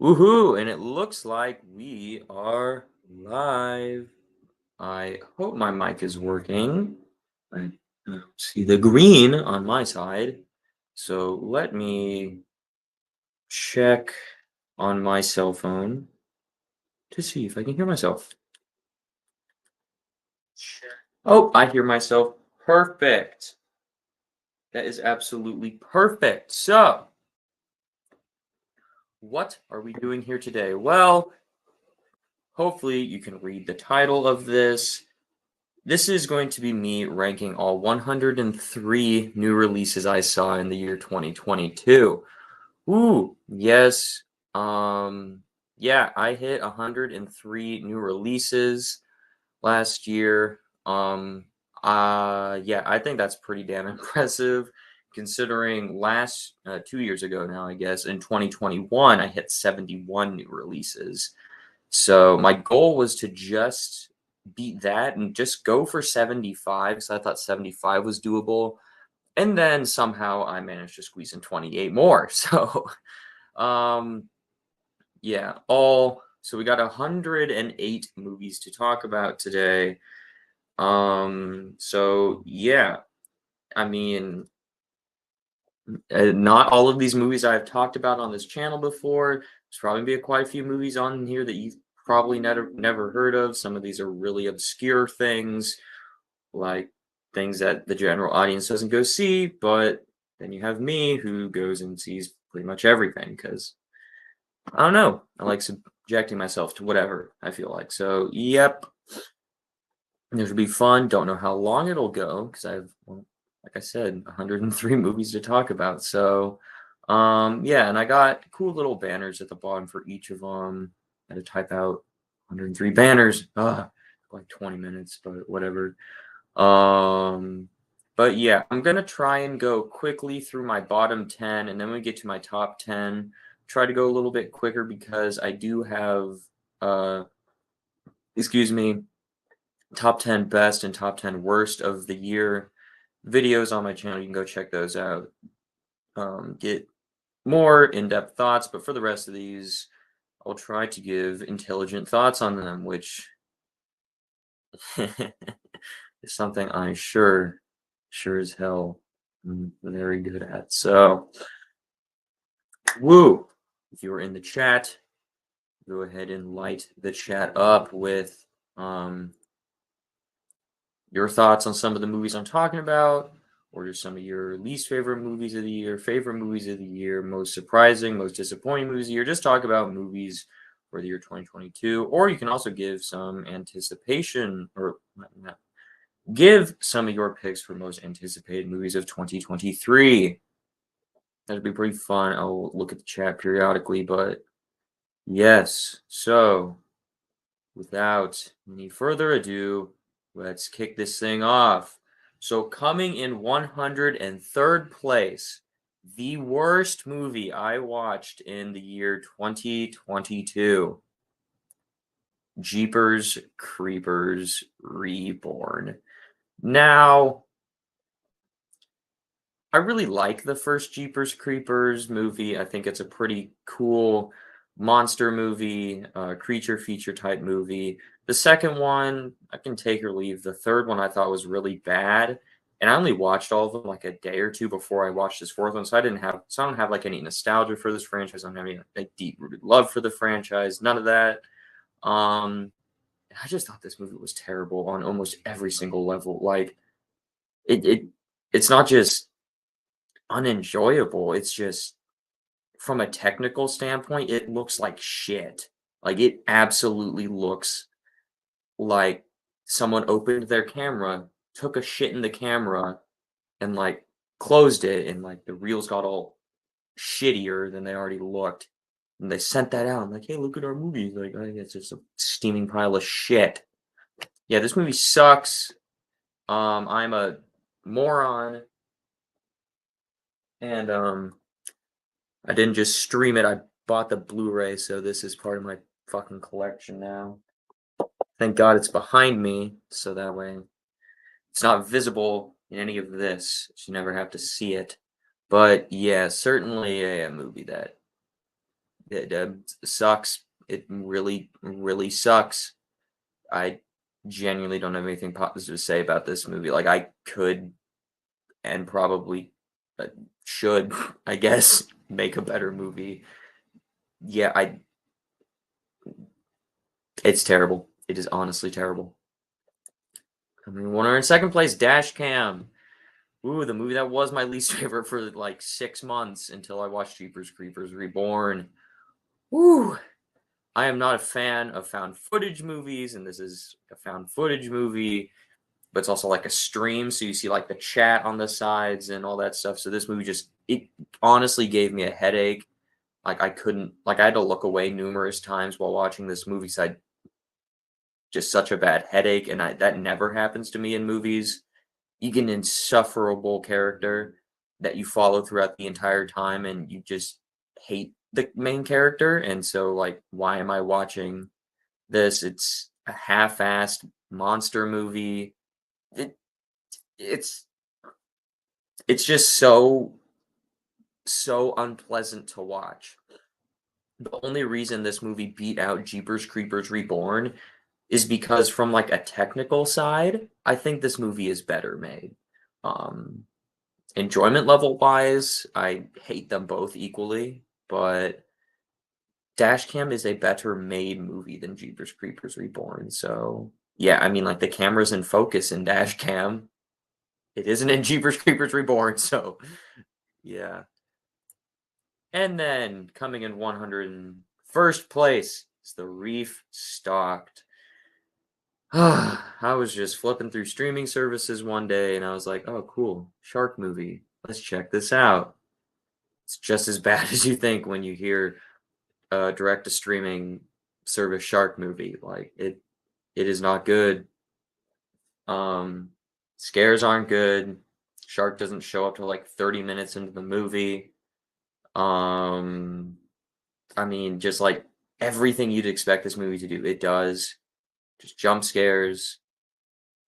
Woohoo! And it looks like we are live. I hope my mic is working. I see the green on my side. So let me check on my cell phone to see if I can hear myself. Oh, I hear myself. Perfect. That is absolutely perfect. So, what are we doing here today? Well, hopefully you can read the title of this. This is going to be me ranking all 103 new releases I saw in the year 2022. Ooh, yes. Yeah, I hit 103 new releases last year. Yeah, I think that's pretty damn impressive considering last 2 years ago now, I guess, in 2021, I hit 71 new releases. So my goal was to just beat that and just go for 75 because I thought 75 was doable. And then somehow I managed to squeeze in 28 more. So um yeah, all so we got 108 movies to talk about today. So yeah, I mean not all of these movies I've talked about on this channel before. There's probably be quite a few movies on here that you've probably never heard of. Some of these are really obscure things, like things that the general audience doesn't go see. But then you have me who goes and sees pretty much everything because I don't know. I like subjecting myself to whatever I feel like. So yep, this will be fun. Don't know how long it'll go because like I said, 103 movies to talk about. So, yeah, and I got cool little banners at the bottom for each of them. I had to type out 103 banners. Like 20 minutes, but whatever. Um, but yeah, I'm gonna try and go quickly through my bottom 10, and then when we get to my top 10, try to go a little bit quicker because I do have, uh, excuse me, top 10 best and top 10 worst of the year videos on my channel. You can go check those out. Get more in-depth thoughts, but for the rest of these, I'll try to give intelligent thoughts on them, which is something I sure as hell am very good at. So, woo! If you are in the chat, go ahead and light the chat up with your thoughts on some of the movies I'm talking about, or just some of your least favorite movies of the year, favorite movies of the year, most surprising, most disappointing movies of the year. Just talk about movies for the year 2022, or you can also give some anticipation or give some of your picks for most anticipated movies of 2023. That'd be pretty fun. I'll look at the chat periodically, but yes. So, without any further ado, let's kick this thing off. So, coming in 103rd place, the worst movie I watched in the year 2022, Jeepers Creepers Reborn. Now, I really like the first Jeepers Creepers movie. I think it's a pretty cool monster movie, creature feature type movie. The second one, I can take or leave. The third one I thought was really bad. And I only watched all of them like a day or two before I watched this fourth one. So I don't have like any nostalgia for this franchise. I don't have any like deep rooted love for the franchise. None of that. Um, I just thought this movie was terrible on almost every single level. Like it it's not just unenjoyable. It's just from a technical standpoint, it looks like shit. Like it absolutely looks like someone opened their camera, took a shit in the camera, and like closed it, and like the reels got all shittier than they already looked. And they sent that out. I'm like, hey, look at our movie. Like, I think it's just a steaming pile of shit. Yeah, this movie sucks. I'm a moron, and I didn't just stream it, I bought the Blu-ray, so this is part of my fucking collection now. Thank God it's behind me, so that way it's not visible in any of this. So you never have to see it. But yeah, certainly a movie that It sucks. It really, really sucks. I genuinely don't have anything positive to say about this movie. Like, I could and probably uh, should, I guess, make a better movie. Yeah, it's terrible. It is honestly terrible. I mean, we're in second place, Dash Cam. Ooh, the movie that was my least favorite for like 6 months until I watched Jeepers Creepers Reborn. Ooh, I am not a fan of found footage movies, and this is a found footage movie, but it's also like a stream, so you see like the chat on the sides and all that stuff. So this movie it honestly gave me a headache. Like I had to look away numerous times while watching this movie, so I just such a bad headache, and that never happens to me in movies. You get an insufferable character that you follow throughout the entire time, and you just hate the main character, and so, like, why am I watching this? It's a half-assed monster movie. It it's it's just so unpleasant to watch. The only reason this movie beat out Jeepers Creepers Reborn is because from, like, a technical side, I think this movie is better made. Um, enjoyment level wise, I hate them both equally, but Dashcam is a better made movie than Jeepers Creepers Reborn. So, yeah, I mean, like, the camera's in focus in Dashcam. It isn't in Jeepers Creepers Reborn, so yeah. And then coming in 101st place is The Reef Stalked. I was just flipping through streaming services one day and I was like, oh, cool, shark movie. Let's check this out. It's just as bad as you think when you hear a direct to streaming service shark movie. Like it is not good. Um Scares aren't good. Shark doesn't show up till like 30 minutes into the movie. Um I mean, just like everything you'd expect this movie to do, it does. Just jump scares,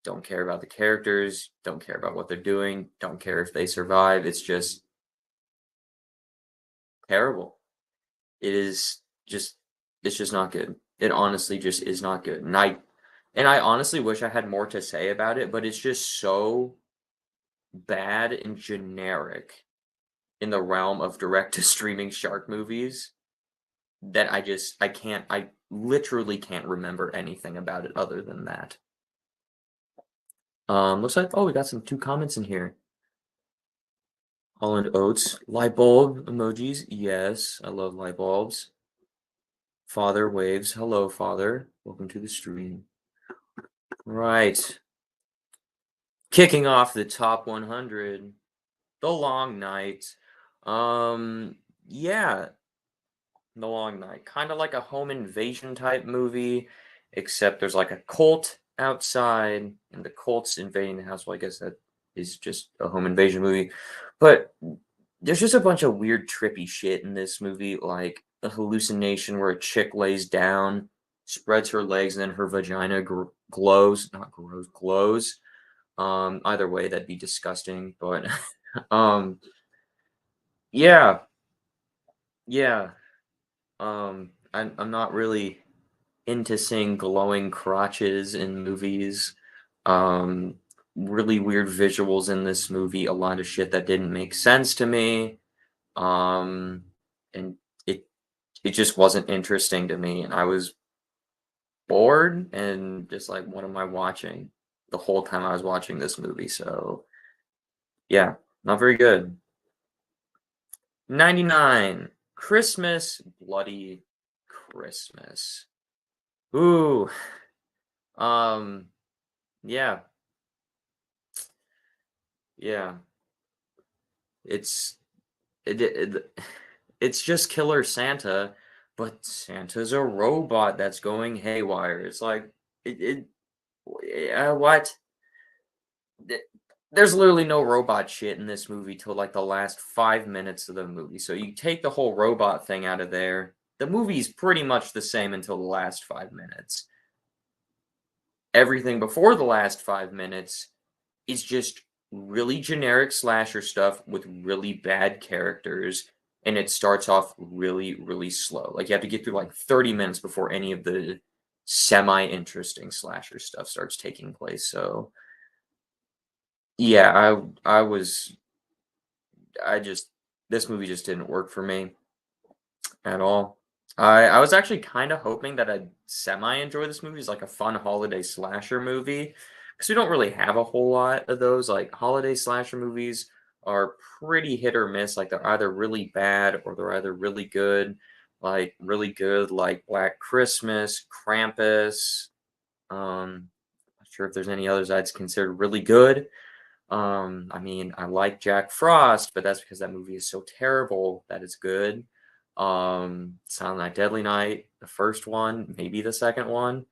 don't care about the characters, don't care about what they're doing, don't care if they survive. Terrible. It is just it's just not good. It honestly just is not good. And I honestly wish I had more to say about it, but it's just so bad and generic in the realm of direct to streaming shark movies that I literally can't remember anything about it other than that. Looks like we got some two comments in here. Holland Oats, light bulb emojis. Yes, I love light bulbs. Father waves. Hello, Father. Welcome to the stream. Right. Kicking off the top 100, The Long Night. Yeah, The Long Night. Kind of like a home invasion type movie, except there's like a cult outside, and the cult's invading the house. Well, I guess that is just a home invasion movie. But there's just a bunch of weird, trippy shit in this movie, like a hallucination where a chick lays down, spreads her legs, and then her vagina glows. Not grows, glows. Either way, that'd be disgusting. But um, yeah, yeah. I'm not really into seeing glowing crotches in movies. Um, really weird visuals in this movie. A lot of shit that didn't make sense to me. Um, and it it just wasn't interesting to me, and I was bored and just like, what am I watching? The whole time I was watching this movie. So yeah, not very good. 99. Christmas, Bloody Christmas. Ooh. Um, yeah. Yeah. It's it's just Killer Santa, but Santa's a robot that's going haywire. It's like it what? Th- There's literally no robot shit in this movie till like the last 5 minutes of the movie. So you take the whole robot thing out of there. The movie's pretty much the same until the last 5 minutes. Everything before the last 5 minutes is just really generic slasher stuff with really bad characters and it starts off really, really slow. Like you have to get through like 30 minutes before any of the semi-interesting slasher stuff starts taking place. So yeah, I was I just this movie just didn't work for me at all. I was actually kind of hoping that I'd semi enjoy this movie as like a fun holiday slasher movie because we don't really have a whole lot of those. Like holiday slasher movies are pretty hit or miss. Like they're either really bad or they're either really good. Like really good, like Black Christmas, Krampus. Not sure if there's any others I'd consider really good. I mean, I like Jack Frost, but that's because that movie is so terrible that it's good. Silent Night, Deadly Night, the first one, maybe the second one.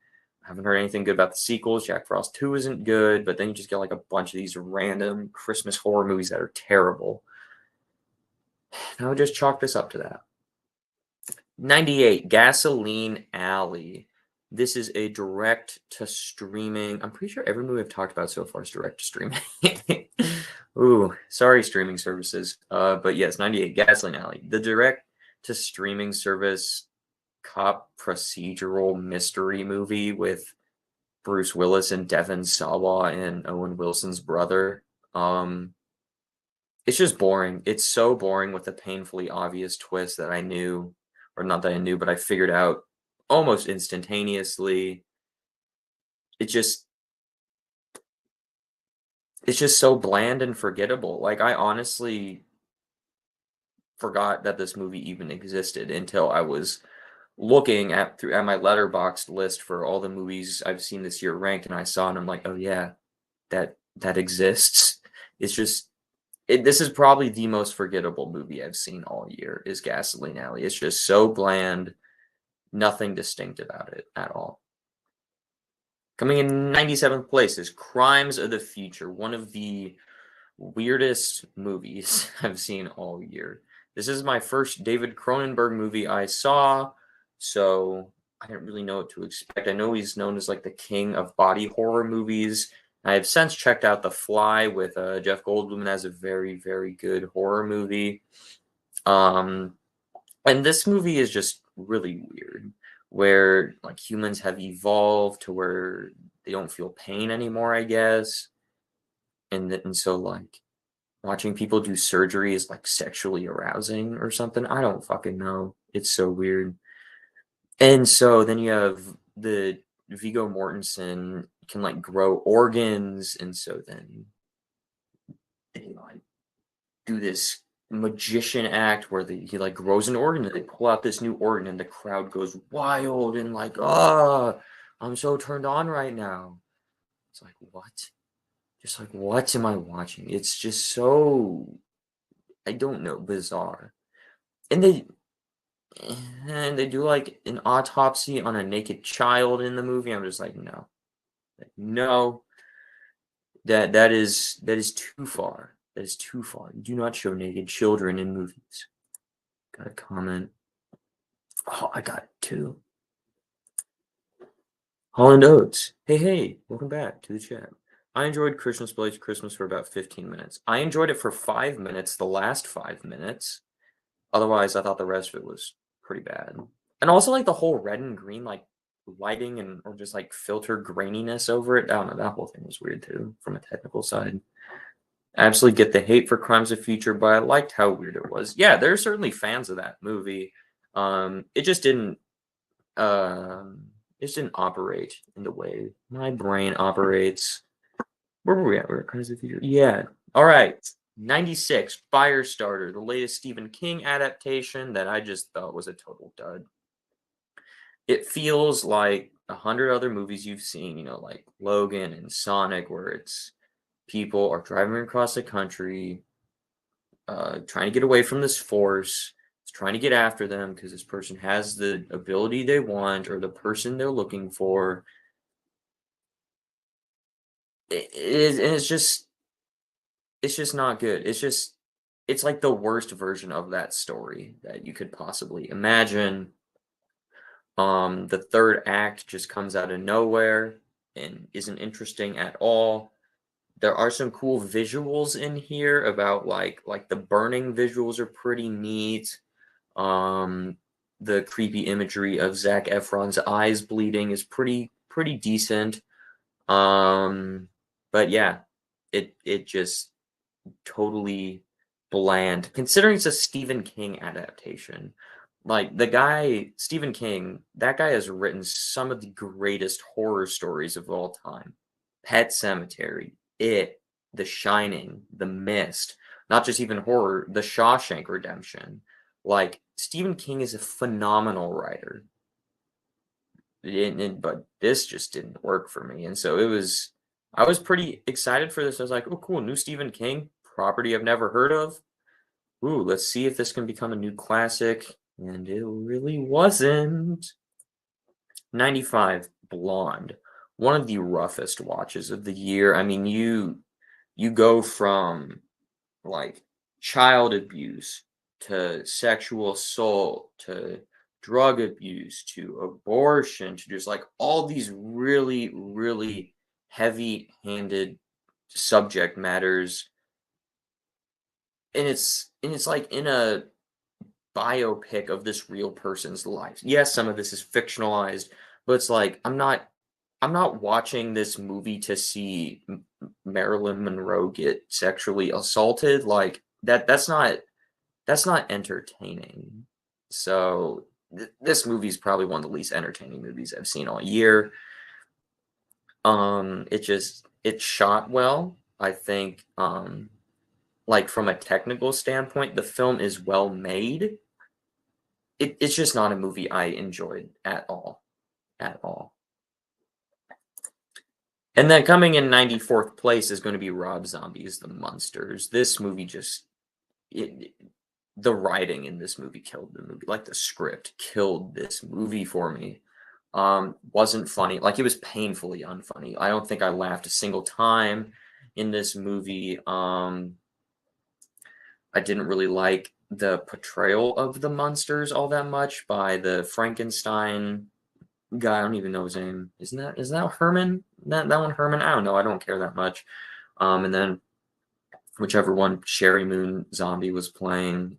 I haven't heard anything good about the sequels. Jack Frost 2 isn't good, but then you just get like a bunch of these random Christmas horror movies that are terrible. And I would just chalk this up to that. 98, Gasoline Alley. This is a direct to streaming. I'm pretty sure every movie I've talked about so far is direct to streaming. Ooh, sorry, streaming services. But yes, 98, Gasoline Alley. The direct to streaming service cop procedural mystery movie with Bruce Willis and Devon Sawa and Owen Wilson's brother. It's just boring. It's so boring with a painfully obvious twist that I knew, or not that I knew, but I figured out almost instantaneously. It just it's just so bland and forgettable. Like I honestly forgot that this movie even existed until I was looking at my letterboxd list for all the movies I've seen this year ranked, and I saw it and I'm like, oh yeah, that exists. It's just this is probably the most forgettable movie I've seen all year is Gasoline Alley. It's just so bland, nothing distinct about it at all. Coming in 97th place is Crimes of the Future, one of the weirdest movies I've seen all year. This is my first David Cronenberg movie I saw, so I didn't really know what to expect. I know he's known as like the king of body horror movies. I have since checked out The Fly with Jeff Goldblum as a very, very good horror movie. Um, and this movie is just really weird, where like humans have evolved to where they don't feel pain anymore, I guess. And so like watching people do surgery is like sexually arousing or something. I don't fucking know. It's so weird. And so then you have the Viggo Mortensen can like grow organs, and so then they like do this magician act where he like grows an organ and they pull out this new organ and the crowd goes wild and like, oh, I'm so turned on right now. It's like, what? Just like, what am I watching? It's just so, I don't know, bizarre. And they do like an autopsy on a naked child in the movie. I'm just like, no, like, no, that is too far. That is too far. You do not show naked children in movies. Got a comment. Oh, I got it too. Holland Oates. Hey, hey, welcome back to the chat. I enjoyed Christmas Blake's Christmas for about 15 minutes. I enjoyed it for 5 minutes, the last 5 minutes. Otherwise, I thought the rest of it was pretty bad. And also, like, the whole red and green, like, lighting and or just, like, filter graininess over it. I don't know, that whole thing was weird, too, from a technical side. I absolutely get the hate for Crimes of Future, but I liked how weird it was. Yeah, there are certainly fans of that movie. It just didn't it just didn't operate in the way my brain operates. Where were we at? We're at Crimes of the Future. Yeah. All right. 96, Firestarter, the latest Stephen King adaptation that I just thought was a total dud. It feels like 100 other movies you've seen, you know, like Logan and Sonic, where it's people are driving across the country, trying to get away from this force. It's trying to get after them because this person has the ability they want or the person they're looking for. And it's just not good. It's like the worst version of that story that you could possibly imagine. The third act just comes out of nowhere and isn't interesting at all. there are some cool visuals in here about like the burning visuals are pretty neat. Um, the creepy imagery of Zac Efron's eyes bleeding is pretty decent. But yeah, it just totally bland considering it's a Stephen King adaptation. Like the guy, Stephen King, that guy has written some of the greatest horror stories of all time. Pet Cemetery, It, The Shining, The Mist, not just even horror, The Shawshank Redemption. Like Stephen King is a phenomenal writer. But this just didn't work for me. And so I was pretty excited for this. I was like, oh, cool, new Stephen King property I've never heard of. Ooh, let's see if this can become a new classic. And it really wasn't. 95, Blonde. One of the roughest watches of the year. I mean, you go from like child abuse to sexual assault to drug abuse to abortion to just like all these really heavy-handed subject matters, and it's like in a biopic of this real person's life. Yes, some of this is fictionalized, but it's like I'm not watching this movie to see Marilyn Monroe get sexually assaulted. Like that's not entertaining. So this movie is probably one of the least entertaining movies I've seen all year. It's shot well. I think like from a technical standpoint, the film is well made. It's just not a movie I enjoyed at all. At all. And then coming in 94th place is going to be Rob Zombie's The Munsters. This movie just it, the writing in this movie killed the movie. Like the script killed this movie for me. Wasn't funny. Like it was painfully unfunny. I don't think I laughed a single time in this movie. I didn't really like the portrayal of the monsters all that much by the Frankenstein guy. I don't even know his name. Is that Herman? That one Herman? I don't know. I don't care that much. And then whichever one Sherry Moon Zombie was playing,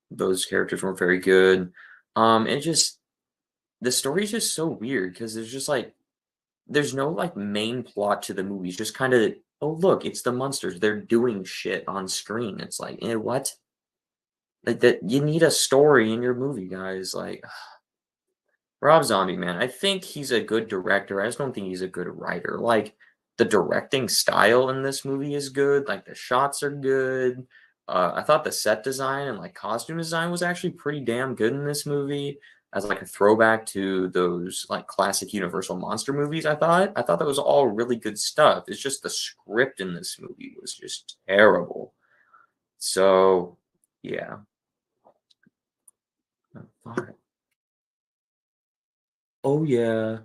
those characters weren't very good. It just the story's just so weird because there's no like main plot to the movie. It's just kind of, oh look, it's the monsters. They're doing shit on screen. It's like, what? Like that you need a story in your movie, guys. Like Rob Zombie, man. I think he's a good director. I just don't think he's a good writer. Like the directing style in this movie is good. Like the shots are good. I thought the set design and like costume design was actually pretty damn good in this movie as like a throwback to those like classic Universal monster movies. I thought that was all really good stuff. It's just the script in this movie was just terrible. So yeah. Oh yeah.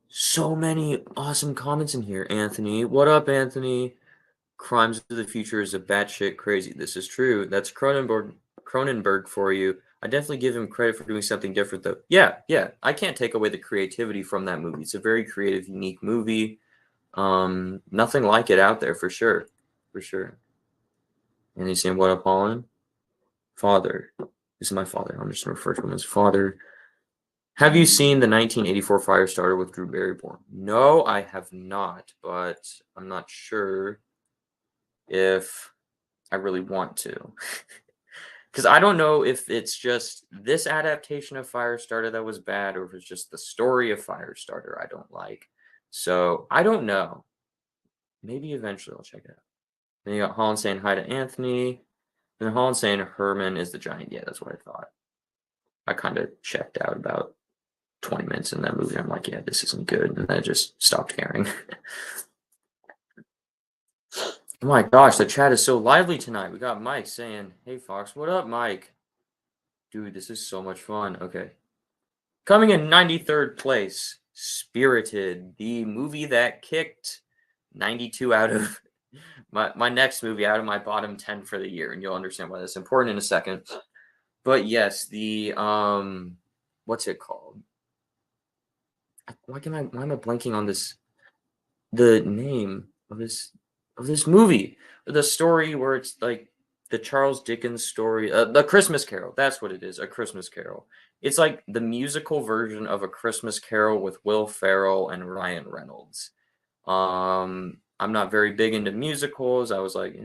So many awesome comments in here, Anthony. What up, Anthony? Crimes of the Future is a batshit crazy. This is true. That's Cronenberg for you. I definitely give him credit for doing something different, though. Yeah, yeah. I can't take away the creativity from that movie. It's a very creative, unique movie. Nothing like it out there for sure, for sure. And he's saying, "What up, Holland? Father, this is my father. I'm just gonna refer to him as father." Have you seen the 1984 Firestarter with Drew Barrymore? No, I have not, but I'm not sure if I really want to. Because I don't know if it's just this adaptation of Firestarter that was bad, or if it's just the story of Firestarter I don't like. So I don't know. Maybe eventually I'll check it out. Then you got Holland saying hi to Anthony. And Holland saying Herman is the giant. Yeah, that's what I thought. I kind of checked out about 20 minutes in that movie. I'm like, yeah, this isn't good. And then I just stopped caring. Oh my gosh, the chat is so lively tonight. We got Mike saying, hey, Fox, what up, Mike? Dude, this is so much fun. Okay. Coming in 93rd place, Spirited, the movie that kicked 92 out of my next movie out of my bottom 10 for the year. And you'll understand why that's important in a second. But yes, the, what's it called? Why am I blanking on this? the name of this movie, the story where it's like the Charles Dickens story, The Christmas Carol. That's what it is, A Christmas Carol. It's like the musical version of A Christmas Carol with Will Ferrell and Ryan Reynolds. I'm not very big into musicals. I was like,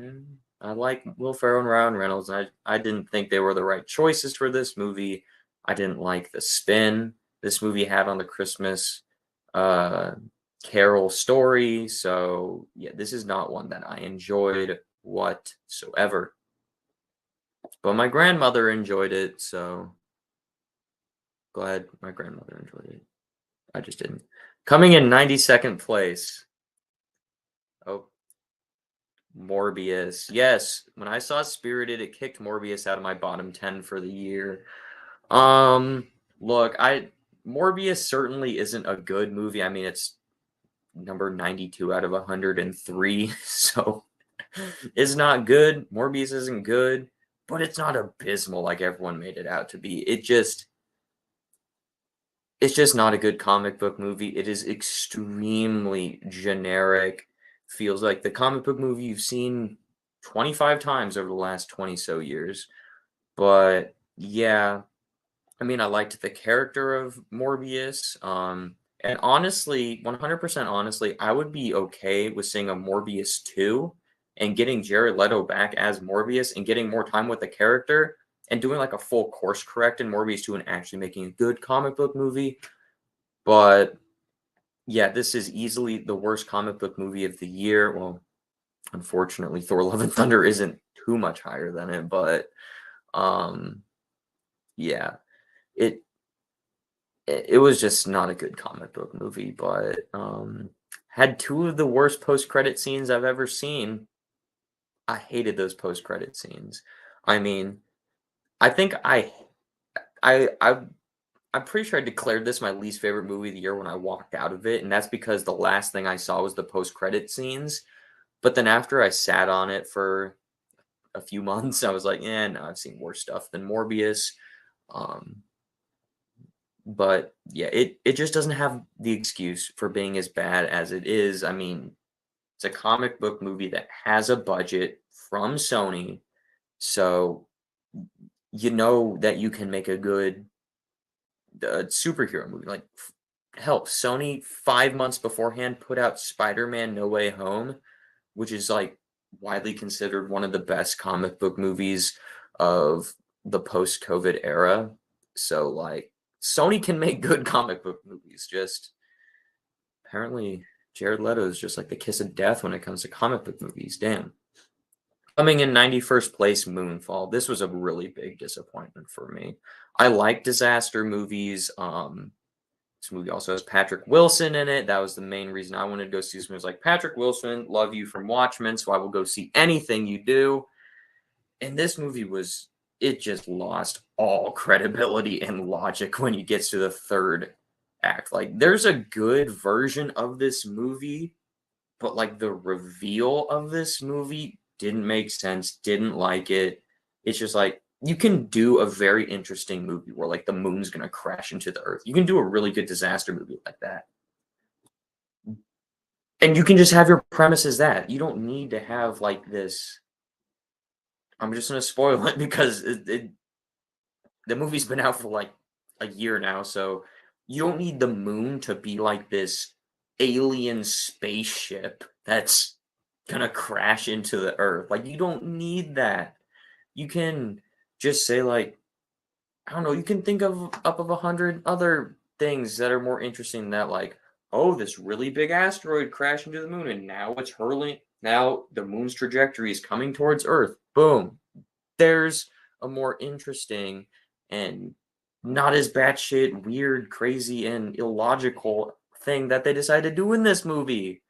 I like Will Ferrell and Ryan Reynolds. And I didn't think they were the right choices for this movie. I didn't like the spin this movie had on the Christmas uh, Carol story. So yeah, this is not one that I enjoyed whatsoever. But my grandmother enjoyed it, so glad my grandmother enjoyed it. I just didn't. Coming in 92nd place. Oh, Morbius. Yes, when I saw Spirited, it kicked Morbius out of my bottom 10 for the year. Look, Morbius certainly isn't a good movie. I mean, it's number 92 out of 103, so it's not good. Morbius isn't good, but it's not abysmal like everyone made it out to be. It's just not a good comic book movie. It is extremely generic. Feels like the comic book movie you've seen 25 times over the last 20 so years. But yeah, I mean, I liked the character of Morbius. And honestly, 100% honestly, I would be okay with seeing a Morbius 2 and getting Jared Leto back as Morbius and getting more time with the character and doing like a full course correct in Morbius 2 and actually making a good comic book movie. But yeah, this is easily the worst comic book movie of the year. Well, unfortunately, Thor: Love and Thunder isn't too much higher than it, but um, yeah, it it was just not a good comic book movie. But had two of the worst post credit scenes I've ever seen. I hated those post credit scenes. I mean, I think I I I'm pretty sure I declared this my least favorite movie of the year when I walked out of it, and that's because the last thing I saw was the post-credit scenes. But then after I sat on it for a few months, I was like, "Yeah, no, I've seen worse stuff than Morbius." Um, but yeah, it just doesn't have the excuse for being as bad as it is. I mean, it's a comic book movie that has a budget from Sony, so you know that you can make a good superhero movie. Like, hell, Sony 5 months beforehand put out Spider-Man: No Way Home, which is like widely considered one of the best comic book movies of the post-COVID era. So like, Sony can make good comic book movies. Just apparently, Jared Leto is just like the kiss of death when it comes to comic book movies. Damn. Coming in 91st place, Moonfall. This was a really big disappointment for me. I like disaster movies. This movie also has Patrick Wilson in it. That was the main reason I wanted to go see this movie. I was like, Patrick Wilson, love you from Watchmen, so I will go see anything you do. And this movie it just lost all credibility and logic when it gets to the third act. Like, there's a good version of this movie, but like the reveal of this movie didn't make sense, didn't like it. It's just like you can do a very interesting movie where like the moon's gonna crash into the earth. You can do a really good disaster movie like that. And you can just have your premise as that. You don't need to have like this. I'm just gonna spoil it because the movie's been out for like a year now, so you don't need the moon to be like this alien spaceship that's gonna crash into the earth. Like, you don't need that. You can just say like, I don't know, you can think of up of 100 other things that are more interesting than that, like, oh, this really big asteroid crashed into the moon and now it's hurling, now the moon's trajectory is coming towards Earth. Boom. There's a more interesting and not as batshit weird, crazy, and illogical thing that they decided to do in this movie.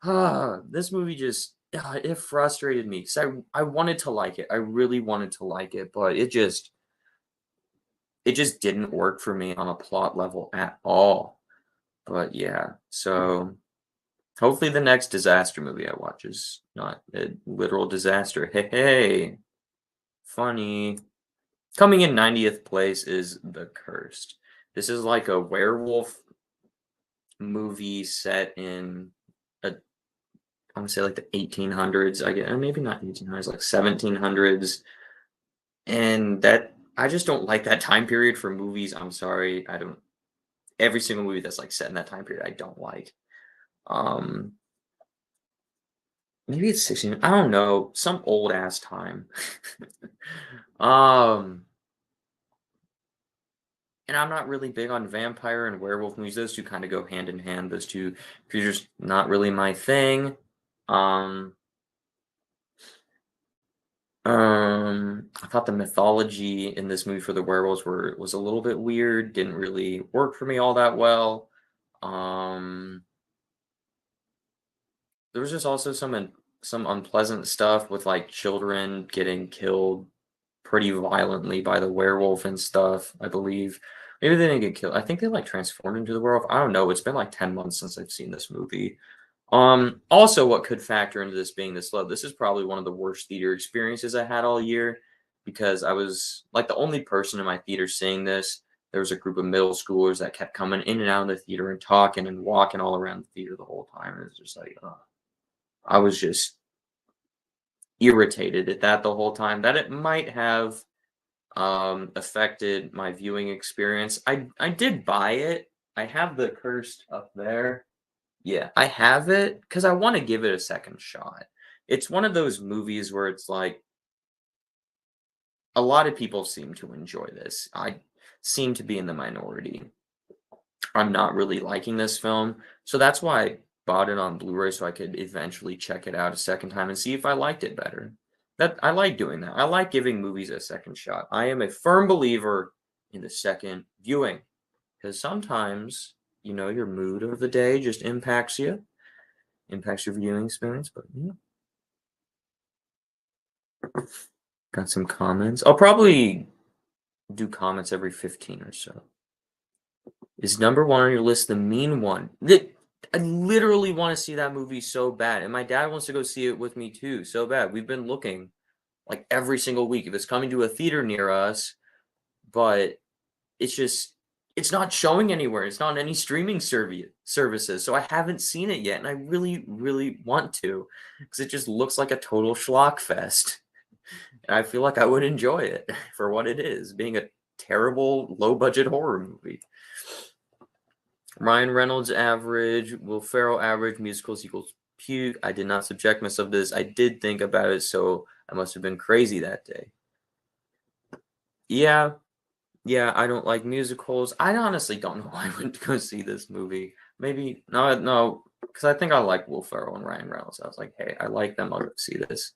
This movie just it frustrated me because I wanted to like it. I really wanted to like it, but it just didn't work for me on a plot level at all. But yeah, so hopefully the next disaster movie I watch is not a literal disaster. Hey, hey, funny. Coming in 90th place is The Cursed. This is like a werewolf movie set in I would say like the 1800s. I get maybe not 1800s, like 1700s, and that I just don't like that time period for movies. I'm sorry, I don't. Every single movie that's like set in that time period, I don't like. Um, Maybe it's 16. I don't know, some old ass time. um, and I'm not really big on vampire and werewolf movies. Those two kind of go hand in hand. Those two creatures not really my thing. Um, I thought the mythology in this movie for the werewolves was a little bit weird. Didn't really work for me all that well. Um, there was just also some unpleasant stuff with like children getting killed pretty violently by the werewolf and stuff, I believe. Maybe they didn't get killed. I think they like transformed into the werewolf. I don't know. It's been like 10 months since I've seen this movie. Also what could factor into this being this low, this is probably one of the worst theater experiences I had all year because I was like the only person in my theater seeing this. There was a group of middle schoolers that kept coming in and out of the theater and talking and walking all around the theater the whole time. It was just like, I was just irritated at that the whole time. That it might have affected my viewing experience. I did buy it. I have the cursed up there. Yeah, I have it because I want to give it a second shot. It's one of those movies where it's like a lot of people seem to enjoy this. I seem to be in the minority. I'm not really liking this film, so that's why I bought it on Blu-ray so I could eventually check it out a second time and see if I liked it better. That I like doing that. I like giving movies a second shot. I am a firm believer in the second viewing because sometimes, your mood of the day just impacts your viewing experience. But yeah, got some comments. I'll probably do comments every 15 or so. Is number one on your list the Mean One? I literally want to see that movie so bad, and my dad wants to go see it with me too, so bad. We've been looking like every single week if it's coming to a theater near us, but it's just it's not showing anywhere. It's not on any streaming services, so I haven't seen it yet, and I really, really want to because it just looks like a total schlock fest. And I feel like I would enjoy it for what it is, being a terrible low budget horror movie. Ryan Reynolds average, Will Ferrell average, musicals equals puke. I did not subject myself to this. I did think about it, so I must have been crazy that day. Yeah, yeah, I don't like musicals. I honestly don't know why I went to go see this movie. Maybe no, because I think I like Will Ferrell and Ryan Reynolds. I was like, hey, I like them. I'll go see this.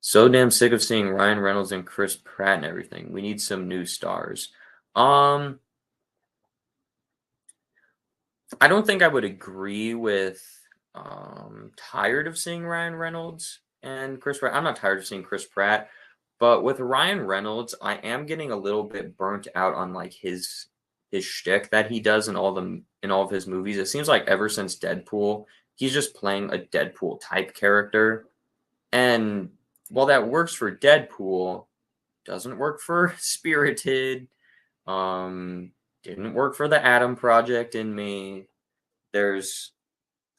So damn sick of seeing Ryan Reynolds and Chris Pratt and everything. We need some new stars. Um, I don't think I would agree with tired of seeing Ryan Reynolds and Chris Pratt. I'm not tired of seeing Chris Pratt, but with Ryan Reynolds, I am getting a little bit burnt out on like his shtick that he does in all of his movies. It seems like ever since Deadpool, he's just playing a Deadpool type character. And while that works for Deadpool, doesn't work for Spirited, um, didn't work for the Atom Project in me. There's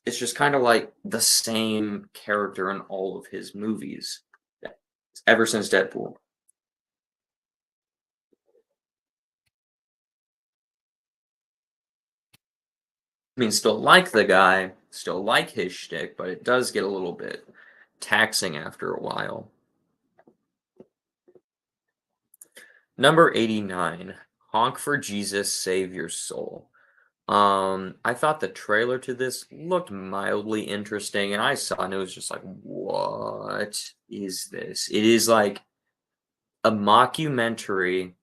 it's just kind of like the same character in all of his movies ever since Deadpool. I mean, still like the guy, still like his shtick, but it does get a little bit taxing after a while. Number 89, Honk for Jesus, Save Your Soul. I thought the trailer to this looked mildly interesting, and I saw and it was just like, what is this? It is like a mockumentary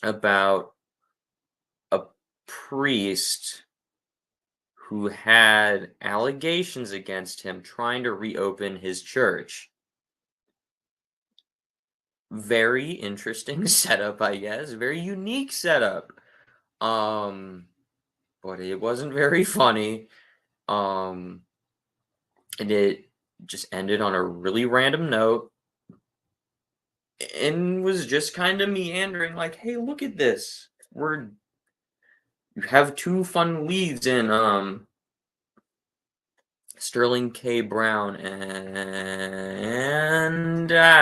about a priest who had allegations against him trying to reopen his church. Very interesting setup, I guess. Very unique setup. Um, but it wasn't very funny. Um, and it just ended on a really random note and was just kind of meandering like, hey, look at this. You have two fun leads in Sterling K. Brown, and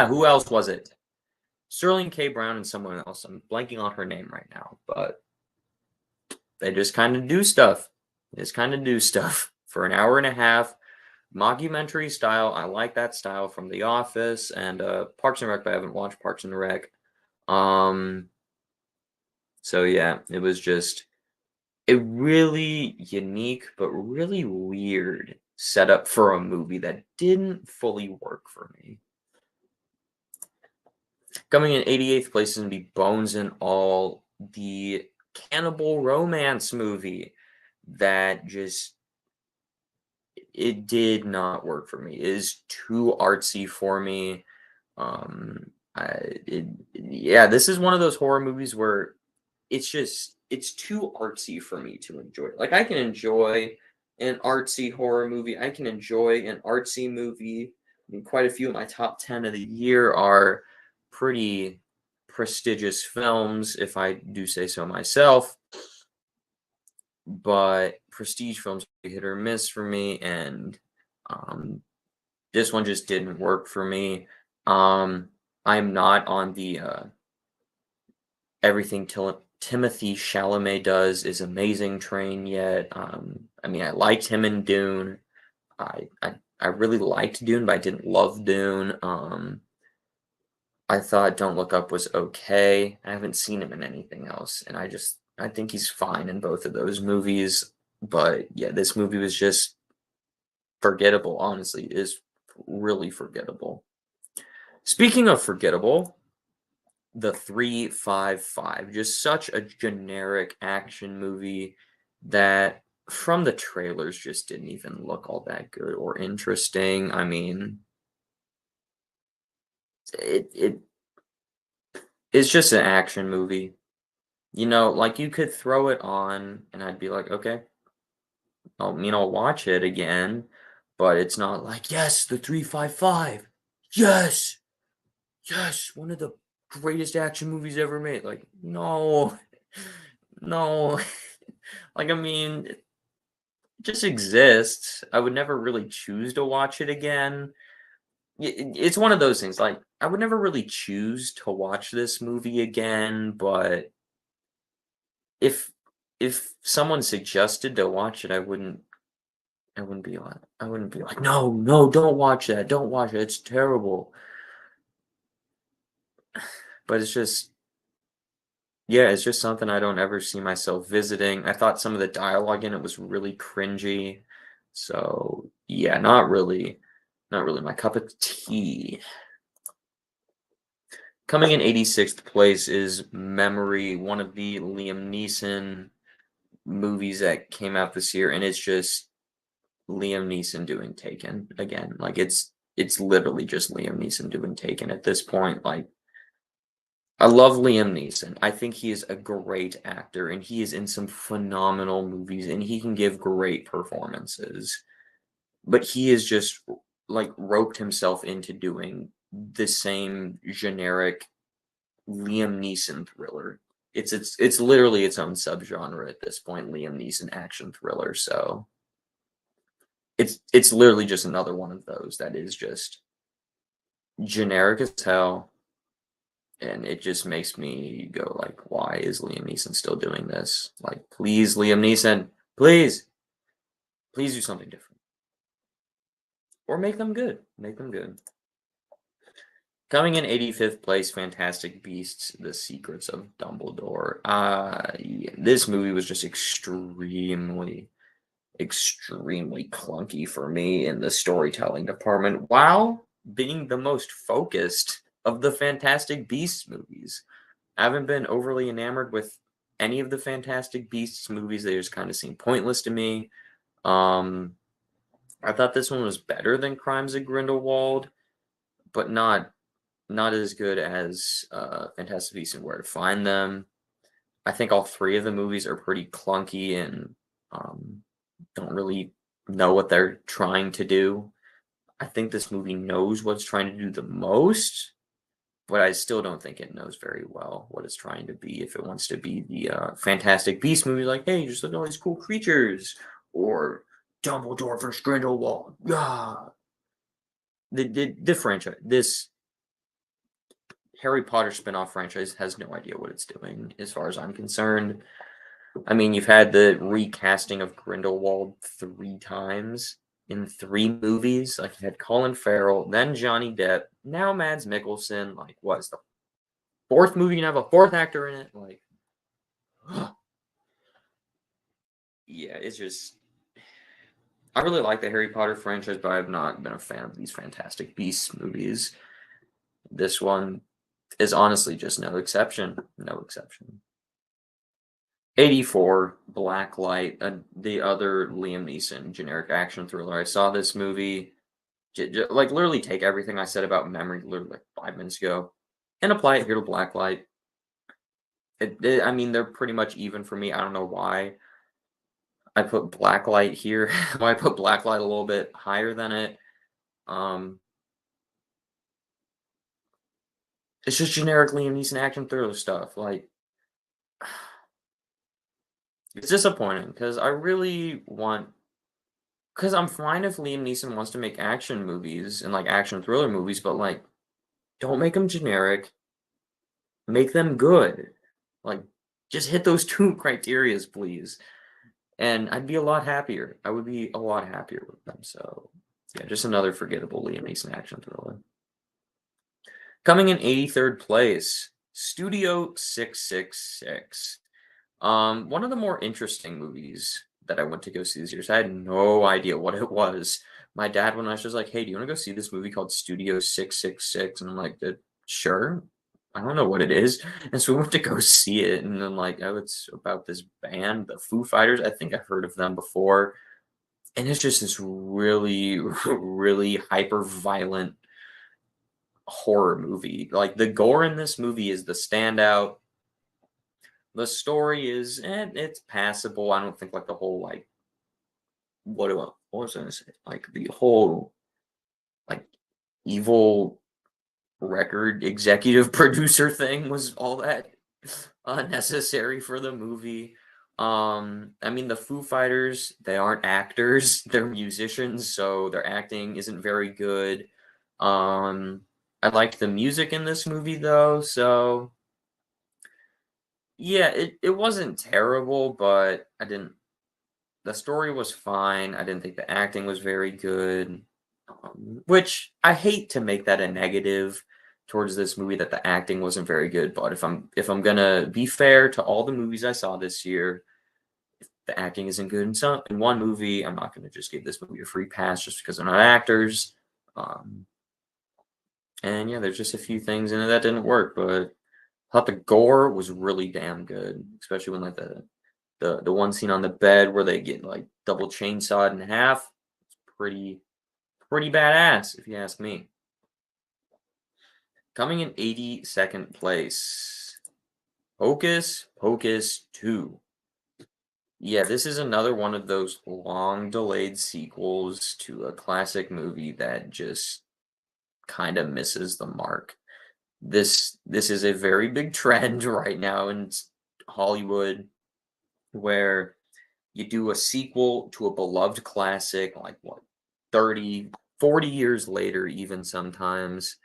who else was it? Sterling K. Brown and someone else. I'm blanking on her name right now, but they just kind of do stuff. They just kind of do stuff for an hour and a half, mockumentary style. I like that style from The Office and Parks and Rec, but I haven't watched Parks and Rec. So yeah, it was just a really unique but really weird setup for a movie that didn't fully work for me. Coming in 88th place is going to be Bones and All, the cannibal romance movie that just it did not work for me. It is too artsy for me. Yeah, this is one of those horror movies where it's too artsy for me to enjoy. Like I can enjoy an artsy horror movie. I can enjoy an artsy movie. I mean, quite a few of my top 10 of the year are pretty prestigious films, if I do say so myself. But prestige films are hit or miss for me, and this one just didn't work for me. I'm not on the everything Timothy Chalamet does is amazing train yet. I mean, I liked him in Dune. I really liked Dune, but I didn't love Dune. I thought Don't Look Up was okay. I haven't seen him in anything else, and I think he's fine in both of those movies. But yeah, this movie was just forgettable. Honestly, it is really forgettable. Speaking of forgettable, the 355, just such a generic action movie that from the trailers just didn't even look all that good or interesting. I mean, it's just an action movie. You know, like you could throw it on and I'd be like, okay, I'll watch it again, but it's not like, yes, the 355. Yes. Yes, one of the greatest action movies ever made. Like, no. No. Like, I mean, it just exists. I would never really choose to watch it again. It's one of those things, like, I would never really choose to watch this movie again, but if someone suggested to watch it, I wouldn't be like, "No, no, don't watch that. Don't watch it. It's terrible." But it's just yeah, it's just something I don't ever see myself visiting. I thought some of the dialogue in it was really cringy. So, yeah, not really my cup of tea. Coming in 86th place is Memory, one of the Liam Neeson movies that came out this year, and it's just Liam Neeson doing Taken again. Like it's literally just Liam Neeson doing Taken at this point. Like I love Liam Neeson. I think he is a great actor and he is in some phenomenal movies and he can give great performances. But he is just like roped himself into doing the same generic Liam Neeson thriller. It's literally its own subgenre at this point, Liam Neeson action thriller. So it's literally just another one of those that is just generic as hell, and it just makes me go like, why is Liam Neeson still doing this? Like, please, Liam Neeson, please, please do something different, or make them good. Make them good. Coming in 85th place, Fantastic Beasts: The Secrets of Dumbledore. Yeah, this movie was just extremely clunky for me in the storytelling department, while being the most focused of the Fantastic Beasts movies. I haven't been overly enamored with any of the Fantastic Beasts movies. They just kind of seem pointless to me. I thought this one was better than Crimes of Grindelwald, but not as good as Fantastic Beasts and Where to Find Them. I think all three of the movies are pretty clunky and don't really know what they're trying to do. I think this movie knows what it's trying to do the most, but I still don't think it knows very well what it's trying to be. If it wants to be the Fantastic Beast movie, like, hey, just look at all these cool creatures, or Dumbledore versus Grindelwald. Yeah. The franchise, this Harry Potter spin-off franchise has no idea what it's doing, as far as I'm concerned. I mean, you've had the recasting of Grindelwald 3 times in 3 movies. Like, you had Colin Farrell, then Johnny Depp, now Mads Mikkelsen. Like, what is the 4th movie gonna have a 4th actor in it? Like, yeah, it's just. I really like the Harry Potter franchise, but I've not been a fan of these Fantastic Beasts movies. This one is honestly just no exception. No exception. 84, Blacklight, the other Liam Neeson generic action thriller. I saw this movie, like, literally take everything I said about Memory literally like 5 minutes ago and apply it here to Blacklight. I mean, they're pretty much even for me. I don't know why I put Blacklight here. Why I put Blacklight a little bit higher than it. Um, it's just generic Liam Neeson action thriller stuff. Like, it's disappointing because I really want. Because I'm fine if Liam Neeson wants to make action movies and like action thriller movies, but like, don't make them generic. Make them good. Like, just hit those 2 criterias, please. And I'd be a lot happier. I would be a lot happier with them. So, yeah, just another forgettable Liam Neeson action thriller. Coming in 83rd place, Studio 666. One of the more interesting movies that I went to go see this year. So I had no idea what it was. My dad, when I was just like, "Hey, do you want to go see this movie called Studio 666?" And I'm like, "Sure." I don't know what it is. And so we went to go see it, and then like, oh, it's about this band, the Foo Fighters. I think I've heard of them before. And it's just this really, really hyper violent horror movie. Like, the gore in this movie is the standout. The story is, it's passable. I don't think like the whole like what was I gonna say? Like, the whole like evil record executive producer thing was all that unnecessary for the movie. I mean, the Foo Fighters, they aren't actors, they're musicians, so their acting isn't very good. I liked the music in this movie though, so yeah, it wasn't terrible, but I didn't the story was fine. I didn't think the acting was very good, which I hate to make that a negative towards this movie that the acting wasn't very good. But if I'm gonna be fair to all the movies I saw this year, if the acting isn't good in one movie, I'm not gonna just give this movie a free pass just because they're not actors. Um, and yeah, there's just a few things in it that didn't work, but I thought the gore was really damn good, especially when like the one scene on the bed where they get like double chainsawed in half. It's pretty badass if you ask me. Coming in 82nd place, Hocus Pocus 2. Yeah, this is another one of those long delayed sequels to a classic movie that just kind of misses the mark. This is a very big trend right now in Hollywood where you do a sequel to a beloved classic, like what, 30, 40 years later, even sometimes.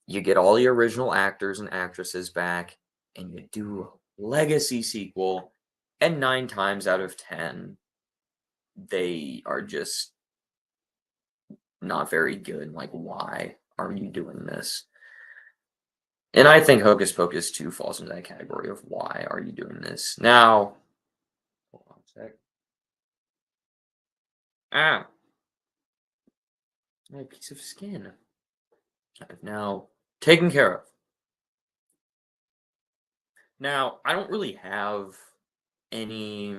You get all the original actors and actresses back, and you do a legacy sequel, and 9 times out of 10, they are just not very good. Like, why are you doing this? And I think Hocus Pocus 2 falls into that category of why are you doing this? Now, hold on a sec. Ah, my piece of skin. I've now taken care of. Now, I don't really have any,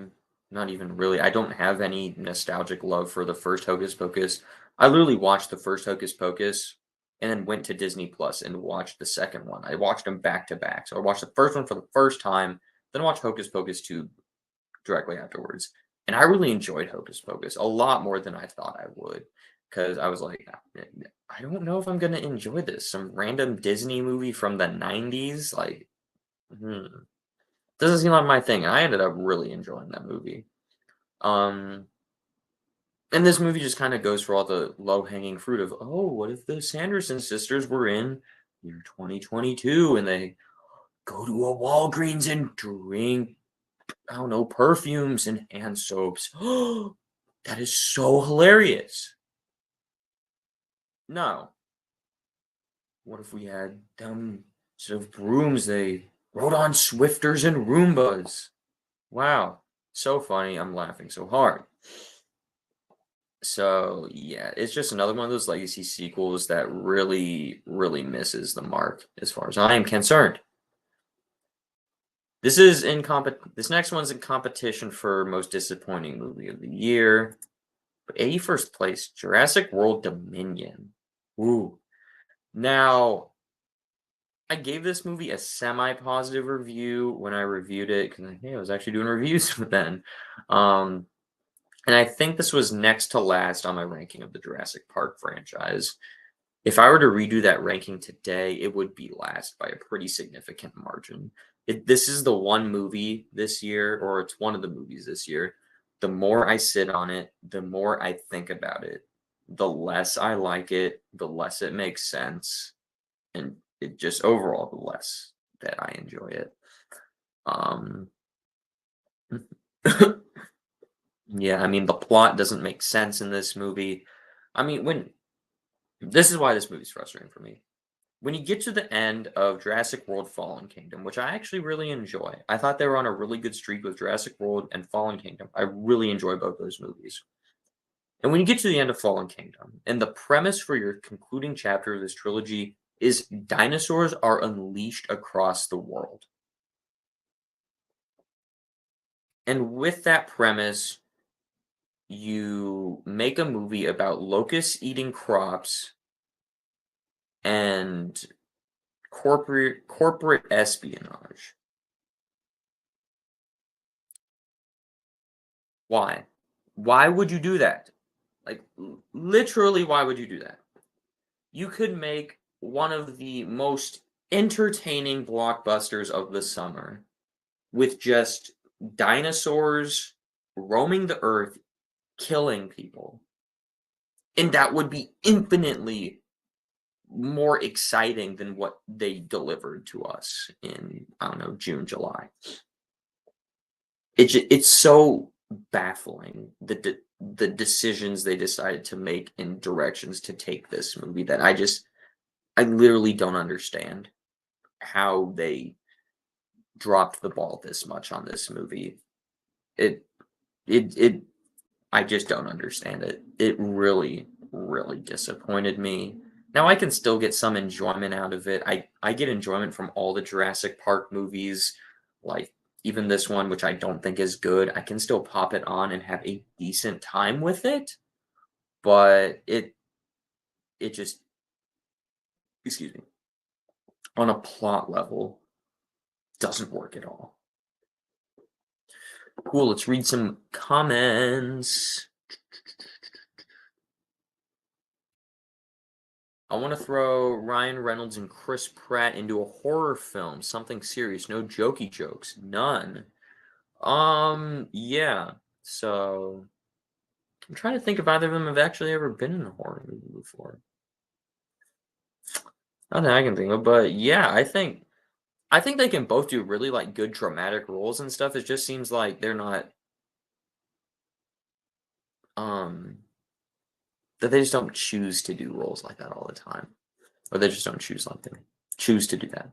not even really, I don't have any nostalgic love for the first Hocus Pocus. I literally watched the first Hocus Pocus and then went to Disney Plus and watched the second one. I watched them back to back. So I watched the first one for the first time, then watched Hocus Pocus 2 directly afterwards. And I really enjoyed Hocus Pocus a lot more than I thought I would. Because I was like, I don't know if I'm going to enjoy this. Some random Disney movie from the 90s. Like, hmm. Doesn't seem like my thing. I ended up really enjoying that movie. Um, And this movie just kind of goes for all the low-hanging fruit of, oh, what if the Sanderson sisters were in year 2022 and they go to a Walgreens and drink, I don't know, perfumes and hand soaps. That is so hilarious. No. What if we had them, instead of brooms, they rode on Swifters and Roombas? Wow. So funny. I'm laughing so hard. So, yeah, it's just another one of those legacy sequels that really, really misses the mark as far as I am concerned. This next one's in competition for most disappointing movie of the year. But 81st place, Jurassic World Dominion. Ooh. Now, I gave this movie a semi-positive review when I reviewed it because I was actually doing reviews then. Um, and I think this was next to last on my ranking of the Jurassic Park franchise. If I were to redo that ranking today, it would be last by a pretty significant margin. This is the one movie this year, or it's one of the movies this year. The more I sit on it, the more I think about it, the less I like it, the less it makes sense, and it just overall the less that I enjoy it. Um, yeah, I mean the plot doesn't make sense in this movie. I mean, when this is why this movie's frustrating for me. When you get to the end of Jurassic World Fallen Kingdom, which I actually really enjoy, I thought they were on a really good streak with Jurassic World and Fallen Kingdom. I really enjoy both those movies. And when you get to the end of Fallen Kingdom, and the premise for your concluding chapter of this trilogy is dinosaurs are unleashed across the world. And with that premise, you make a movie about locusts eating crops and corporate espionage. Why? Why would you do that? Like literally, why would you do that? You could make one of the most entertaining blockbusters of the summer with just dinosaurs roaming the earth, killing people. And that would be infinitely more exciting than what they delivered to us in, I don't know, June, July. It's so baffling the decisions they decided to make in directions to take this movie that I literally don't understand how they dropped the ball this much on this movie. It it I just don't understand it. It really, really disappointed me. Now I can still get some enjoyment out of it. I get enjoyment from all the Jurassic Park movies, like even this one, which I don't think is good. I can still pop it on and have a decent time with it, but it just, excuse me, on a plot level doesn't work at all. Cool, let's read some comments. I want to throw Ryan Reynolds and Chris Pratt into a horror film, something serious, no jokey jokes, none. Yeah. So I'm trying to think if either of them have actually ever been in a horror movie before. Not that I can think of, but yeah, I think they can both do really like good dramatic roles and stuff. It just seems like they're not um that they just don't choose to do roles like that all the time. Or they just don't choose to do that.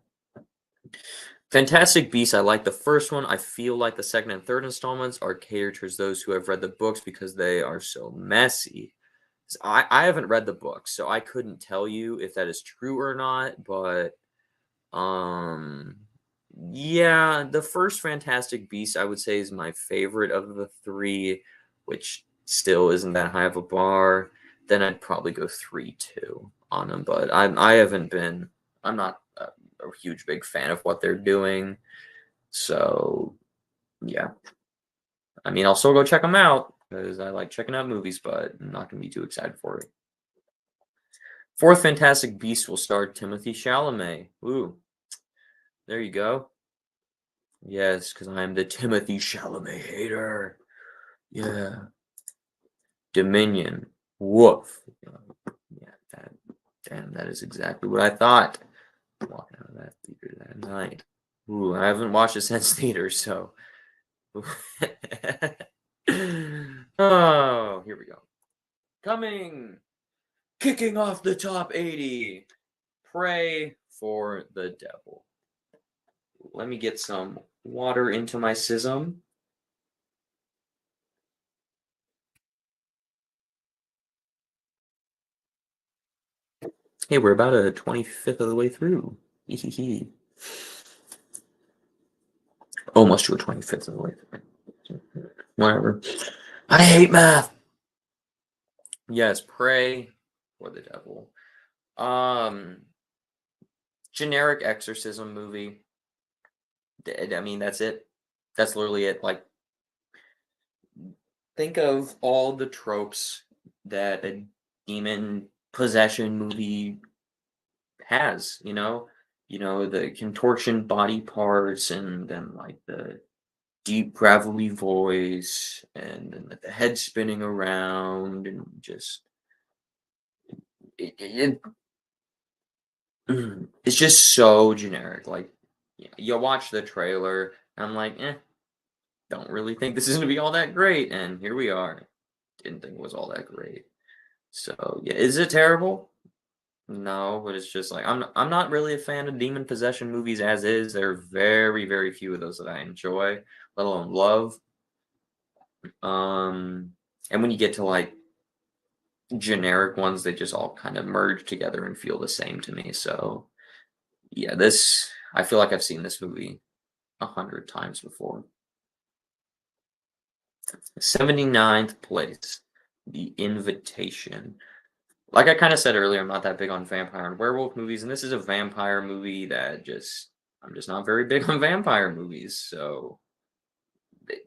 Fantastic Beasts, I like the first one. I feel like the second and third installments are catered towards those who have read the books because they are so messy. I haven't read the books, so I couldn't tell you if that is true or not, but um yeah, the first Fantastic Beast I would say is my favorite of the three, which still isn't that high of a bar. Then I'd probably go 3-2 on them, but I'm not a huge big fan of what they're doing. So yeah, I mean, I'll still go check them out because I like checking out movies, but I'm not gonna be too excited for it. Fourth Fantastic Beast will star Timothy Chalamet. Ooh, there you go. Yes, because I am the Timothy Chalamet hater. Yeah. Dominion. Woof. Yeah, that is exactly what I thought. Walking out of that theater that night. Ooh, I haven't watched it since theater, so. Oh, here we go. Coming, kicking off the top 80. Pray for the Devil. Let me get some water into my sism. Hey, we're about a 25th of the way through. Almost to a 25th of the way through. Whatever. I hate math. Yes, Pray for the Devil. Generic exorcism movie. I mean, that's it. That's literally it. Like, think of all the tropes that a demon possession movie has, the contortion body parts, and then like the deep gravelly voice, and then the head spinning around, and just it it's just so generic. Like, you watch the trailer, and I'm like, don't really think this is gonna be all that great, and here we are. Didn't think it was all that great. So yeah, is it terrible? No, but it's just like I'm not really a fan of demon possession movies as is. There are very, very few of those that I enjoy, let alone love. Um, and when you get to like generic ones, they just all kind of merge together and feel the same to me. So yeah, this I feel like I've seen this movie 100 times before. 79th place, The Invitation. Like I kind of said earlier, I'm not that big on vampire and werewolf movies, and this is a vampire movie that I'm just not very big on vampire movies, so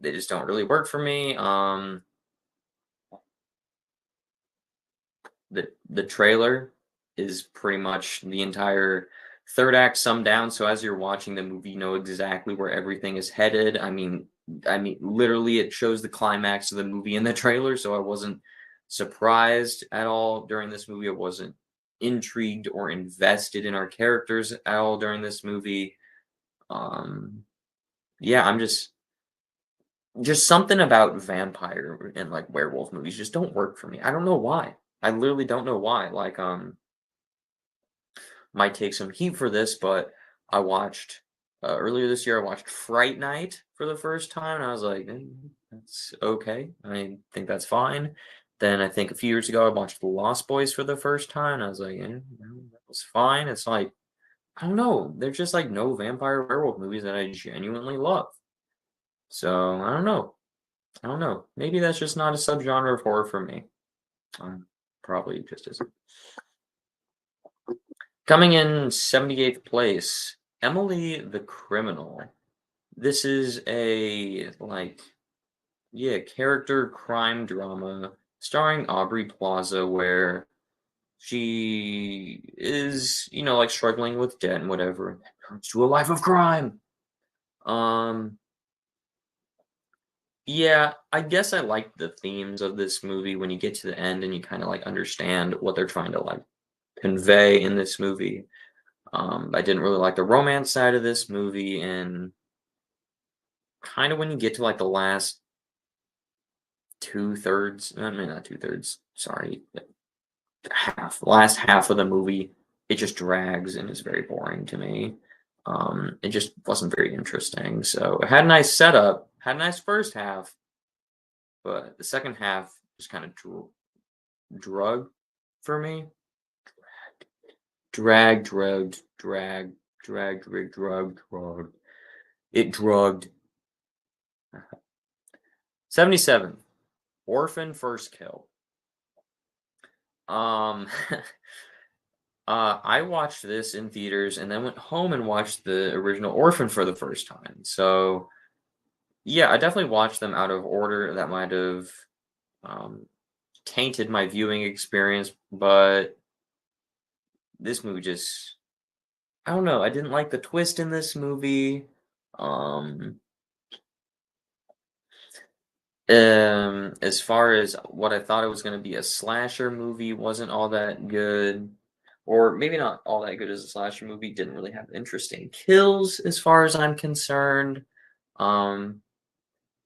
they just don't really work for me. The trailer is pretty much the entire third act summed down, so as you're watching the movie, you know exactly where everything is headed. I mean, literally, it shows the climax of the movie in the trailer, so I wasn't surprised at all during this movie. I wasn't intrigued or invested in our characters at all during this movie. Um, yeah, I'm just something about vampire and like werewolf movies just don't work for me. I don't know why. I literally don't know why. Like, might take some heat for this, but I watched earlier this year. I watched Fright Night for the first time, and I was like, "That's okay. I think that's fine." Then I think a few years ago, I watched The Lost Boys for the first time, and I was like, that was fine." It's like I don't know. There's just like no vampire werewolf movies that I genuinely love. So I don't know. I don't know. Maybe that's just not a subgenre of horror for me. Probably just isn't. Coming in 78th place, Emily the Criminal. This is a character crime drama starring Aubrey Plaza where she is, like struggling with debt and whatever, and then comes to a life of crime. Um yeah, I guess I like the themes of this movie when you get to the end and you kind of like understand what they're trying to like convey in this movie. I didn't really like the romance side of this movie, and kind of when you get to like the last 2/3, I mean not 2/3, sorry, last half of the movie, it just drags and is very boring to me. It just wasn't very interesting. So it had a nice setup, had a nice first half, but the second half just kind of drug for me. Drag, drugged, drag, drag, drag, drug. It drugged. 77. Orphan First Kill. Um, I watched this in theaters and then went home and watched the original Orphan for the first time. So, yeah, I definitely watched them out of order. That might have um, tainted my viewing experience, but this movie just, I don't know. I didn't like the twist in this movie. Um, As far as what I thought it was gonna be a slasher movie, wasn't all that good, or maybe not all that good as a slasher movie, didn't really have interesting kills as far as I'm concerned. Um,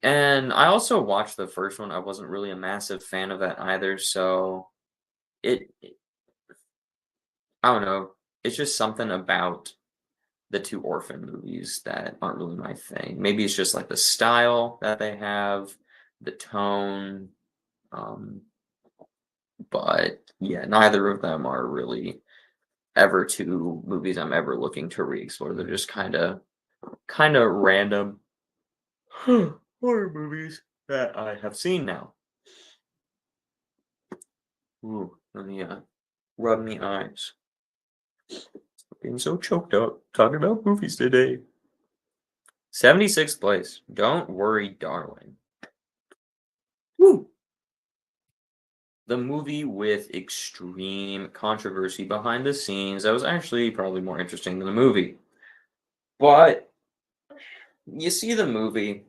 and I also watched the first one. I wasn't really a massive fan of that either, so it I don't know. It's just something about the 2 Orphan movies that aren't really my thing. Maybe it's just like the style that they have, the tone, um, but yeah, neither of them are really ever 2 movies I'm ever looking to re-explore. They're just kinda random horror movies that I have seen now. Ooh, let me, rub me eyes. Getting so choked up talking about movies today. 76th place. Don't Worry, Darling. Woo! The movie with extreme controversy behind the scenes that was actually probably more interesting than the movie. But you see the movie,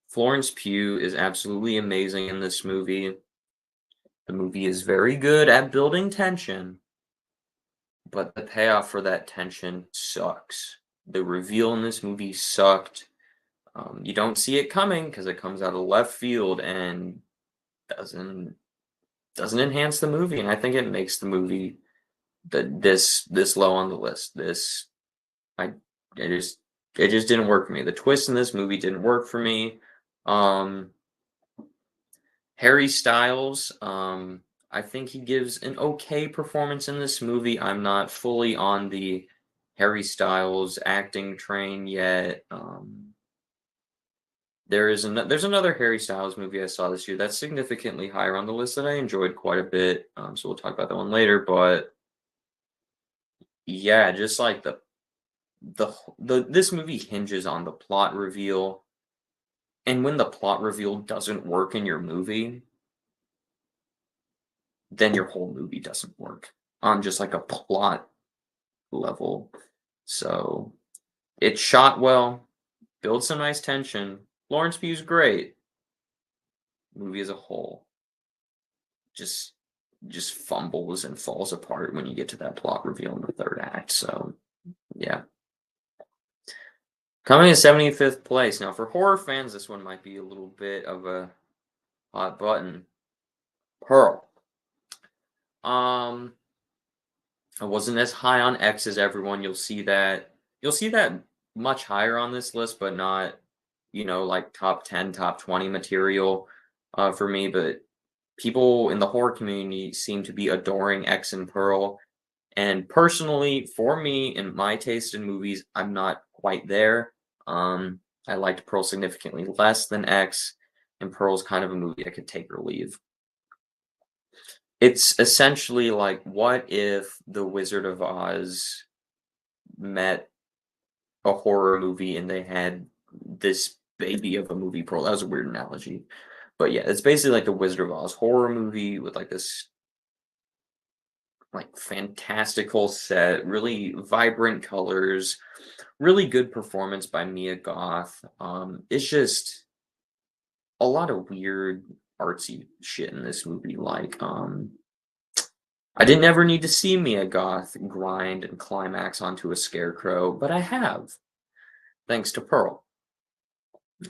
Florence Pugh is absolutely amazing in this movie. The movie is very good at building tension, but the payoff for that tension sucks. The reveal in this movie sucked. You don't see it coming because it comes out of left field and doesn't doesn't enhance the movie, and I think it makes the movie this low on the list. I it just it just didn't work for me. The twist in this movie didn't work for me. Um, Harry Styles, I think he gives an okay performance in this movie. I'm not fully on the Harry Styles acting train yet. There's another Harry Styles movie I saw this year that's significantly higher on the list that I enjoyed quite a bit. So we'll talk about that one later. But yeah, just like the this movie hinges on the plot reveal, and when the plot reveal doesn't work in your movie, then your whole movie doesn't work on just like a plot level. So it's shot well, builds some nice tension. Lawrence Pugh's great. Movie as a whole just just fumbles and falls apart when you get to that plot reveal in the third act. So yeah. Coming in 75th place. Now for horror fans, this one might be a little bit of a hot button. Pearl. Um I wasn't as high on X as everyone. You'll see that much higher on this list, but not, like top 10, top 20 material for me. But people in the horror community seem to be adoring X and Pearl. And personally, for me, in my taste in movies, I'm not quite there. I liked Pearl significantly less than X, and Pearl's kind of a movie I could take or leave. It's essentially like, what if The Wizard of Oz met a horror movie and they had this baby of a movie Pearl? That was a weird analogy. But yeah, it's basically like The Wizard of Oz horror movie with like this like fantastical set, really vibrant colors, really good performance by Mia Goth. It's just a lot of weird artsy shit in this movie. Like, I didn't ever need to see Mia Goth grind and climax onto a scarecrow, but I have, thanks to Pearl.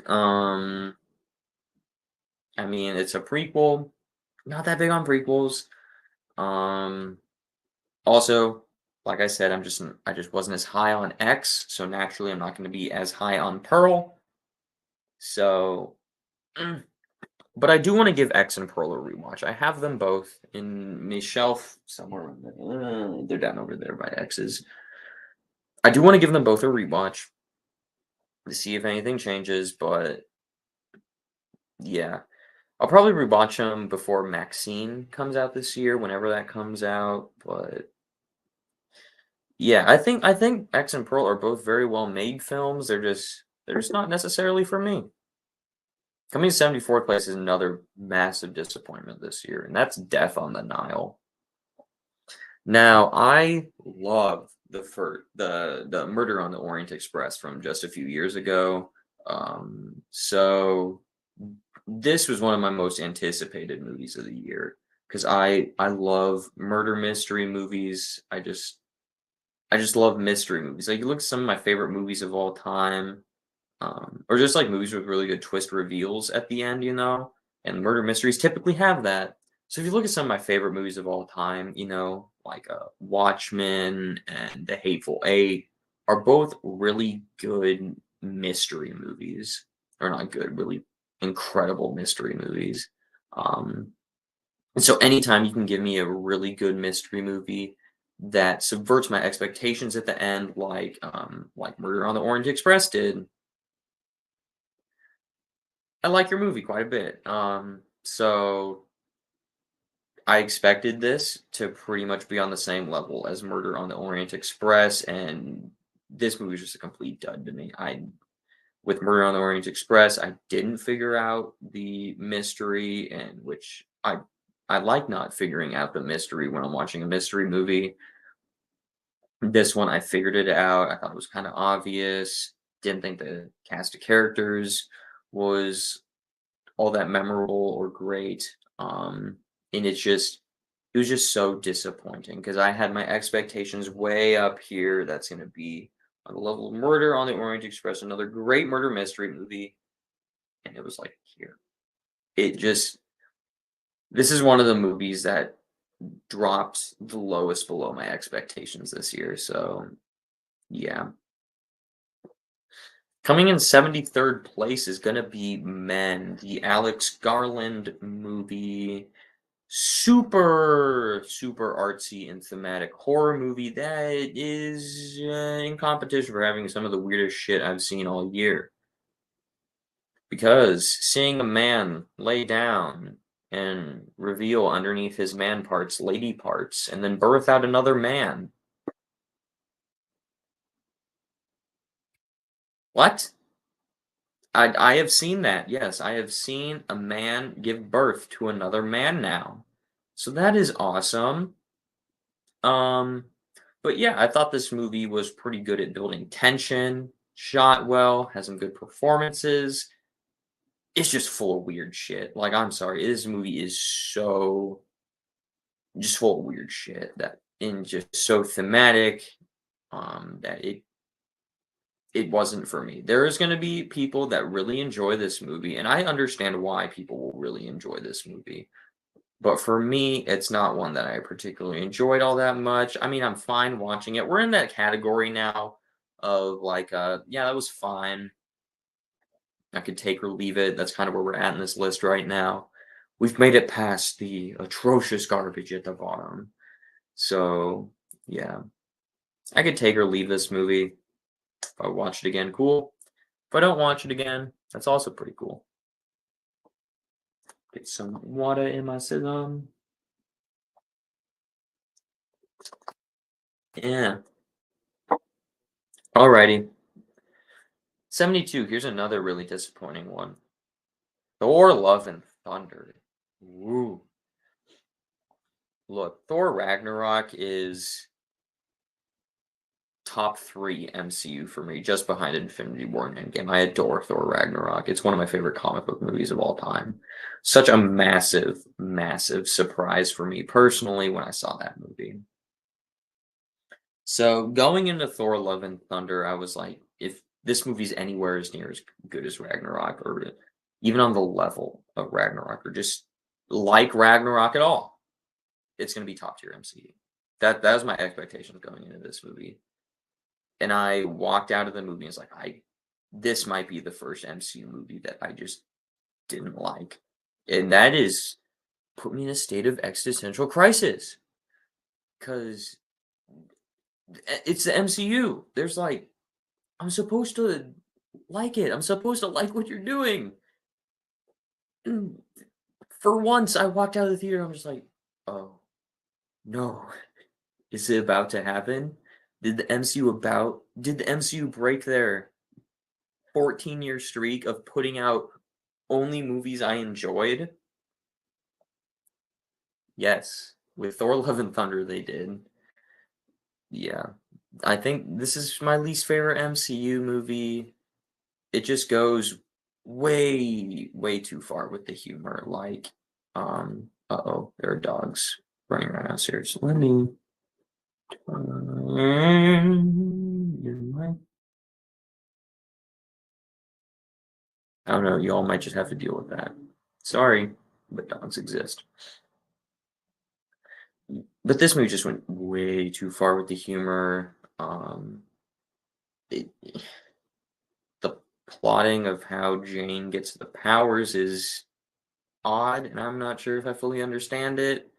Um, I mean, it's a prequel. Not that big on prequels. Um, Also, like I said, I just wasn't as high on X, so naturally I'm not going to be as high on Pearl. So, but I do want to give X and Pearl a rewatch. I have them both in my shelf somewhere. They're down over there by X's. I do want to give them both a rewatch to see if anything changes, but yeah. I'll probably rewatch them before Maxine comes out this year, whenever that comes out, but yeah, I think X and Pearl are both very well made films. They're just not necessarily for me. Coming to 74th place is another massive disappointment this year, and that's Death on the Nile. Now, I love the Murder on the Orient Express from just a few years ago. So this was one of my most anticipated movies of the year because I love murder mystery movies. I just love mystery movies. Like you look at some of my favorite movies of all time, or just like movies with really good twist reveals at the end, and murder mysteries typically have that. So if you look at some of my favorite movies of all time, like Watchmen and The Hateful Eight are both really good mystery movies. Or not good, really incredible mystery movies. Um, and so anytime you can give me a really good mystery movie that subverts my expectations at the end, like Murder on the Orient Express did, I like your movie quite a bit. So I expected this to pretty much be on the same level as Murder on the Orient Express, and this movie is just a complete dud to me. With Murder on the Orient Express, I didn't figure out the mystery, and which I like not figuring out the mystery when I'm watching a mystery movie. This one, I figured it out. I thought it was kind of obvious. Didn't think the cast of characters was all that memorable or great. And it was just so disappointing because I had my expectations way up here. That's going to be on the level of Murder on the Orient Express, another great murder mystery movie. And it was like here. It just, this is one of the movies that dropped the lowest below my expectations this year. So, yeah. Coming in 73rd place is going to be Men, the Alex Garland movie. Super, super artsy and thematic horror movie that is in competition for having some of the weirdest shit I've seen all year. Because seeing a man lay down and reveal underneath his man parts lady parts and then birth out another man. What? I have seen that. Yes, I have seen a man give birth to another man now. So that is awesome. Um, but yeah, I thought this movie was pretty good at building tension, shot well, has some good performances. It's just full of weird shit. Like, I'm sorry, this movie is so just full of weird shit that and just so thematic, that it wasn't for me. There is gonna be people that really enjoy this movie, and I understand why people will really enjoy this movie. But for me, it's not one that I particularly enjoyed all that much. I mean, I'm fine watching it. We're in that category now of like, yeah, that was fine. I could take or leave it. That's kind of where we're at in this list right now. We've made it past the atrocious garbage at the bottom. So, yeah, I could take or leave this movie. If I watch it again, cool. If I don't watch it again, that's also pretty cool. Get some water in my system. Yeah. Alrighty. 72. Here's another really disappointing one. Thor: Love and Thunder. Woo. Look, Thor: Ragnarok is top 3 MCU for me, just behind Infinity War and Endgame. I adore Thor: Ragnarok. It's one of my favorite comic book movies of all time. Such a massive, massive surprise for me personally when I saw that movie. So going into Thor: Love and Thunder, I was like, if this movie's anywhere as near as good as Ragnarok, or even on the level of Ragnarok, or just like Ragnarok at all, it's gonna be top tier MCU. That was my expectations going into this movie. And I walked out of the movie and was like, this might be the first MCU movie that I just didn't like. And that is put me in a state of existential crisis. Cause it's the MCU. There's like I'm supposed to like it. I'm supposed to like what you're doing. And for once, I walked out of the theater. I'm just like, oh no, is it about to happen? Did the MCU break their 14-year streak of putting out only movies I enjoyed? Yes, with Thor: Love and Thunder, they did. Yeah, I think this is my least favorite MCU movie. it just goes way too far with the humor. Like, uh-oh, there are dogs running around downstairs. Let me turn your mic. I don't know, you all might just have to deal with that. Sorry, but dogs exist. But this movie just went way too far with the humor. It, the plotting of how Jane gets the powers is odd, and I'm not sure if I fully understand it.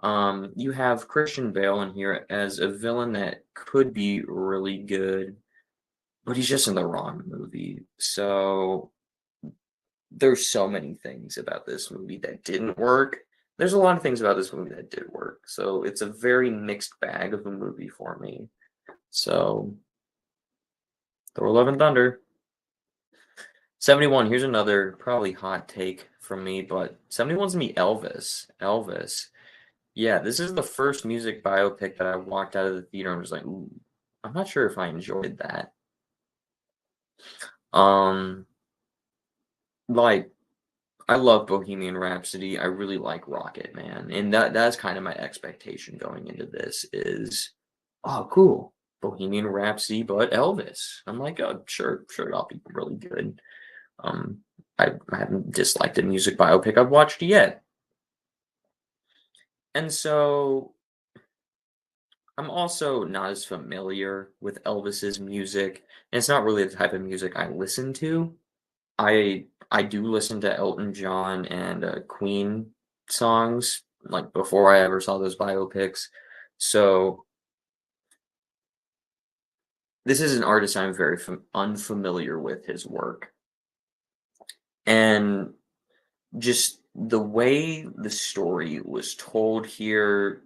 You have Christian Bale in here as a villain that could be really good, but he's just in the wrong movie. So there's so many things about this movie that didn't work. There's a lot of things about this movie that did work. So it's a very mixed bag of a movie for me. So Thor Love and Thunder. 71, here's another probably hot take from me, but 71's gonna be Elvis. Elvis. Yeah, this is the first music biopic that I walked out of the theater and was like, ooh, I'm not sure if I enjoyed that. Um, like I love Bohemian Rhapsody. I really like Rocket Man, and that's kind of my expectation going into this is, oh, cool, Bohemian Rhapsody, but Elvis. I'm like, oh, sure, it'll be really good. Um, I haven't disliked a music biopic I've watched yet, and so I'm also not as familiar with Elvis's music, and it's not really the type of music I listen to. I do listen to Elton John and, Queen songs, like, before I ever saw those biopics. So, this is an artist I'm very unfamiliar with his work, and just the way the story was told here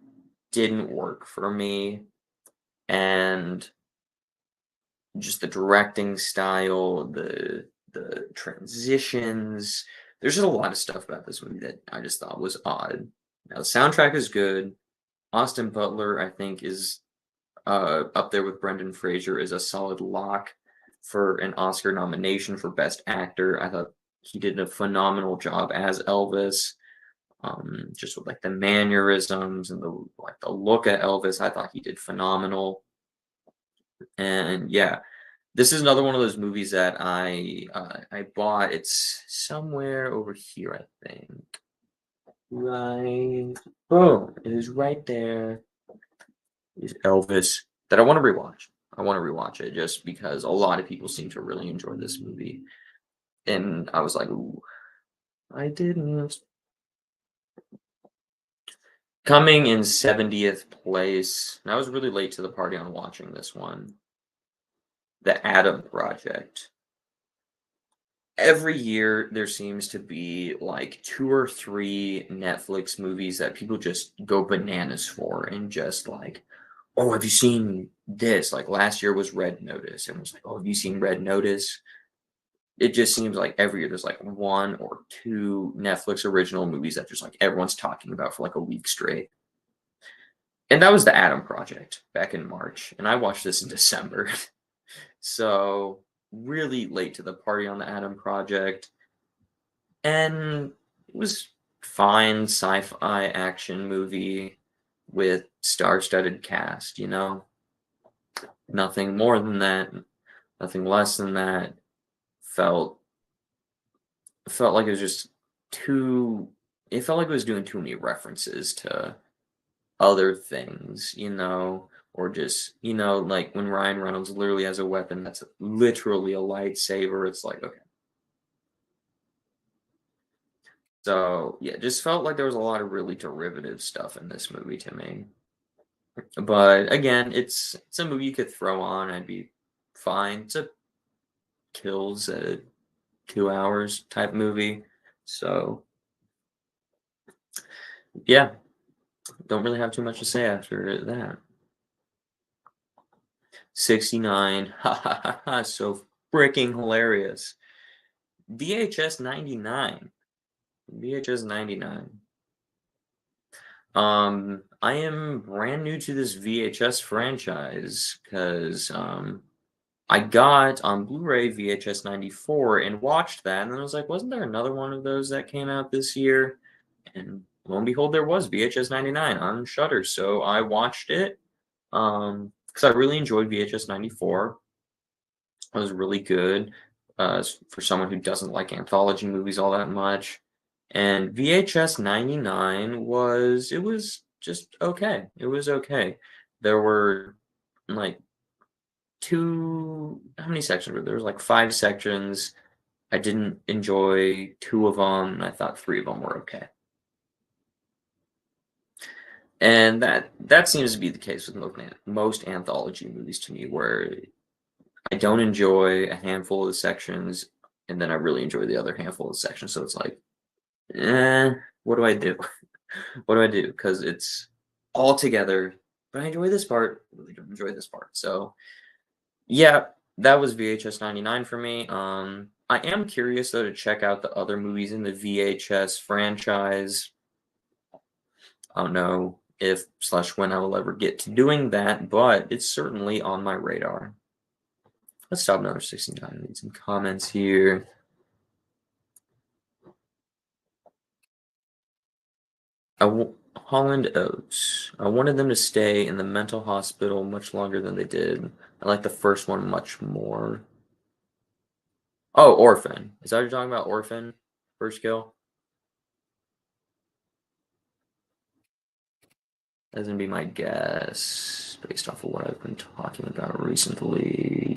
didn't work for me, and just the directing style, the transitions. There's just a lot of stuff about this movie that I just thought was odd. Now the soundtrack is good. Austin Butler, I think, is up there with Brendan Fraser is a solid lock for an Oscar nomination for Best Actor. I thought he did a phenomenal job as Elvis. Just with like the mannerisms and the look at Elvis, I thought he did phenomenal. And yeah, this is another one of those movies that I bought. It's somewhere over here, I think. Right. Oh, it is right there. Is Elvis that I want to rewatch. I want to rewatch it just because a lot of people seem to really enjoy this movie. And I was like, ooh, I didn't. Coming in 70th place. And I was really late to the party on watching this one. The Adam Project. Every year there seems to be like 2 or 3 Netflix movies that people just go bananas for and just like, "Oh, have you seen this?" Like last year was Red Notice and was like, "Oh, have you seen Red Notice?" It just seems like every year there's like 1 or 2 Netflix original movies that just like everyone's talking about for like a week straight. And that was The Adam Project back in March, and I watched this in December. So, really late to the party on The Adam Project. And it was fine sci-fi action movie with star-studded cast, you know? Nothing more than that, nothing less than that. Felt felt like it was just too it felt like it was doing too many references to other things, you know, or just, like when Ryan Reynolds literally has a weapon that's literally a lightsaber, it's like, okay. So, yeah, just felt like there was a lot of really derivative stuff in this movie to me. But again, it's a movie you could throw on, I'd be fine. It's a kills 2 hours type movie. So, yeah, don't really have too much to say after that. 69, ha ha ha ha, so freaking hilarious. VHS 99. VHS 99. I am brand new to this VHS franchise because I got on Blu-ray VHS 94 and watched that, and then I was like, wasn't there another one of those that came out this year? And lo and behold, there was VHS 99 on Shudder. So I watched it because I really enjoyed VHS 94. It was really good for someone who doesn't like anthology movies all that much. And VHS 99 was just okay. It was okay. There were like how many sections were there? There was like 5 sections. I didn't enjoy 2 of them, and I thought 3 of them were okay. And that seems to be the case with most anthology movies to me, where I don't enjoy a handful of the sections, and then I really enjoy the other handful of sections. So it's like, what do I do? What do I do? Because it's all together, but I enjoy this part, really don't enjoy this part. So yeah, that was VHS 99 for me. I am curious though to check out the other movies in the VHS franchise. I don't know if slash when I will ever get to doing that, but it's certainly on my radar. Let's stop another 69. Read some comments here. Holland Oates. I wanted them to stay in the mental hospital much longer than they did. I like the first one much more. Oh, Orphan. Is that what you're talking about? Orphan? First Kill? That's gonna be my guess based off of what I've been talking about recently.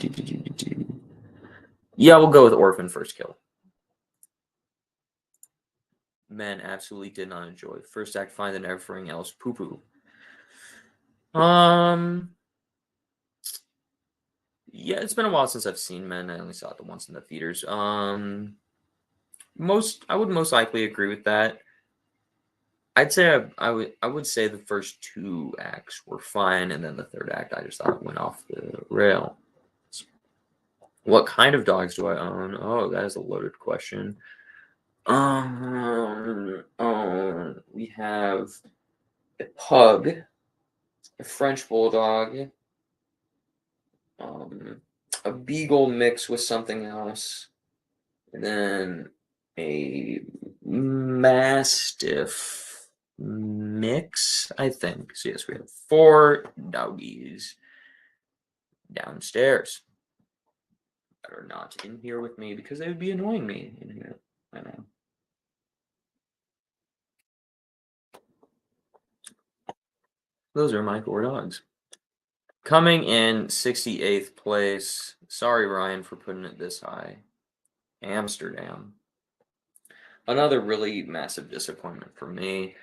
Yeah, we'll go with Orphan First Kill. Men absolutely did not enjoy. First act fine, then everything else poo poo. Yeah, it's been a while since I've seen Men. I only saw it the once in the theaters. I would most likely agree with that. I'd say I would say the first 2 acts were fine, and then the 3rd act I just thought went off the rail. What kind of dogs do I own? Oh, that is a loaded question. We have a pug, a French bulldog, a beagle mixed with something else, and then a mastiff mix, I think. So yes, we have 4 doggies downstairs that are not in here with me because they would be annoying me in here. I know. Those are my 4 dogs. Coming in 68th place. Sorry, Ryan, for putting it this high. Amsterdam. Another really massive disappointment for me.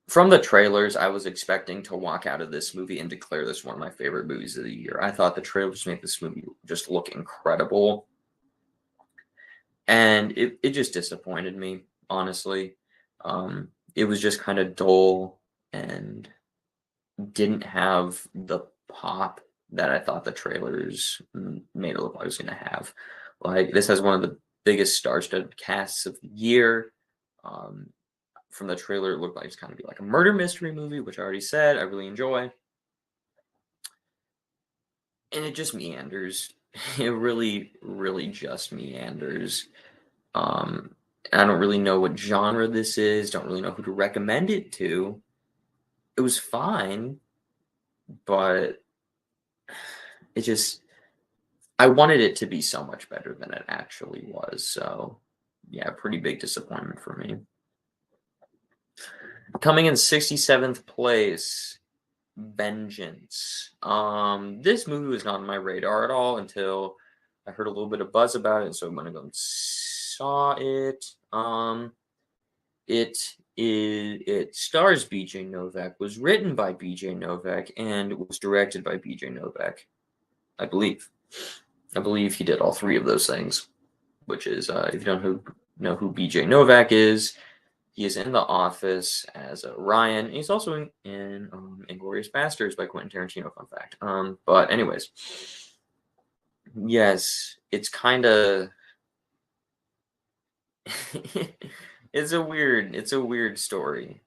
From the trailers, I was expecting to walk out of this movie and declare this one of my favorite movies of the year. I thought the trailers made this movie just look incredible. And it just disappointed me, honestly. It was just kind of dull and didn't have the pop that I thought the trailers made it look like it was going to have. Like, this has one of the biggest star-studded casts of the year. From the trailer, it looked like it's kind of be like a murder mystery movie, which I already said I really enjoy. And it just meanders. It really, really just meanders. I don't really know what genre this is. Don't really know who to recommend it to. It was fine, but it just I wanted it to be so much better than it actually was. So, yeah, pretty big disappointment for me. Coming in 67th place, Vengeance. This movie was not on my radar at all until I heard a little bit of buzz about it, so I'm gonna go and saw it. It stars BJ Novak, was written by BJ Novak, and was directed by BJ Novak, I believe. I believe he did all 3 of those things, which is, if you don't know who BJ Novak is, he is in The Office as Ryan. He's also in Inglourious Basterds by Quentin Tarantino, fun fact. But anyways, yes, it's kind of it's a weird story.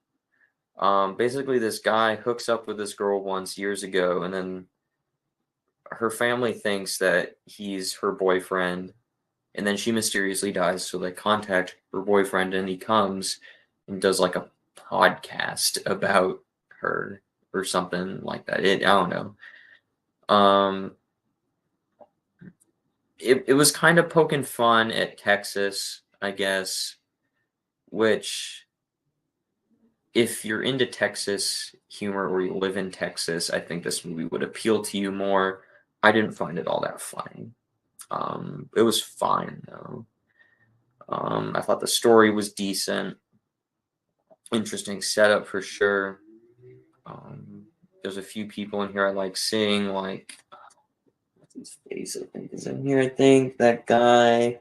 Basically, this guy hooks up with this girl once years ago, and then her family thinks that he's her boyfriend, and then she mysteriously dies, so they contact her boyfriend, and he comes and does like a podcast about her or something like that. I don't know. Um, it was kind of poking fun at Texas, I guess, which if you're into Texas humor or you live in Texas, I think this movie would appeal to you more. I didn't find it all that funny. It was fine though. I thought the story was decent, interesting setup for sure. Um, there's a few people in here I like seeing, like what's his face? I think is in here. I think that guy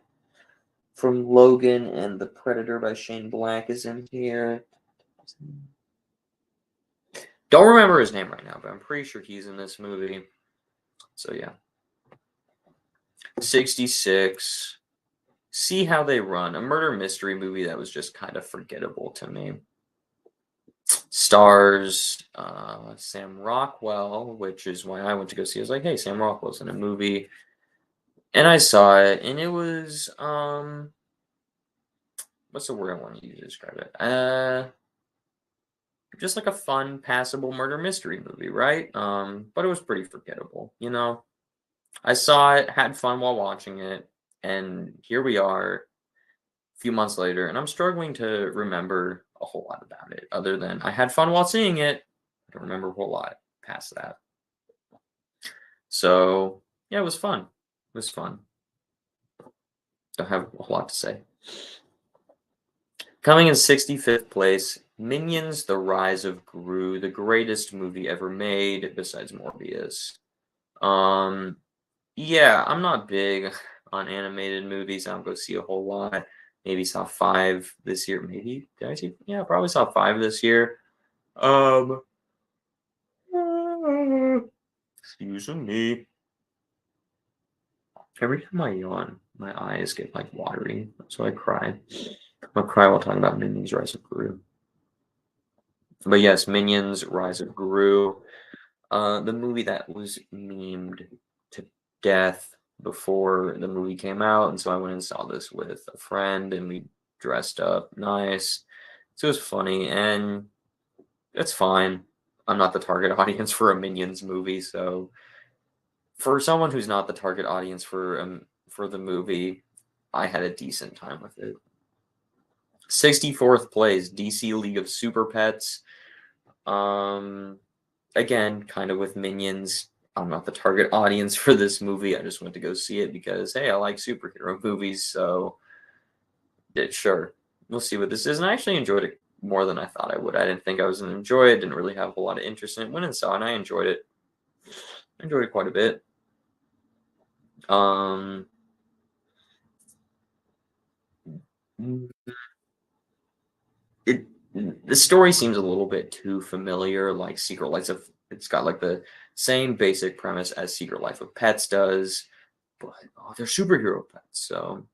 from Logan and The Predator by Shane Black is in here. Don't remember his name right now, but I'm pretty sure he's in this movie. So yeah. 66. See How They Run, a murder mystery movie that was just kind of forgettable to me. Stars Sam Rockwell, which is why I went to go see it. I was like, hey, Sam Rockwell's in a movie. And I saw it, and it was what's the word I want to use to describe it? Just like a fun, passable murder mystery movie, right? But it was pretty forgettable, you know. I saw it, had fun while watching it, and here we are a few months later, and I'm struggling to remember a whole lot about it, other than I had fun while seeing it. I don't remember a whole lot past that. So yeah, it was fun. It was fun. Don't have a whole lot to say. Coming in 65th place, Minions: The Rise of Gru, the greatest movie ever made besides Morbius. Yeah, I'm not big on animated movies. I don't go see a whole lot. Maybe saw 5 this year. Maybe did I see? Yeah, probably saw 5 this year. Um, excuse me. Every time I yawn, my eyes get like watery, so I cry. I'll cry while talking about Minions: Rise of Gru. But yes, Minions: Rise of Gru, the movie that was memed to death before the movie came out, and so I went and saw this with a friend, and we dressed up nice. So it was funny, and it's fine. I'm not the target audience for a Minions movie, so for someone who's not the target audience for the movie, I had a decent time with it. 64th place, DC League of Super Pets. Again, kind of with Minions. I'm not the target audience for this movie. I just went to go see it because hey, I like superhero movies, so yeah, sure. We'll see what this is. And I actually enjoyed it more than I thought I would. I didn't think I was gonna enjoy it, didn't really have a lot of interest in it. Went and saw it and I enjoyed it. I enjoyed it quite a bit. Um it the story seems a little bit too familiar, like Secret Life of it's got like the same basic premise as Secret Life of Pets does, but they're superhero pets, so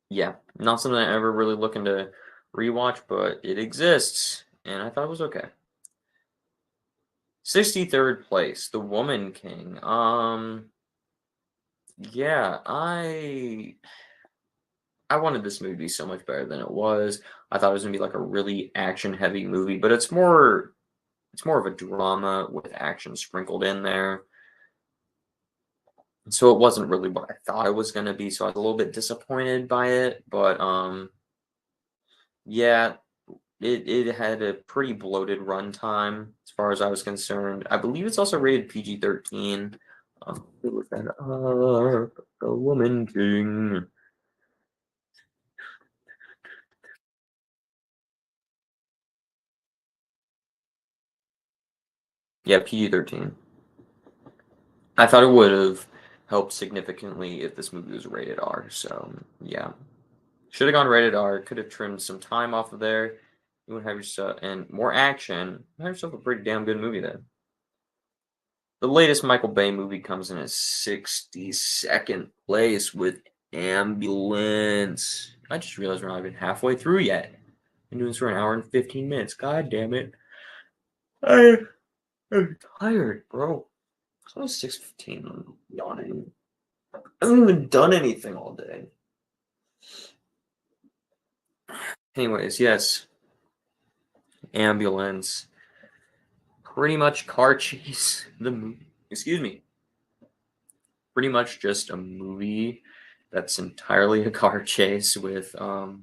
yeah, not something I ever really looking to rewatch, but it exists, and I thought it was okay. 63rd place, The Woman King. Yeah, I wanted this movie to be so much better than it was. I thought it was gonna be like a really action-heavy movie, but it's more of a drama with action sprinkled in there. So it wasn't really what I thought it was gonna be, so I was a little bit disappointed by it, but yeah, it had a pretty bloated runtime as far as I was concerned. I believe it's also rated PG-13. Who was that? The Woman King. Yeah, PG-13. I thought it would have helped significantly if this movie was rated R. So yeah, should have gone rated R. Could have trimmed some time off of there. You would have yourself and more action. Have yourself a pretty damn good movie then. The latest Michael Bay movie comes in at 62nd place with Ambulance. I just realized we're not even halfway through yet. Been doing this for an hour and 15 minutes. God damn it. I'm tired, bro. It's only 6:15. I'm yawning. I haven't even done anything all day. Anyways, yes. Ambulance. Pretty much car chase. The movie. Excuse me. Pretty much just a movie that's entirely a car chase with too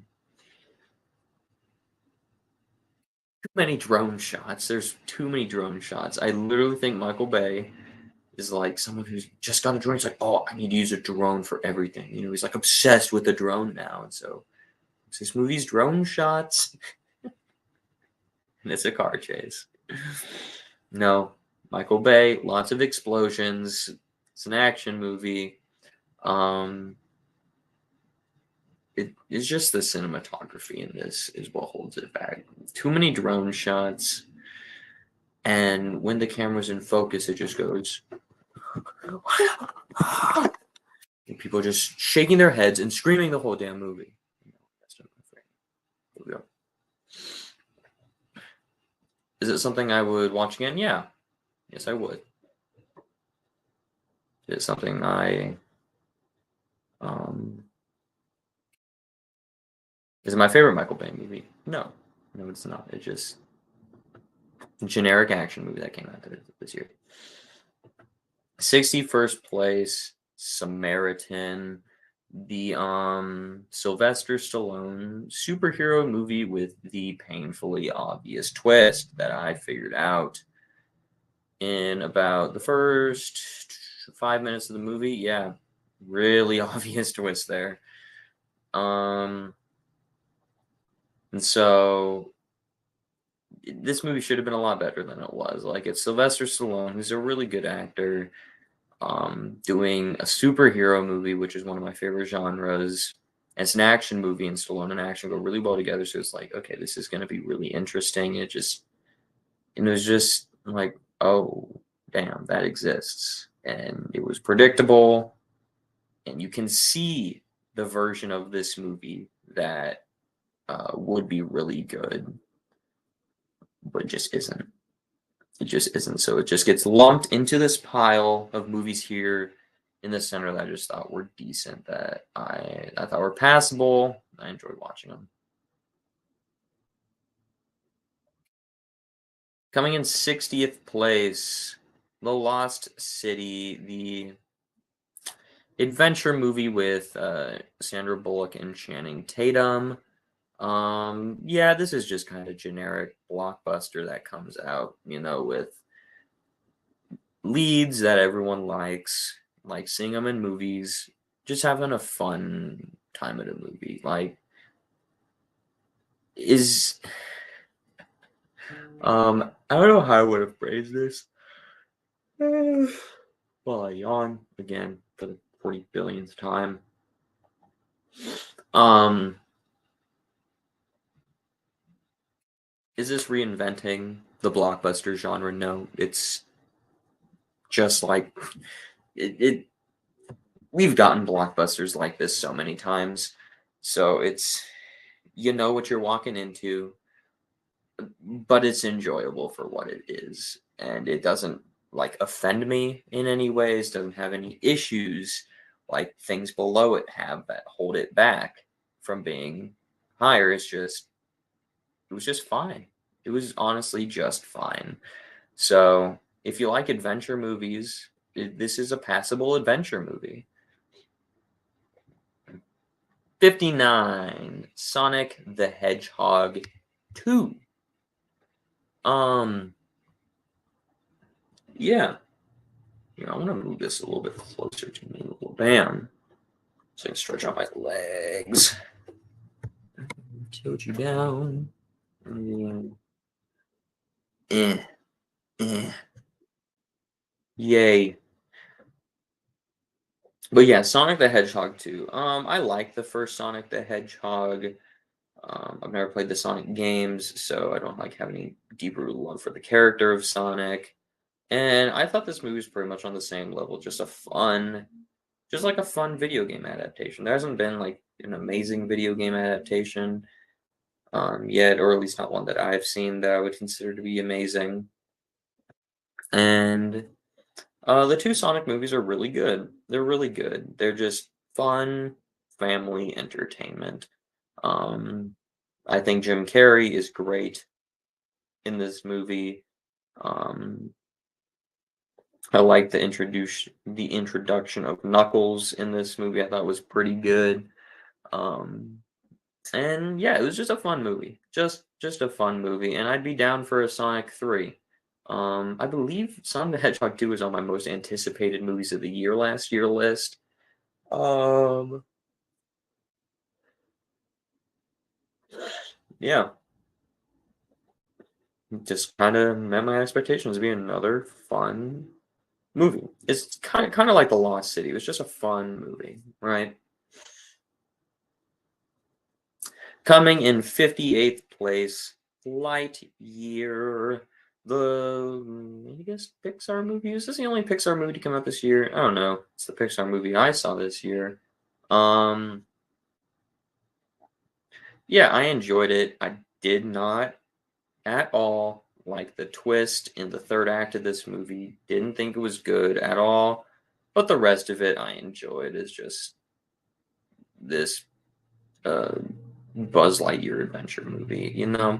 many drone shots. There's too many drone shots. I literally think Michael Bay is like someone who's just got a drone. He's like, oh, I need to use a drone for everything. You know, he's like obsessed with the drone now. And so this movie's drone shots, and it's a car chase. No, Michael Bay, lots of explosions. It's an action movie. It's just the cinematography in this is what holds it back. Too many drone shots, and when the camera's in focus, it just goes. And people just shaking their heads and screaming the whole damn movie. Here we go. Is it something I would watch again? Yeah. Yes, I would. Is it something is it my favorite Michael Bay movie? No. No, it's not. It's just a generic action movie that came out this year. 61st Place, Samaritan, the Sylvester Stallone superhero movie with the painfully obvious twist that I figured out in about the first 5 minutes of the movie. Yeah, really obvious twist there. And so this movie should have been a lot better than it was. Like, it's Sylvester Stallone, who's a really good actor, doing a superhero movie, which is one of my favorite genres. And it's an action movie, and Stallone and action go really well together. So it's like, okay, this is going to be really interesting. It was just like, oh, damn, that exists. And it was predictable. And you can see the version of this movie that would be really good, but just isn't. It just isn't. So it just gets lumped into this pile of movies here in the center that I just thought were decent, that I thought were passable. I enjoyed watching them. Coming in 60th place, The Lost City, the adventure movie with Sandra Bullock and Channing Tatum. Yeah, this is just kind of generic blockbuster that comes out, with leads that everyone likes, like seeing them in movies, just having a fun time at a movie. Like, I don't know how I would have phrased this. Well, I yawn again for the 40 billionth time. Is this reinventing the blockbuster genre? No, it's just like it we've gotten blockbusters like this so many times. So it's, what you're walking into, but it's enjoyable for what it is. And it doesn't like offend me in any ways, doesn't have any issues like things below it have that hold it back from being higher. It was just fine. It was honestly just fine. So if you like adventure movies, this is a passable adventure movie. 59, Sonic the Hedgehog 2. Yeah. I want to move this a little bit closer to me. Bam. So I can stretch out my legs. Tilt you down. Yay. But yeah, Sonic the Hedgehog 2. I like the first Sonic the Hedgehog. I've never played the Sonic games, so I don't have any deeper love for the character of Sonic. And I thought this movie was pretty much on the same level, just a fun video game adaptation. There hasn't been like an amazing video game adaptation yet, or at least not one that I've seen that I would consider to be amazing. And the two Sonic movies are really good. They're really good. They're just fun family entertainment. Um, I think Jim Carrey is great in this movie. Um, I like the introduction of Knuckles in this movie. I thought was pretty good. Um, and yeah, it was just a fun movie. Just a fun movie, and I'd be down for a Sonic 3. I believe Sonic the Hedgehog 2 was on my most anticipated movies of the year last year list. Um, yeah, just kind of met my expectations to be another fun movie. It's kind of like The Lost City. It was just a fun movie, right? Coming in 58th place, Lightyear, I guess Pixar movie. Is this the only Pixar movie to come out this year? I don't know. It's the Pixar movie I saw this year. Um, yeah, I enjoyed it. I did not at all like the twist in the third act of this movie. Didn't think it was good at all. But the rest of it I enjoyed. It's just this uh, Buzz Lightyear adventure movie, you know?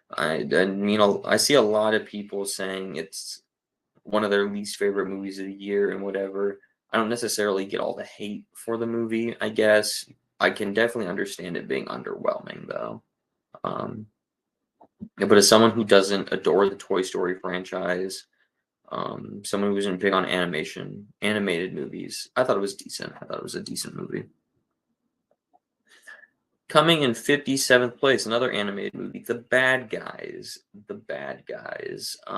I see a lot of people saying it's one of their least favorite movies of the year and whatever. I don't necessarily get all the hate for the movie, I guess. I can definitely understand it being underwhelming though. Um, but as someone who doesn't adore the Toy Story franchise, someone who isn't big on animated movies, I thought it was decent. I thought it was a decent movie. Coming in 57th place, another animated movie, The Bad Guys. The Bad Guys. A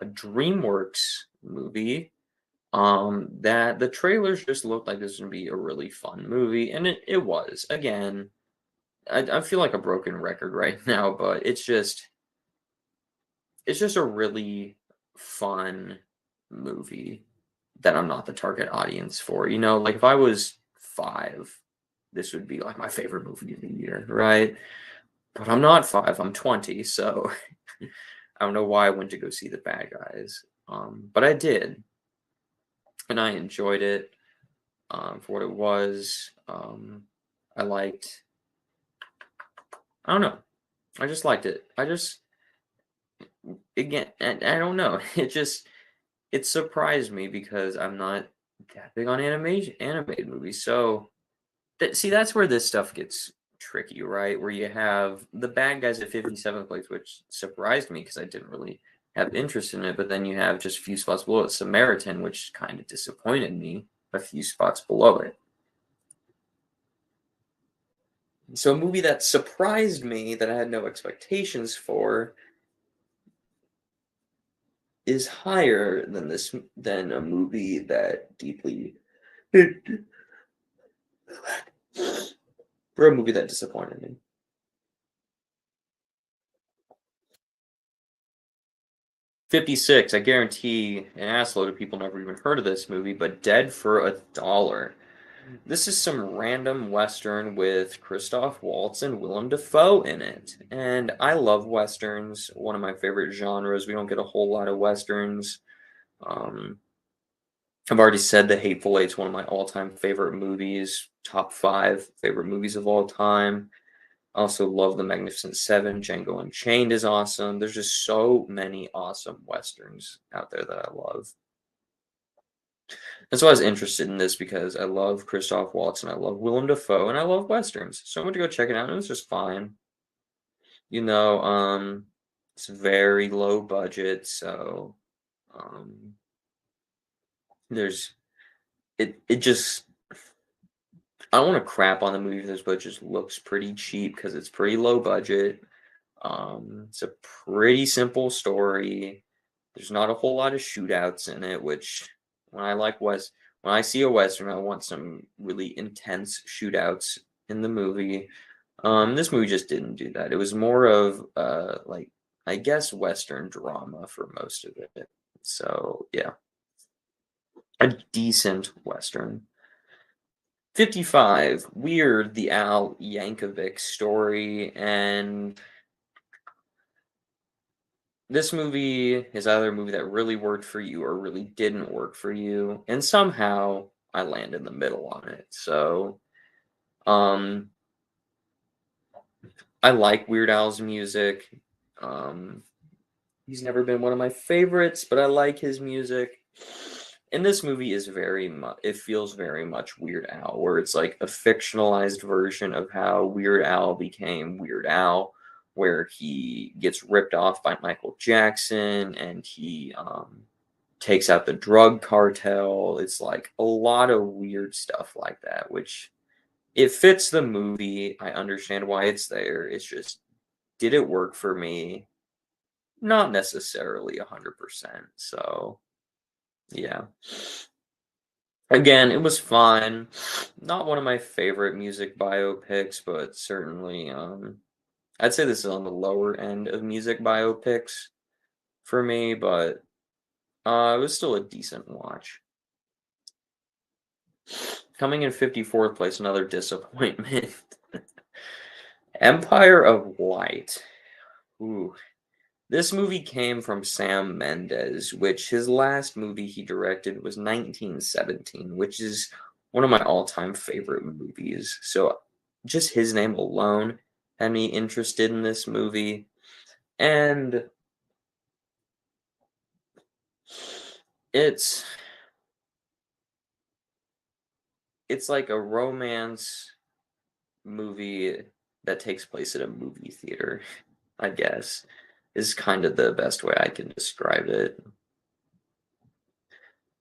DreamWorks movie. That the trailers just looked like this would be a really fun movie, and it was. Again, I feel like a broken record right now, but it's just a really fun movie that I'm not the target audience for. You know, like if I was 5, this would be like my favorite movie of the year, right? But I'm not 5, I'm 20, so I don't know why I went to go see The Bad Guys. But I did, and I enjoyed it for what it was. I liked, I don't know, I just liked it. Again, I don't know, it surprised me because I'm not that big on animated movies. So see, that's where this stuff gets tricky, right? Where you have The Bad Guys at 57th place, which surprised me because I didn't really have interest in it. But then you have just a few spots below it, Samaritan, which kind of disappointed me a few spots below it. So a movie that surprised me that I had no expectations for is higher than a movie that deeply for a movie that disappointed me. 56, I guarantee an assload of people never even heard of this movie, but Dead for a Dollar. This is some random Western with Christoph Waltz and Willem Dafoe in it. And I love Westerns, one of my favorite genres. We don't get a whole lot of Westerns. Um, I've already said The Hateful Eight's one of my all-time favorite movies, top 5 favorite movies of all time. I also love The Magnificent Seven. Django Unchained is awesome. There's just so many awesome westerns out there that I love. And so I was interested in this because I love Christoph Waltz and I love Willem Dafoe and I love westerns. So I went to go check it out and it was just fine. You know, it's very low budget, so um there's it just I don't want to crap on the movie for this, but it just looks pretty cheap because it's pretty low budget. It's a pretty simple story. There's not a whole lot of shootouts in it, which when I like West, when I see a Western, I want some really intense shootouts in the movie. This movie just didn't do that. It was more of like I guess Western drama for most of it. So yeah, a decent Western. 55, Weird, the Al Yankovic story, and this movie is either a movie that really worked for you or really didn't work for you, and somehow I land in the middle on it. So, um, I like Weird Al's music. Um, he's never been one of my favorites, but I like his music. And this movie is very much, it feels very much Weird Al, where it's like a fictionalized version of how Weird Al became Weird Al, where he gets ripped off by Michael Jackson and he takes out the drug cartel. It's like a lot of weird stuff like that, which it fits the movie. I understand why it's there. It's just, did it work for me? Not necessarily 100%. So, yeah. Again, it was fine. Not one of my favorite music biopics, but certainly, I'd say this is on the lower end of music biopics for me, but it was still a decent watch. Coming in 54th place, another disappointment. Empire of Light. Ooh. This movie came from Sam Mendes, which his last movie he directed was 1917, which is one of my all-time favorite movies. So just his name alone had me interested in this movie. And it's it's like a romance movie that takes place at a movie theater, I guess, is kind of the best way I can describe it.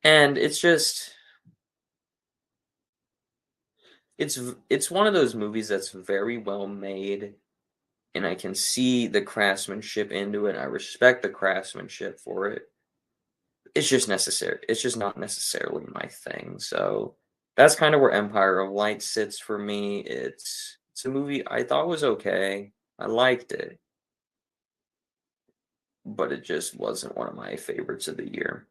And it's one of those movies that's very well made, and I can see the craftsmanship into it. I respect the craftsmanship for it. It's just necessary. It's just not necessarily my thing. So that's kind of where Empire of Light sits for me. It's a movie I thought was okay. I liked it, but it just wasn't one of my favorites of the year.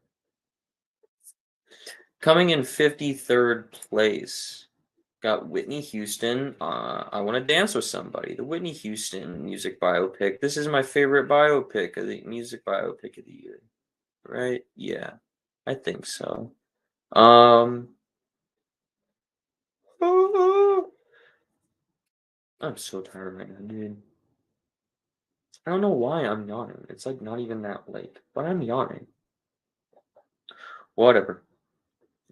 Coming in 53rd place, got Whitney Houston. I Want to Dance with Somebody, the Whitney Houston music biopic. This is my favorite biopic of the music biopic of the year, right? Yeah, I think so. Um, I'm so tired right now, dude. I don't know why I'm yawning. It's like not even that late, but I'm yawning. Whatever.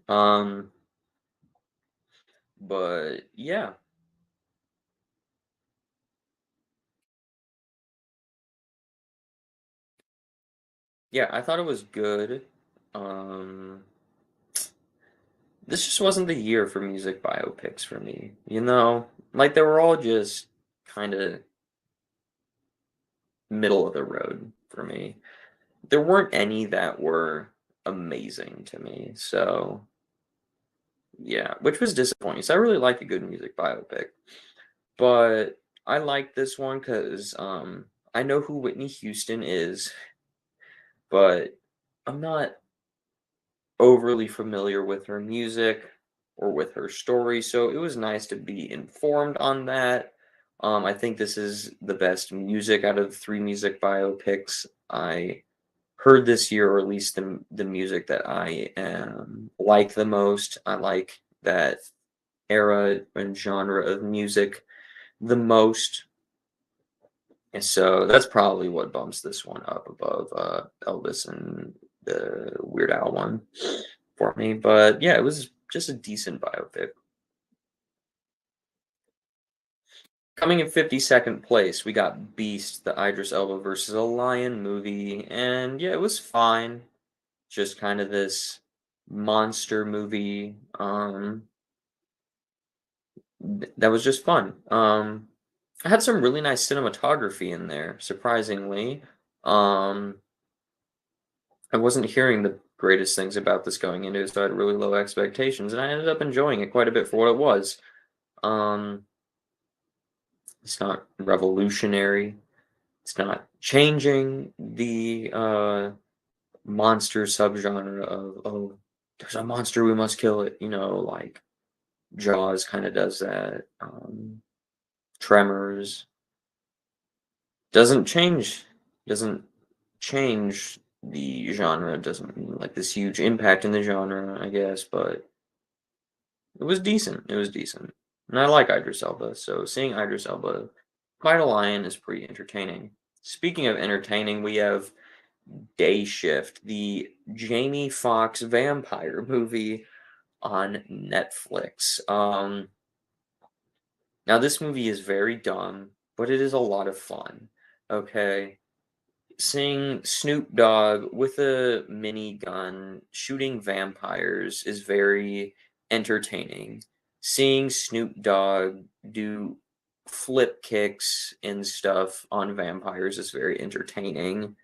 Um, but yeah, yeah, I thought it was good. Um, this just wasn't the year for music biopics for me, you know? Like they were all just kind of middle of the road for me. There weren't any that were amazing to me. So, yeah, which was disappointing. So I really like a good music biopic. But I like this one cuz I know who Whitney Houston is, but I'm not overly familiar with her music or with her story, so it was nice to be informed on that. I think this is the best music out of the three music biopics I heard this year, or at least the music that I like the most. I like that era and genre of music the most. And so that's probably what bumps this one up above Elvis and the Weird Al one for me. But yeah, it was just a decent biopic. Coming in 52nd place, we got Beast, the Idris Elba versus a Lion movie. And yeah, it was fine. Just kind of this monster movie. That was just fun. I had some really nice cinematography in there, surprisingly. Um, I wasn't hearing the greatest things about this going into it, so I had really low expectations, and I ended up enjoying it quite a bit for what it was. Um, it's not revolutionary. It's not changing the monster subgenre of, oh, there's a monster, we must kill it. You know, like Jaws kind of does that. Tremors doesn't change change the genre. It doesn't mean like this huge impact in the genre, I guess, but it was decent. It was decent. And I like Idris Elba, so seeing Idris Elba fight a lion is pretty entertaining. Speaking of entertaining, we have Day Shift, the Jamie Foxx vampire movie on Netflix. Now this movie is very dumb, but it is a lot of fun. Okay. Seeing Snoop Dogg with a minigun shooting vampires is very entertaining. Seeing Snoop Dogg do flip kicks and stuff on vampires is very entertaining.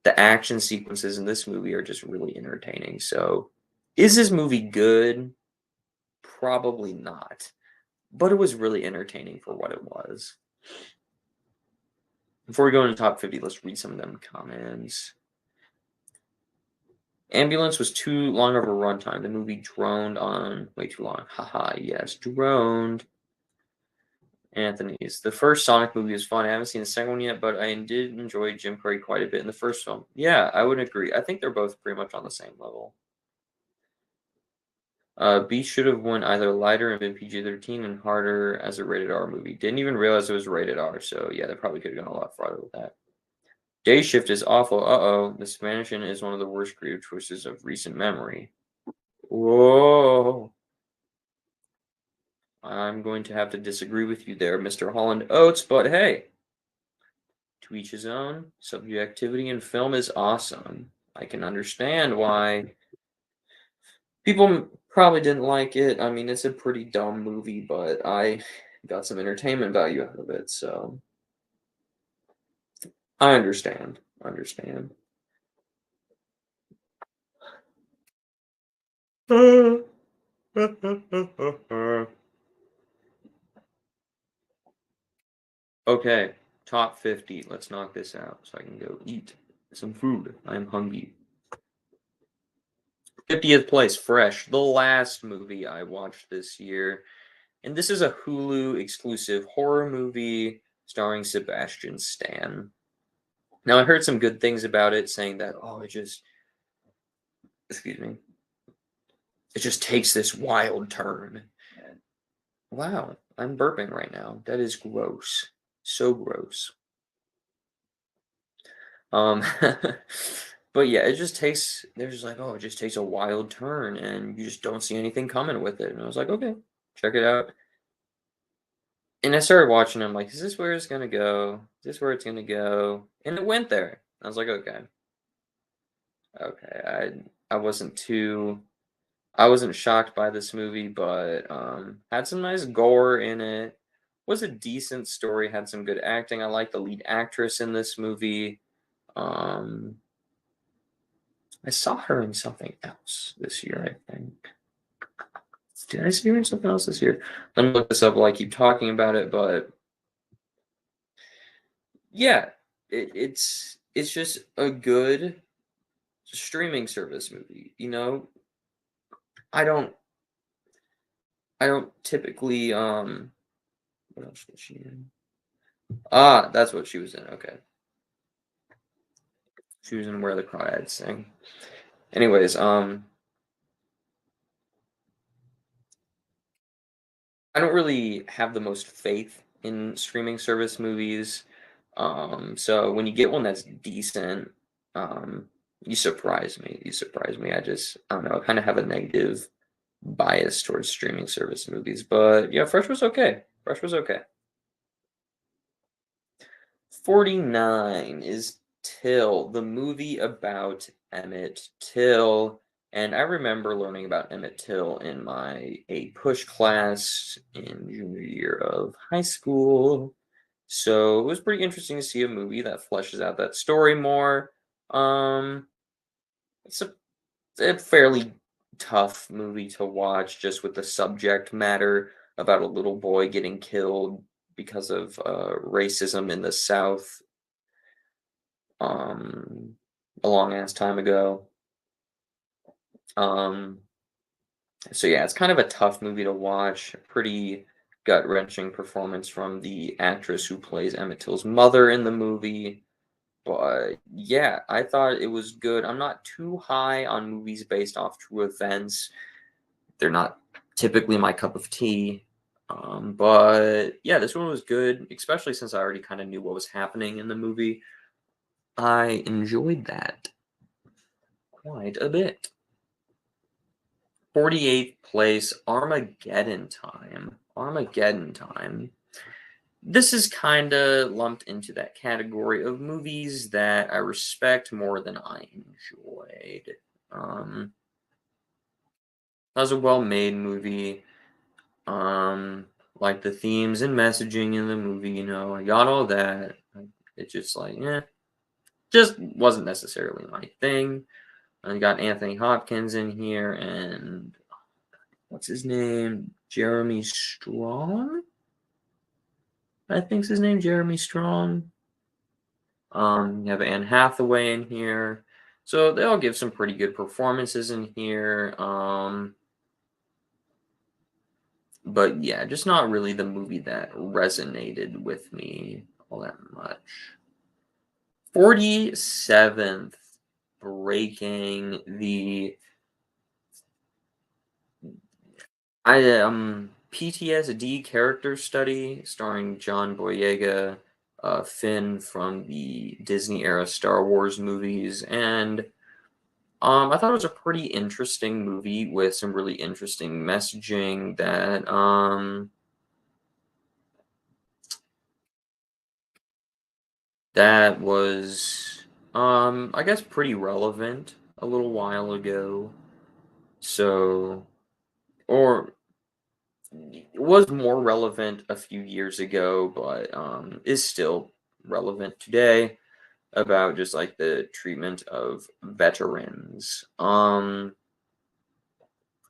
The action sequences in this movie are just really entertaining. So, is this movie good? Probably not. But it was really entertaining for what it was. Before we go into top 50, let's read some of them comments. Ambulance was too long of a runtime. The movie droned on way too long. Haha, yes, droned. Anthony's. The first Sonic movie was fun. I haven't seen the second one yet, but I did enjoy Jim Carrey quite a bit in the first film. Yeah, I would agree. I think they're both pretty much on the same level. Beast should have won either lighter and been PG-13 and harder as a rated R movie. Didn't even realize it was rated R, so yeah, they probably could have gone a lot farther with that. Day Shift is awful. Uh-oh, the Spanish is one of the worst creative choices of recent memory. Whoa. I'm going to have to disagree with you there, Mr. Holland Oates, but hey, to each his own. Subjectivity in film is awesome. I can understand why people probably didn't like it. I mean, it's a pretty dumb movie, but I got some entertainment value out of it, so I understand. Understand. Okay, top 50. Let's knock this out so I can go eat some food. I'm hungry. 50th place, Fresh, the last movie I watched this year. And this is a Hulu exclusive horror movie starring Sebastian Stan. Now, I heard some good things about it, saying that, oh, excuse me, it just takes this wild turn. Wow, I'm burping right now. That is gross. So gross. Um, but yeah, they're just like, oh, it just takes a wild turn and you just don't see anything coming with it. And I was like, okay, check it out. And I started watching. I'm like, is this where it's gonna go? Is this where it's gonna go? And it went there. I was like, okay, okay. I wasn't shocked by this movie, but had some nice gore in it. Was a decent story. Had some good acting. I like the lead actress in this movie. Um, I saw her in something else this year, I think. Did I see her in something else this year? Let me look this up while I keep talking about it, but yeah, it's just a good streaming service movie. I don't I don't typically what else was she in? Ah, that's what she was in. Okay. She was in Where the Crawdads Sing. Anyways, I don't really have the most faith in streaming service movies. So when you get one that's decent, you surprise me. You surprise me. I don't know, I kind of have a negative bias towards streaming service movies. But yeah, Fresh was okay. Fresh was okay. 49 is Till, the movie about Emmett Till. And I remember learning about Emmett Till in my A Push class in junior year of high school. So it was pretty interesting to see a movie that fleshes out that story more. Um, it's a fairly tough movie to watch just with the subject matter about a little boy getting killed because of racism in the South um, a long ass time ago. Um, so yeah, it's kind of a tough movie to watch. Pretty gut-wrenching performance from the actress who plays Emmett Till's mother in the movie. But yeah, I thought it was good. I'm not too high on movies based off true events. They're not typically my cup of tea. But yeah, this one was good, especially since I already kind of knew what was happening in the movie. I enjoyed that quite a bit. 48th place, Armageddon Time. Armageddon Time. This is kind of lumped into that category of movies that I respect more than I enjoyed. Um, that was a well-made movie. Um, like the themes and messaging in the movie, I got all that. It just like, just wasn't necessarily my thing. I got Anthony Hopkins in here and what's his name? Jeremy Strong? I think's his name, Jeremy Strong. You have Anne Hathaway in here. So they all give some pretty good performances in here. But yeah, just not really the movie that resonated with me all that much. 47th, breaking the PTSD character study starring John Boyega, Finn from the Disney era Star Wars movies, and I thought it was a pretty interesting movie with some really interesting messaging that was I guess pretty relevant a little while ago. So or it was more relevant a few years ago, but is still relevant today about just like the treatment of veterans. I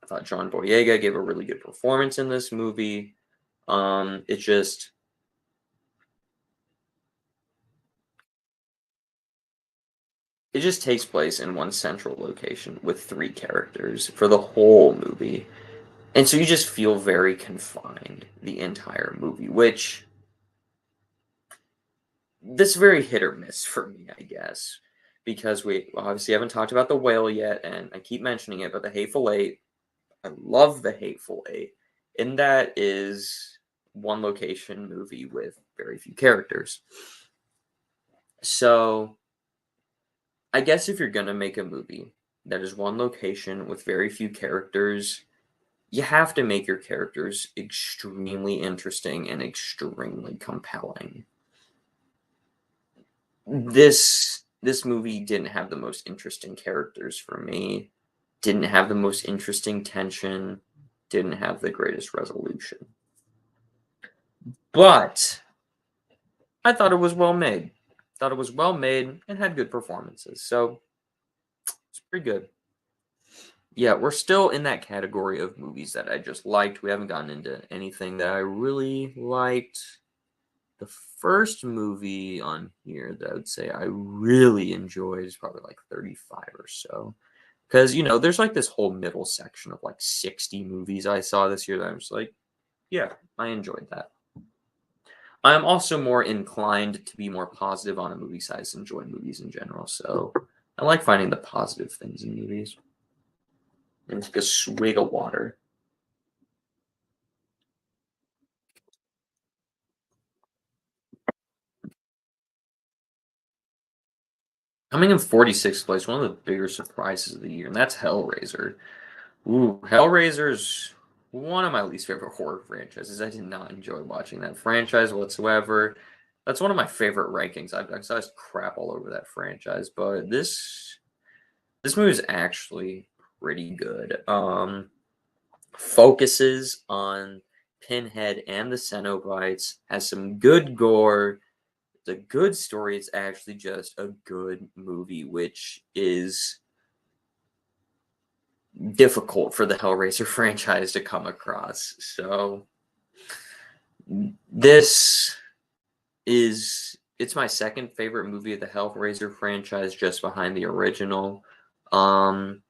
thought John Boyega gave a really good performance in this movie. It just takes place in one central location with three characters for the whole movie. And so you just feel very confined the entire movie, which this is very hit or miss for me, I guess. Because we obviously haven't talked about The Whale yet, and I keep mentioning it, but The Hateful Eight, I love The Hateful Eight. And that is one location movie with very few characters. So I guess if you're gonna make a movie that is one location with very few characters, you have to make your characters extremely interesting and extremely compelling. This movie didn't have the most interesting characters for me, didn't have the most interesting tension, didn't have the greatest resolution. But I thought it was well made. Thought it was well made and had good performances. So it's pretty good. Yeah, we're still in that category of movies that I just liked. We haven't gotten into anything that I really liked. The first movie on here that I would say I really enjoyed is probably like 35 or so. Because, there's like this whole middle section of like 60 movies I saw this year that I'm just like, yeah, I enjoyed that. I'm also more inclined to be more positive on a movie size, enjoy movies in general. So I like finding the positive things in movies. And take a swig of water. Coming in 46th place, one of the bigger surprises of the year, and that's Hellraiser. Ooh, Hellraiser's one of my least favorite horror franchises. I did not enjoy watching that franchise whatsoever. That's one of my favorite rankings. I saw crap all over that franchise, but this movie is actually pretty good. Focuses on Pinhead and the Cenobites, has some good gore. It's a good story. It's actually just a good movie, which is difficult for the Hellraiser franchise to come across. So this it's my second favorite movie of the Hellraiser franchise, just behind the original. And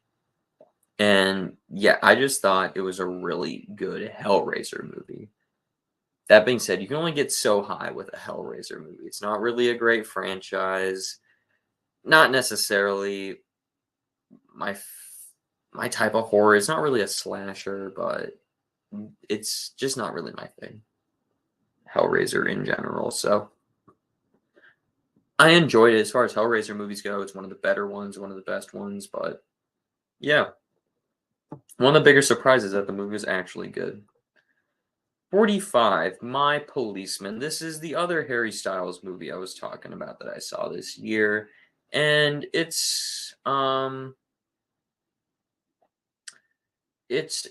yeah, I just thought it was a really good Hellraiser movie. That being said, you can only get so high with a Hellraiser movie. It's not really a great franchise. not necessarily my my type of horror. It's not really a slasher, but it's just not really my thing. Hellraiser in general. So I enjoyed it as far as Hellraiser movies go. It's one of the better ones, one of the best ones. But yeah, one of the bigger surprises that the movie was actually good. 45, My Policeman. This is the other Harry Styles movie I was talking about that I saw this year. And it's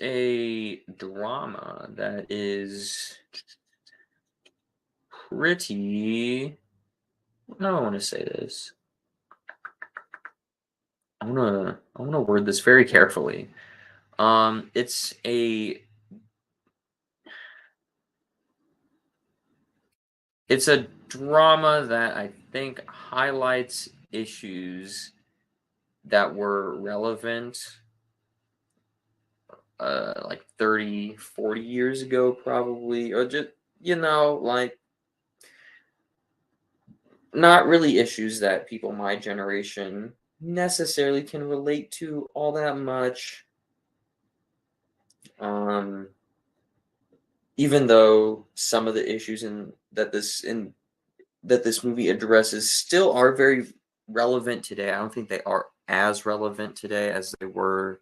a drama that is pretty. How do I want to say this? I wanna word this very carefully. It's a drama that I think highlights issues that were relevant like 30, 40 years ago probably, or just like not really issues that people my generation necessarily can relate to all that much. Um, even though some of the issues that this movie addresses still are very relevant today. I don't think they are as relevant today as they were,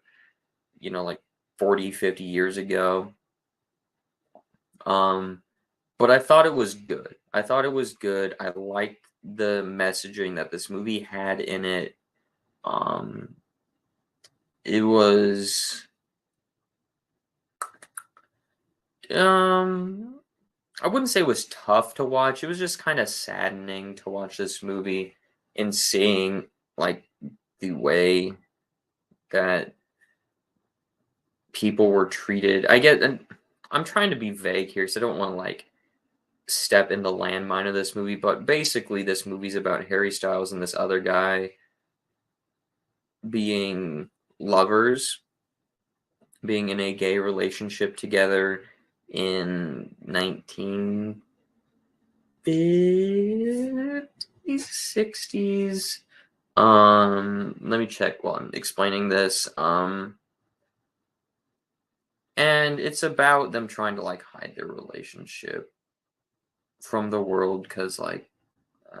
like 40, 50 years ago. Um, but I thought it was good. I thought it was good. I liked the messaging that this movie had in it. Um, it was I wouldn't say it was tough to watch. It was just kind of saddening to watch this movie and seeing like the way that people were treated. And I'm trying to be vague here, so I don't want to like step in the landmine of this movie, but basically this movie's about Harry Styles and this other guy being lovers, being in a gay relationship together in 1950s, 60s. Let me check while I'm explaining this. And it's about them trying to like hide their relationship from the world because like uh,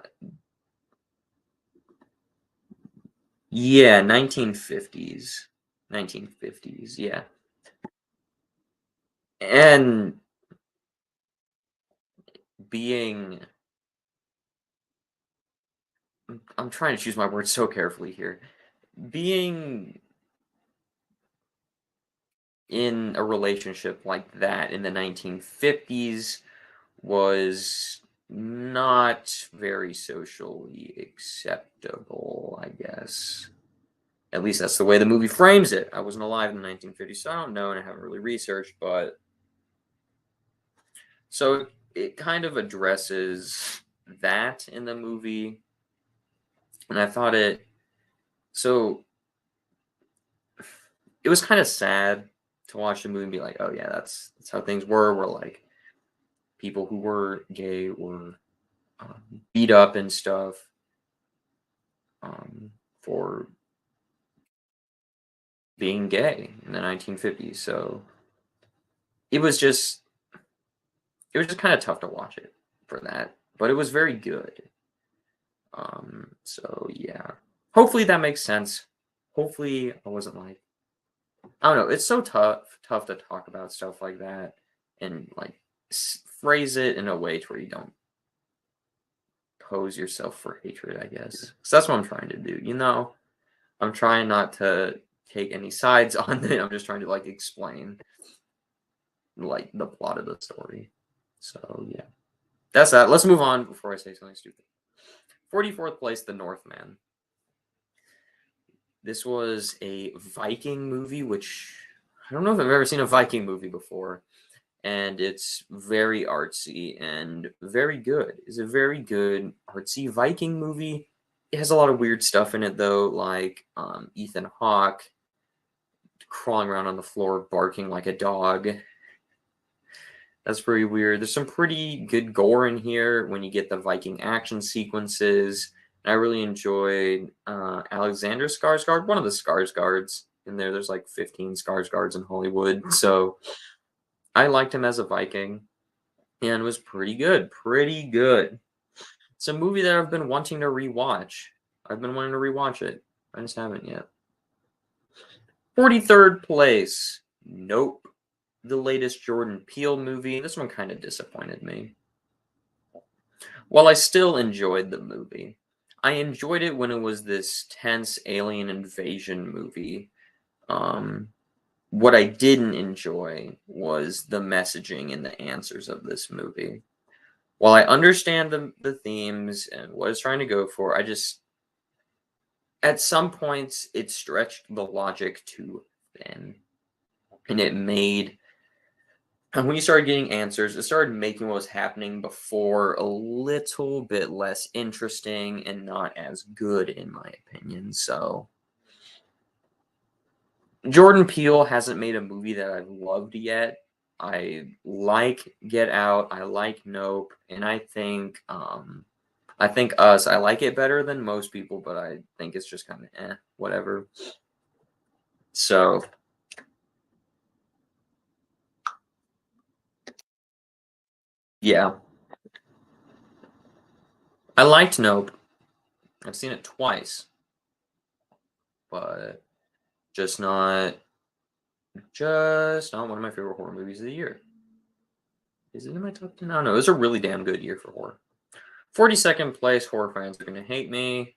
yeah, 1950s, yeah. And being I'm trying to choose my words so carefully here. Being in a relationship like that in the 1950s was not very socially acceptable, I guess. At least that's the way the movie frames it. I wasn't alive in the 1950s, so I don't know and I haven't really researched, but so it kind of addresses that in the movie. And I thought so it was kind of sad to watch the movie and be like, oh yeah, that's how things were. Where like people who were gay were beat up and stuff for being gay in the 1950s. So it was just kind of tough to watch it for that, but it was very good. So yeah, hopefully that makes sense. Hopefully I wasn't like I don't know. It's so tough to talk about stuff like that and like phrase it in a way to where you don't pose yourself for hatred. I guess 'cause that's what I'm trying to do. I'm trying not to take any sides on it. I'm just trying to like explain like the plot of the story. So yeah, that's that. Let's move on before I say something stupid. 44th place, The Northman. This was a Viking movie, which I don't know if I've ever seen a Viking movie before. And it's very artsy and very good. It's a very good artsy Viking movie. It has a lot of weird stuff in it though, like Ethan Hawke crawling around on the floor barking like a dog. That's pretty weird. There's some pretty good gore in here when you get the Viking action sequences. I really enjoyed Alexander Skarsgård, one of the Skarsgårds in there. There's like 15 Skarsgårds in Hollywood, so I liked him as a Viking, and was pretty good, pretty good. It's a movie that I've been wanting to rewatch. I've been wanting to rewatch it. I just haven't yet. 43rd place. Nope. The latest Jordan Peele movie. This one kind of disappointed me. While I still enjoyed the movie, I enjoyed it when it was this tense alien invasion movie. What I didn't enjoy was the messaging and the answers of this movie. While I understand the themes and what it's trying to go for, I just, at some points, it stretched the logic too thin. And it made, and when you started getting answers, it started making what was happening before a little bit less interesting and not as good, in my opinion. So, Jordan Peele hasn't made a movie that I've loved yet. I like Get Out, I like Nope, and I think Us. I like it better than most people, but I think it's just kind of whatever. So yeah, I liked Nope. I've seen it twice, but just not one of my favorite horror movies of the year. Is it in my top 10? I don't know. It was a really damn good year for horror. 42nd place, horror fans are gonna hate me.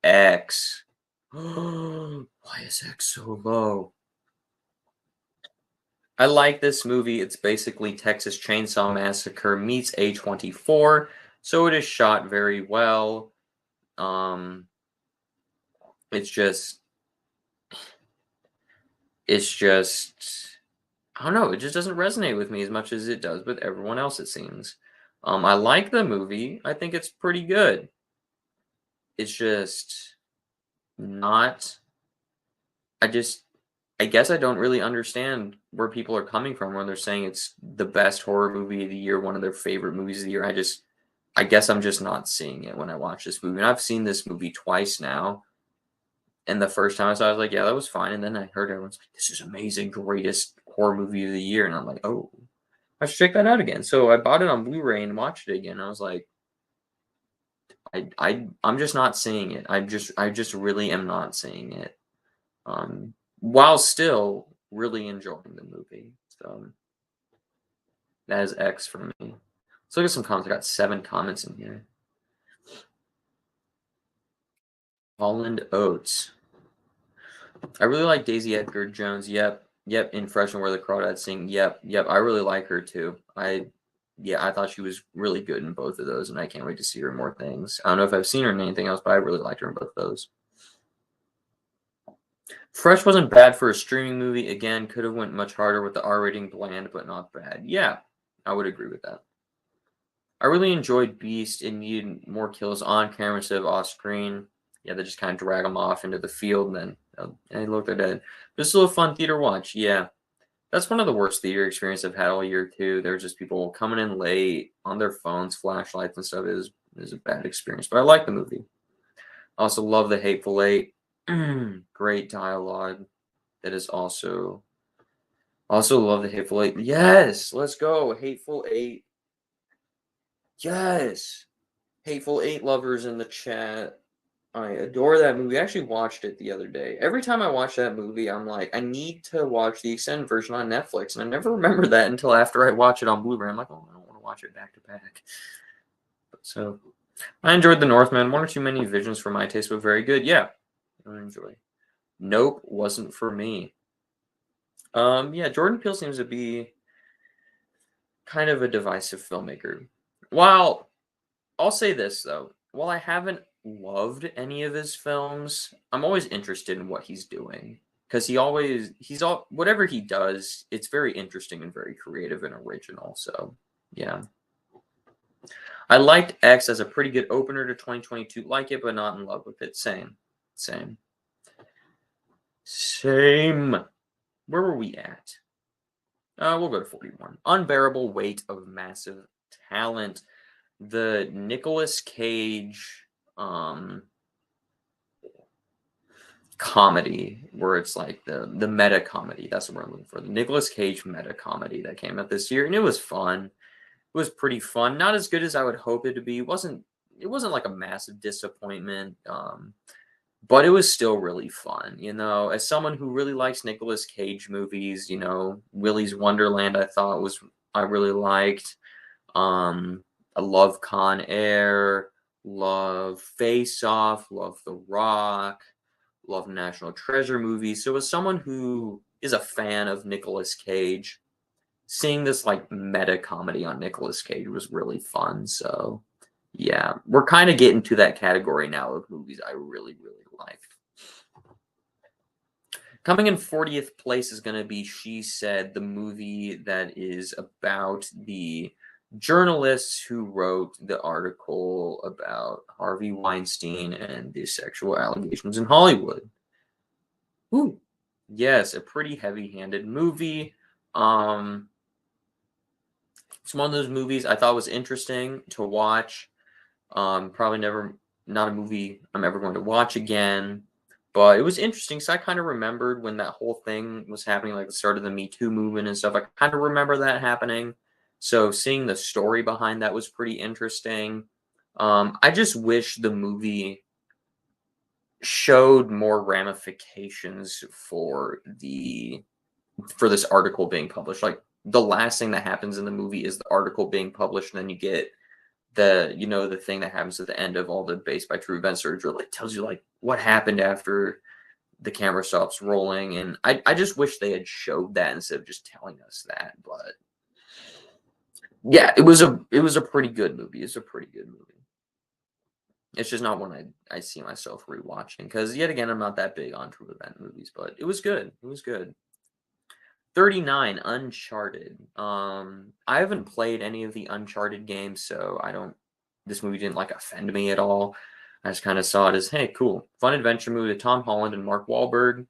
X. Why is X so low? I like this movie. It's basically Texas Chainsaw Massacre meets A24, so it is shot very well. Um, it's just, it's just, I don't know. It just doesn't resonate with me as much as it does with everyone else. It seems. I like the movie. I think it's pretty good. It's just not. I just, I guess I don't really understand where people are coming from when they're saying it's the best horror movie of the year, one of their favorite movies of the year. I guess I'm just not seeing it when I watch this movie. And I've seen this movie twice now. And the first time I saw it, I was like, yeah, that was fine. And then I heard everyone's like, this is amazing, greatest horror movie of the year. And I'm like, oh, I should check that out again. So I bought it on Blu-ray and watched it again. I was like, I'm just not seeing it. I just really am not seeing it. While still really enjoying the movie. So that is X for me. Let's look at some comments. I got 7 comments in here. Holland Oates. I really like Daisy Edgar Jones. Yep. In Fresh and Where the Crawdads Sing. Yep. I really like her too. I thought she was really good in both of those, and I can't wait to see her in more things. I don't know if I've seen her in anything else, but I really liked her in both of those. Fresh wasn't bad for a streaming movie. Again, could have went much harder with the R rating, bland but not bad. Yeah, I would agree with that. I really enjoyed Beast. It needed more kills on camera instead of off screen. Yeah, they just kind of drag them off into the field, and then they look they're dead. But it's still a fun theater watch. Yeah, that's one of the worst theater experiences I've had all year too. There's just people coming in late on their phones, flashlights and stuff. It is a bad experience, but I like the movie. I also love the Hateful Eight. Great dialogue. That is also love the Hateful Eight. Yes, let's go. Hateful Eight. Yes. Hateful Eight lovers in the chat. I adore that movie. I actually watched it the other day. Every time I watch that movie, I'm like, I need to watch the extended version on Netflix. And I never remember that until after I watch it on Blu-ray. I'm like, oh, I don't want to watch it back to back. So I enjoyed The Northman. One or too many visions for my taste, but very good. Yeah, I enjoy. Nope, wasn't for me. Yeah, Jordan Peele seems to be kind of a divisive filmmaker. While I'll say this though, while I haven't loved any of his films, I'm always interested in what he's doing because whatever he does, it's very interesting and very creative and original. So yeah, I liked X as a pretty good opener to 2022. Like it, but not in love with it. Same. Where were we at? We'll go to 41. Unbearable Weight of Massive Talent. The Nicolas Cage um comedy where it's like the meta comedy. That's what I'm looking for. The Nicolas Cage meta comedy that came out this year, and it was fun. It was pretty fun. Not as good as I would hope it to be. It wasn't like a massive disappointment. But it was still really fun, as someone who really likes Nicolas Cage movies, Willy's Wonderland I really liked. I love Con Air, love Face Off, love The Rock, love National Treasure movies. So as someone who is a fan of Nicolas Cage, seeing this like meta comedy on Nicolas Cage was really fun. So yeah, we're kind of getting to that category now of movies I really, really like. Coming in 40th place is going to be She Said, the movie that is about the journalists who wrote the article about Harvey Weinstein and the sexual allegations in Hollywood. Ooh, yes, a pretty heavy-handed movie. It's one of those movies I thought was interesting to watch. Probably not a movie I'm ever going to watch again. But it was interesting. So I kind of remembered when that whole thing was happening, like the start of the Me Too movement and stuff. I kind of remember that happening. So seeing the story behind that was pretty interesting. I just wish the movie showed more ramifications for this article being published. Like the last thing that happens in the movie is the article being published, and then you get the thing that happens at the end of all the Based by True Events surgery, like tells you like what happened after the camera stops rolling. And I just wish they had showed that instead of just telling us that. But yeah, it was a pretty good movie. It's a pretty good movie. It's just not one I see myself rewatching because yet again I'm not that big on True Event movies, but it was good. It was good. 39, Uncharted. I haven't played any of the Uncharted games, so this movie didn't like offend me at all. I just kind of saw it as, hey, cool, fun adventure movie with Tom Holland and Mark Wahlberg,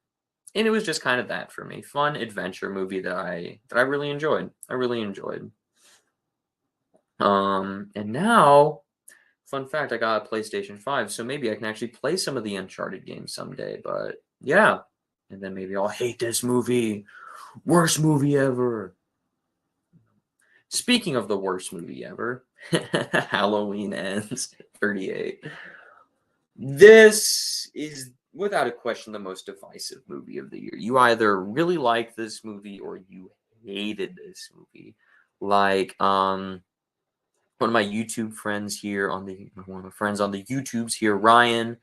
and it was just kind of that for me. Fun adventure movie that I really enjoyed. I really enjoyed. And now, fun fact, I got a PlayStation 5, so maybe I can actually play some of the Uncharted games someday. But yeah, and then maybe I'll hate this movie. Worst movie ever. Speaking of the worst movie ever, Halloween Ends 38. This is without a question the most divisive movie of the year. You either really like this movie or you hated this movie. Like one of my YouTube friends here one of my friends on the YouTubes here, Ryan,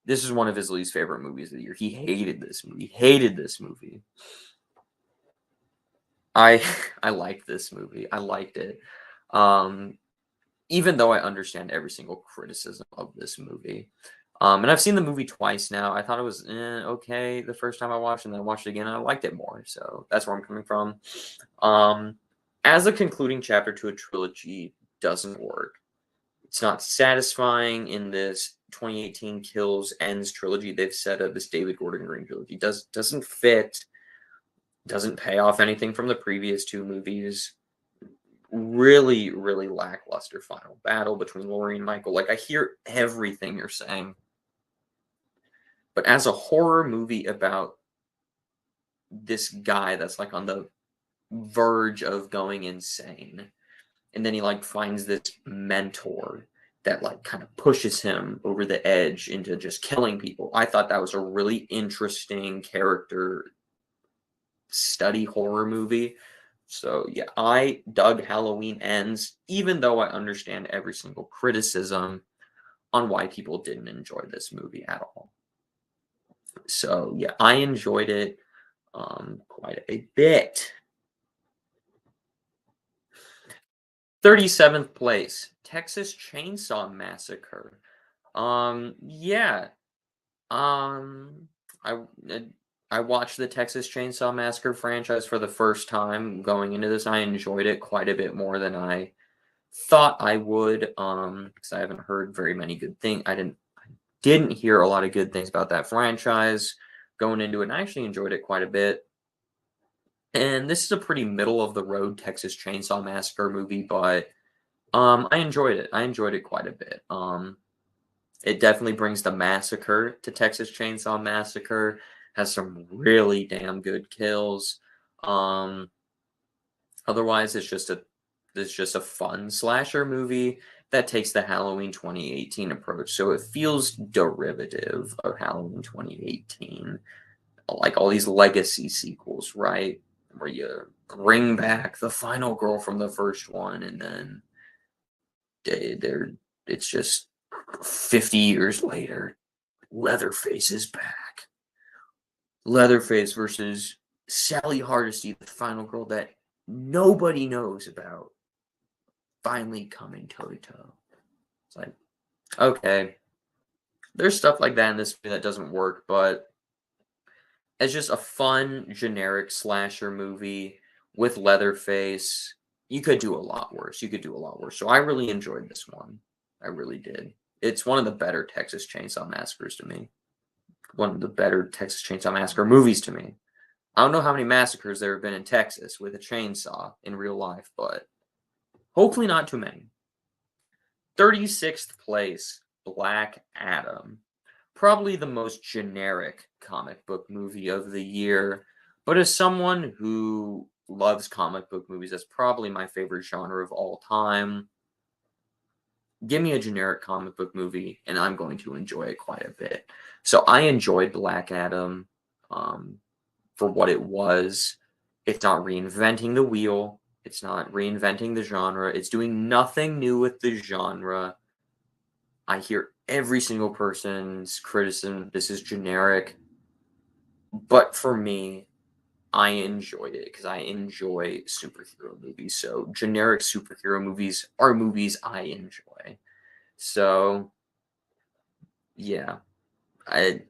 this is one of his least favorite movies of the year. He hated this movie. Hated this movie. I I liked this movie. I liked it. Even though I understand every single criticism of this movie. And I've seen the movie twice now. I thought it was okay the first time I watched it, and then I watched it again and I liked it more. So that's where I'm coming from. As a concluding chapter to a trilogy doesn't work. It's not satisfying in this 2018 Kills Ends trilogy they've set up, this David Gordon Green trilogy. Doesn't fit. Doesn't pay off anything from the previous two movies. Really, really lackluster final battle between Laurie and Michael. Like, I hear everything you're saying. But as a horror movie about this guy that's like on the verge of going insane, and then he like finds this mentor that like kind of pushes him over the edge into just killing people. I thought that was a really interesting character study horror movie. So yeah, I dug Halloween Ends, even though I understand every single criticism on why people didn't enjoy this movie at all. So yeah, I enjoyed it quite a bit. 37th place, Texas Chainsaw Massacre. Yeah. Um, I I watched the Texas Chainsaw Massacre franchise for the first time going into this. I enjoyed it quite a bit more than I thought I would. Because I haven't heard very many good things. I didn't hear a lot of good things about that franchise going into it, and I actually enjoyed it quite a bit. And this is a pretty middle of the road Texas Chainsaw Massacre movie, but I enjoyed it. I enjoyed it quite a bit. It definitely brings the massacre to Texas Chainsaw Massacre. Has some really damn good kills. Um, Otherwise, it's just a fun slasher movie that takes the Halloween 2018 approach. So it feels derivative of Halloween 2018, like all these legacy sequels, right? Where you bring back the final girl from the first one, and then they're it's just 50 years later. Leatherface is back. Leatherface versus Sally Hardesty, the final girl that nobody knows about, finally coming toe to toe. It's like, okay, there's stuff like that in this movie that doesn't work, but it's just a fun, generic slasher movie with Leatherface. You could do a lot worse. You could do a lot worse. So I really enjoyed this one. I really did. It's one of the better Texas Chainsaw Massacres to me. One of the better Texas Chainsaw Massacre movies to me. I don't know how many massacres there have been in Texas with a chainsaw in real life, but hopefully not too many. 36th place, Black Adam. Probably the most generic comic book movie of the year, but as someone who loves comic book movies, that's probably my favorite genre of all time. Give me a generic comic book movie, and I'm going to enjoy it quite a bit. So I enjoyed Black Adam for what it was. It's not reinventing the wheel. It's not reinventing the genre. It's doing nothing new with the genre. I hear every single person's criticism. This is generic. But for me, I enjoyed it because I enjoy superhero movies. So generic superhero movies are movies I enjoy. So yeah, I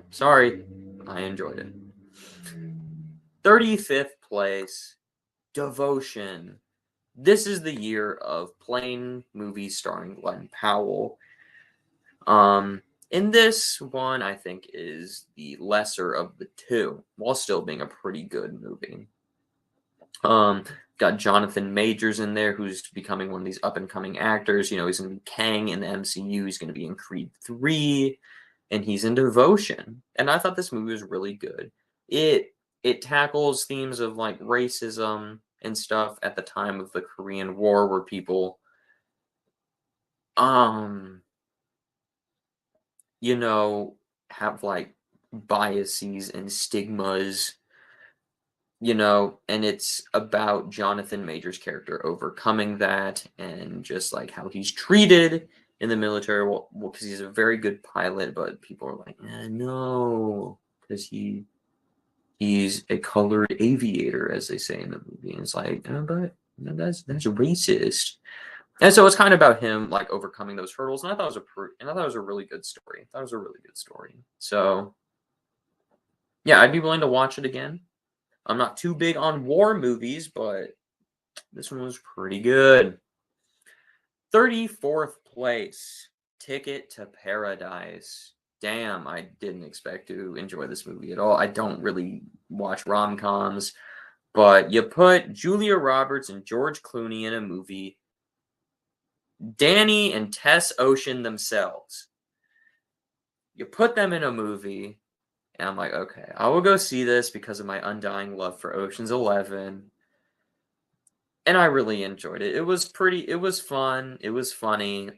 sorry, I enjoyed it. 35th place, Devotion. This is the year of plain movies starring Glenn Powell. In this one, I think is the lesser of the two, while still being a pretty good movie. Got Jonathan Majors in there, who's becoming one of these up and coming actors. You know, he's going to be Kang in the MCU. He's going to be in Creed 3, and he's in Devotion. And I thought this movie was really good. It tackles themes of like racism and stuff at the time of the Korean War, where people, you know, have like biases and stigmas, you know, and it's about Jonathan Major's character overcoming that and just like how he's treated in the military. Well, because he's a very good pilot, but people are like, no, because he's a colored aviator, as they say in the movie. And it's like, but that's racist. And so it's kind of about him like overcoming those hurdles. And I thought it was a really good story. That was a really good story. So yeah, I'd be willing to watch it again. I'm not too big on war movies, but this one was pretty good. 34th place, Ticket to Paradise. Damn, I didn't expect to enjoy this movie at all. I don't really watch rom-coms, but you put Julia Roberts and George Clooney in a movie, Danny and Tess Ocean themselves. You put them in a movie, and I'm like, okay, I will go see this because of my undying love for Ocean's 11. And I really enjoyed it. It was fun, it was funny.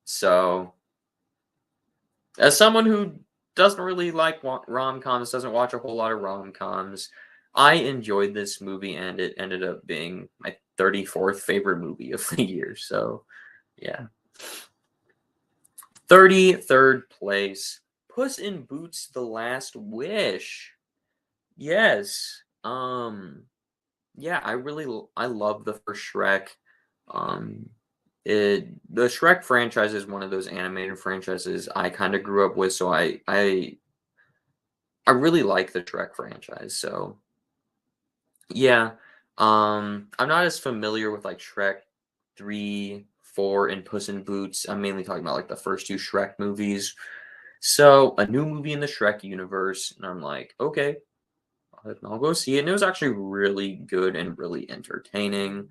So as someone who doesn't really like rom-coms, doesn't watch a whole lot of rom-coms, I enjoyed this movie, and it ended up being my 34th favorite movie of the year. So, yeah. 33rd place, Puss in Boots: The Last Wish. Yes. Yeah, I love the first Shrek. The Shrek franchise is one of those animated franchises I kind of grew up with, so I really like the Shrek franchise. So yeah, I'm not as familiar with like Shrek 3, 4, and Puss in Boots. I'm mainly talking about like the first two Shrek movies. So a new movie in the Shrek universe, and I'm like, okay, I'll go see it. And it was actually really good and really entertaining.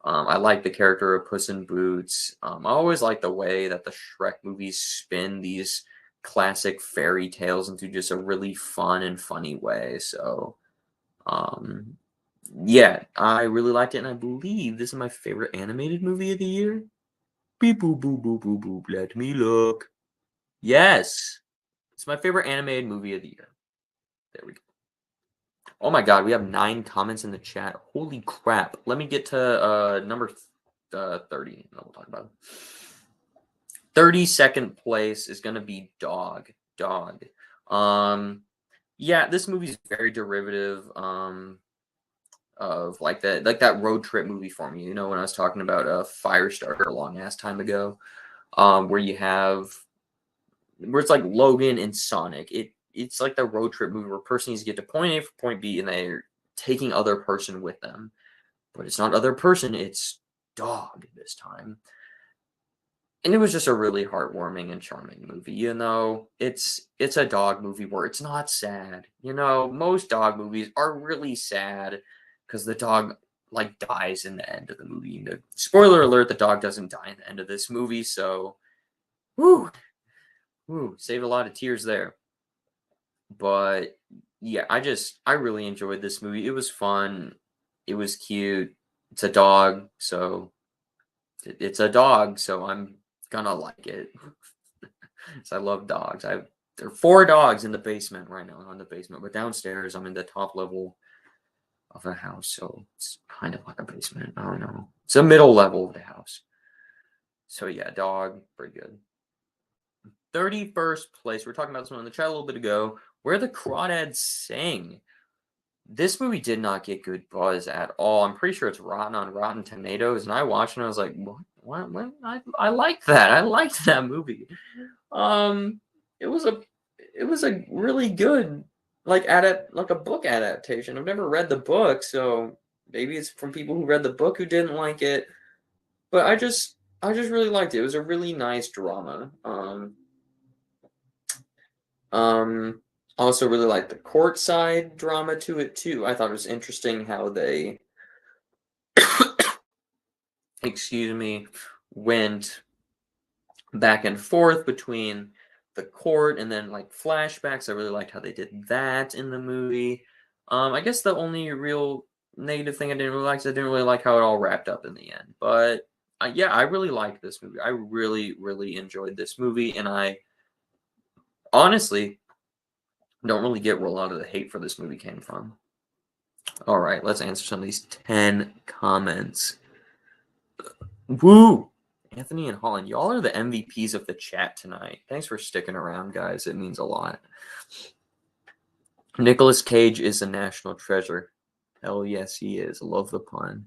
I like the character of Puss in Boots. I always like the way that the Shrek movies spin these classic fairy tales into just a really fun and funny way. So, um, yeah, I really liked it, and I believe this is my favorite animated movie of the year. Beep boop boop boop boop boop. Let me look. Yes, it's my favorite animated movie of the year. There we go. Oh my god, we have 9 comments in the chat. Holy crap. Let me get to number 30, and then we'll talk about it. 32nd place is gonna be Dog. Dog. Yeah, this movie is very derivative of like that road trip movie for me. You know, when I was talking about Firestarter a long ass time ago, where it's like Logan and Sonic. It's like the road trip movie where person needs to get to point A for point B, and they're taking other person with them. But it's not other person, it's Dog this time. And it was just a really heartwarming and charming movie. You know, it's a dog movie where it's not sad. You know, most dog movies are really sad because the dog like dies in the end of the movie. Spoiler alert: the dog doesn't die in the end of this movie. So, whoo, saved a lot of tears there. But yeah, I really enjoyed this movie. It was fun. It was cute. It's a dog, so it's a dog, so I'm gonna like it. So I love dogs. There are 4 dogs in the basement right now, not in the basement, but downstairs I'm in the top level of a house, so it's kind of like a basement. I don't know. It's the middle level of the house. So yeah, dog, pretty good. 31st place. We were talking about this one in the chat a little bit ago. Where the Crawdads Sing. This movie did not get good buzz at all. I'm pretty sure it's rotten on Rotten Tomatoes, and I watched it and I was like, what? I like that. I liked that movie. It was a really good like a book adaptation. I've never read the book, so maybe it's from people who read the book who didn't like it. But I just really liked it. It was a really nice drama. Also really liked the courtside drama to it too. I thought it was interesting how they excuse me, went back and forth between the court and then like flashbacks. I really liked how they did that in the movie. I guess the only real negative thing I didn't really like is I didn't really like how it all wrapped up in the end. But yeah, I really liked this movie. I really, really enjoyed this movie, and I honestly don't really get where a lot of the hate for this movie came from. All right, let's answer some of these 10 comments. Woo! Anthony and Holland, y'all are the MVPs of the chat tonight. Thanks for sticking around, guys. It means a lot. Nicolas Cage is a national treasure. Hell yes, he is. Love the pun.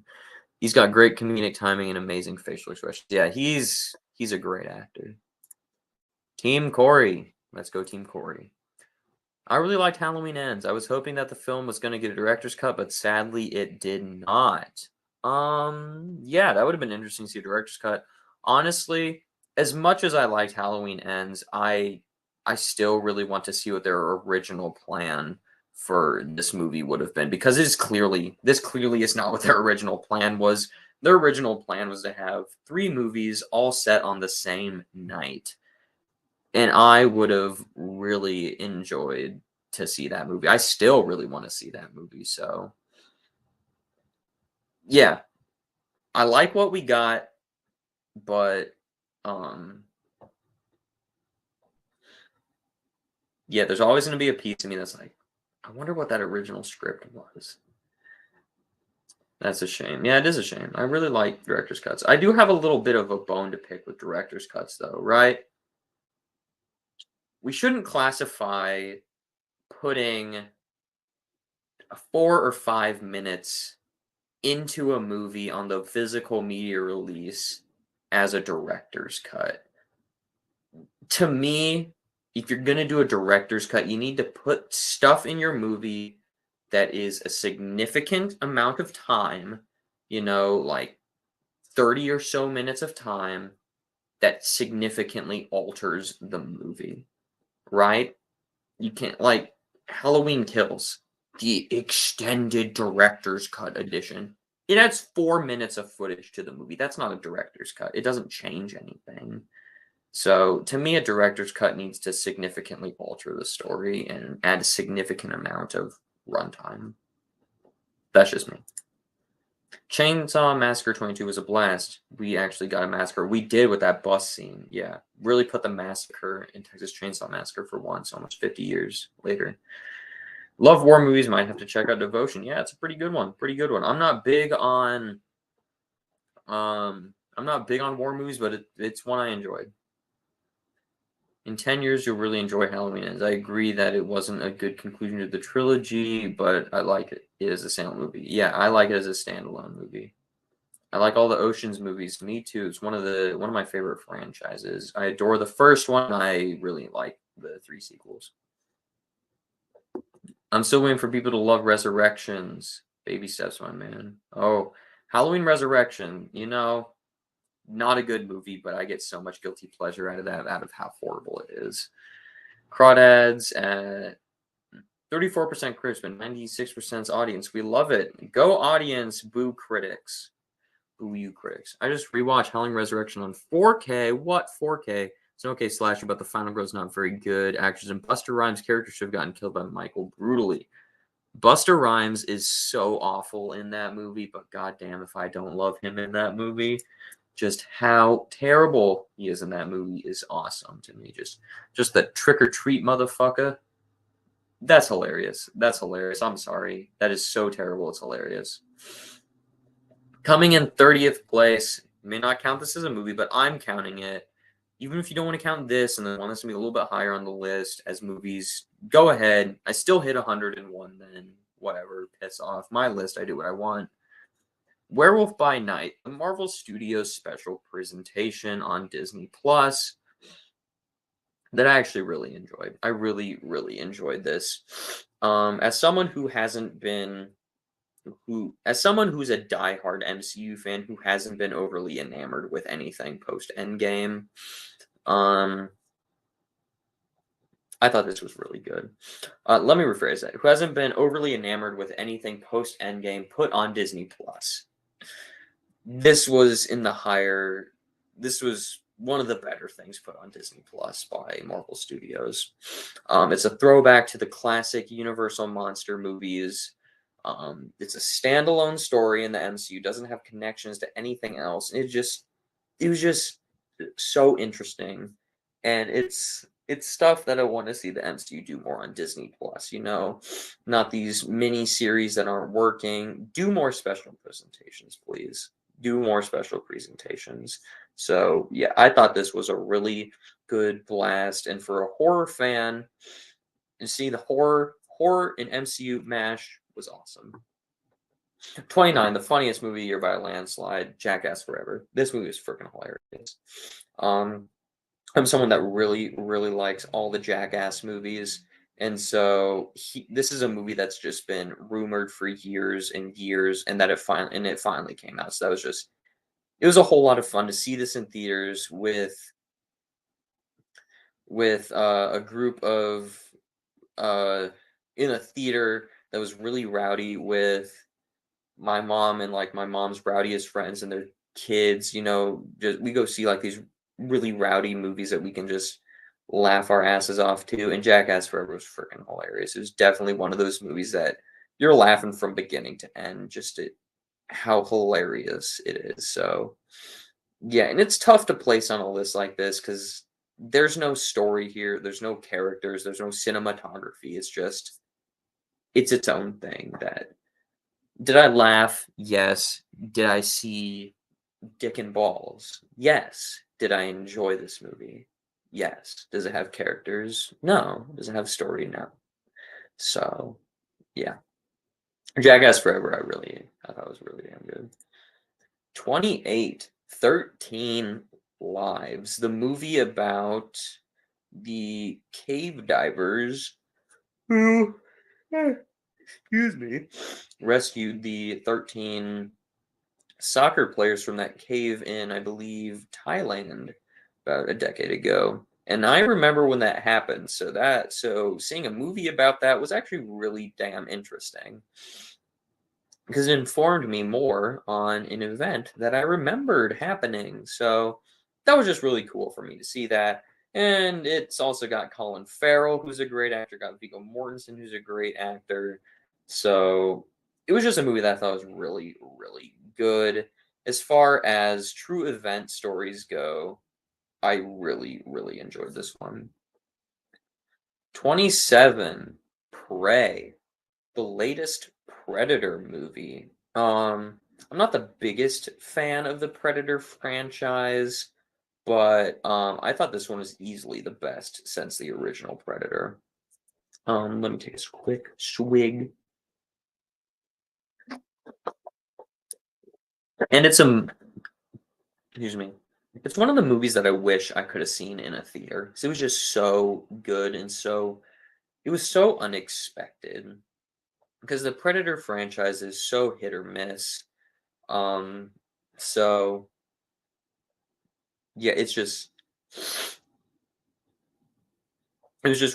He's got great comedic timing and amazing facial expressions. Yeah, he's a great actor. Team Corey. Let's go, Team Corey. I really liked Halloween Ends. I was hoping that the film was going to get a director's cut, but sadly it did not. Yeah, that would have been interesting to see a director's cut. Honestly, as much as I liked Halloween Ends, I still really want to see what their original plan for this movie would have been, because this clearly is not what their original plan was. Their original plan was to have 3 movies all set on the same night. And I would have really enjoyed to see that movie. I still really want to see that movie. So, yeah, I like what we got, but yeah, there's always going to be a piece of me that's like, I wonder what that original script was. That's a shame. Yeah, it is a shame. I really like director's cuts. I do have a little bit of a bone to pick with director's cuts, though, right? We shouldn't classify putting 4 or 5 minutes into a movie on the physical media release as a director's cut. To me, if you're going to do a director's cut, you need to put stuff in your movie that is a significant amount of time, you know, like 30 or so minutes of time, that significantly alters the movie, right? You can't, like, Halloween Kills, the extended director's cut edition. It adds 4 minutes of footage to the movie. That's not a director's cut. It doesn't change anything. So, to me, a director's cut needs to significantly alter the story and add a significant amount of runtime. That's just me. Chainsaw Massacre 22 was a blast. We actually got a massacre. We did with that bus scene. Yeah. Really put the massacre in Texas Chainsaw Massacre for once, almost 50 years later. Love war movies. Might have to check out Devotion. Yeah, it's a pretty good one. Pretty good one. I'm not big on war movies, but it's one I enjoyed. In 10 years, you'll really enjoy Halloween Ends. I agree that it wasn't a good conclusion to the trilogy, but I like it as a standalone movie. Yeah, I like it as a standalone movie. I like all the Oceans movies. Me too. It's one of my favorite franchises. I adore the first one. I really like the 3 sequels. I'm still waiting for people to love Resurrections. Baby steps, my man. Oh, Halloween Resurrection. Not a good movie, but I get so much guilty pleasure out of that, out of how horrible it is. Crawdads at 34% critics, but 96% audience. We love it. Go audience, boo critics. Boo you critics. I just rewatched Howling Resurrection on 4K. What 4K? It's an okay slasher, but the final girl's not very good. Actors and Buster Rhymes' character should have gotten killed by Michael brutally. Buster Rhymes is so awful in that movie, but goddamn if I don't love him in that movie. Just how terrible he is in that movie is awesome to me. Just the trick or treat motherfucker. That's hilarious. That's hilarious. I'm sorry. That is so terrible. It's hilarious. Coming in 30th place. May not count this as a movie, but I'm counting it. Even if you don't want to count this and then want this to be a little bit higher on the list as movies, go ahead. I still hit 101 then. Whatever. Piss off. My list. I do what I want. Werewolf by Night, the Marvel Studios special presentation on Disney Plus that I actually really enjoyed. I really, really enjoyed this. As someone who's a diehard MCU fan who hasn't been overly enamored with anything post Endgame, I thought this was really good. Let me rephrase that. Who hasn't been overly enamored with anything post Endgame put on Disney Plus? This was one of the better things put on Disney Plus by Marvel Studios. It's a throwback to the classic Universal monster movies. It's a standalone story in the MCU, doesn't have connections to anything else. It was just so interesting, and it's stuff that I want to see the MCU do more on Disney Plus. Not these mini series that aren't working. Do more special presentations, please. Do more special presentations. So yeah, I thought this was a really good blast, and for a horror fan, and see the horror in MCU MASH was awesome. 29, the funniest movie of the year by a landslide, Jackass Forever. This movie is freaking hilarious. I'm someone that really, really likes all the Jackass movies. And so this is a movie that's just been rumored for years and years, and it finally came out. So it was a whole lot of fun to see this in theaters with a group of in a theater that was really rowdy with my mom and like my mom's rowdiest friends and their kids. We go see like these really rowdy movies that we can just laugh our asses off to, and Jackass Forever was freaking hilarious. It was definitely one of those movies that you're laughing from beginning to end, just at how hilarious it is. So yeah, and it's tough to place on a list like this because there's no story here, there's no characters, there's no cinematography. It's its own thing. Did I laugh? Yes. Did I see dick and balls? Yes. Did I enjoy this movie? Yes. Does it have characters? No. Does it have story? No. So, yeah. Jackass Forever, I thought was really damn good. 28, 13 Lives, the movie about the cave divers who, excuse me, rescued the 13 soccer players from that cave in, I believe, Thailand about a decade ago. And I remember when that happened. So seeing a movie about that was actually really damn interesting. because it informed me more on an event that I remembered happening. So that was just really cool for me to see that. And it's also got Colin Farrell, who's a great actor, got Viggo Mortensen, who's a great actor. So it was just a movie that I thought was really, really good. As far as true event stories go, I really, really enjoyed this one. 27, Prey, the latest Predator movie. I'm not the biggest fan of the Predator franchise, but I thought this one was easily the best since the original Predator. Let me take a quick swig. And excuse me. It's one of the movies that I wish I could have seen in a theater. 'Cause it was just so good and it was so unexpected. Because the Predator franchise is so hit or miss. Um, so yeah, it was just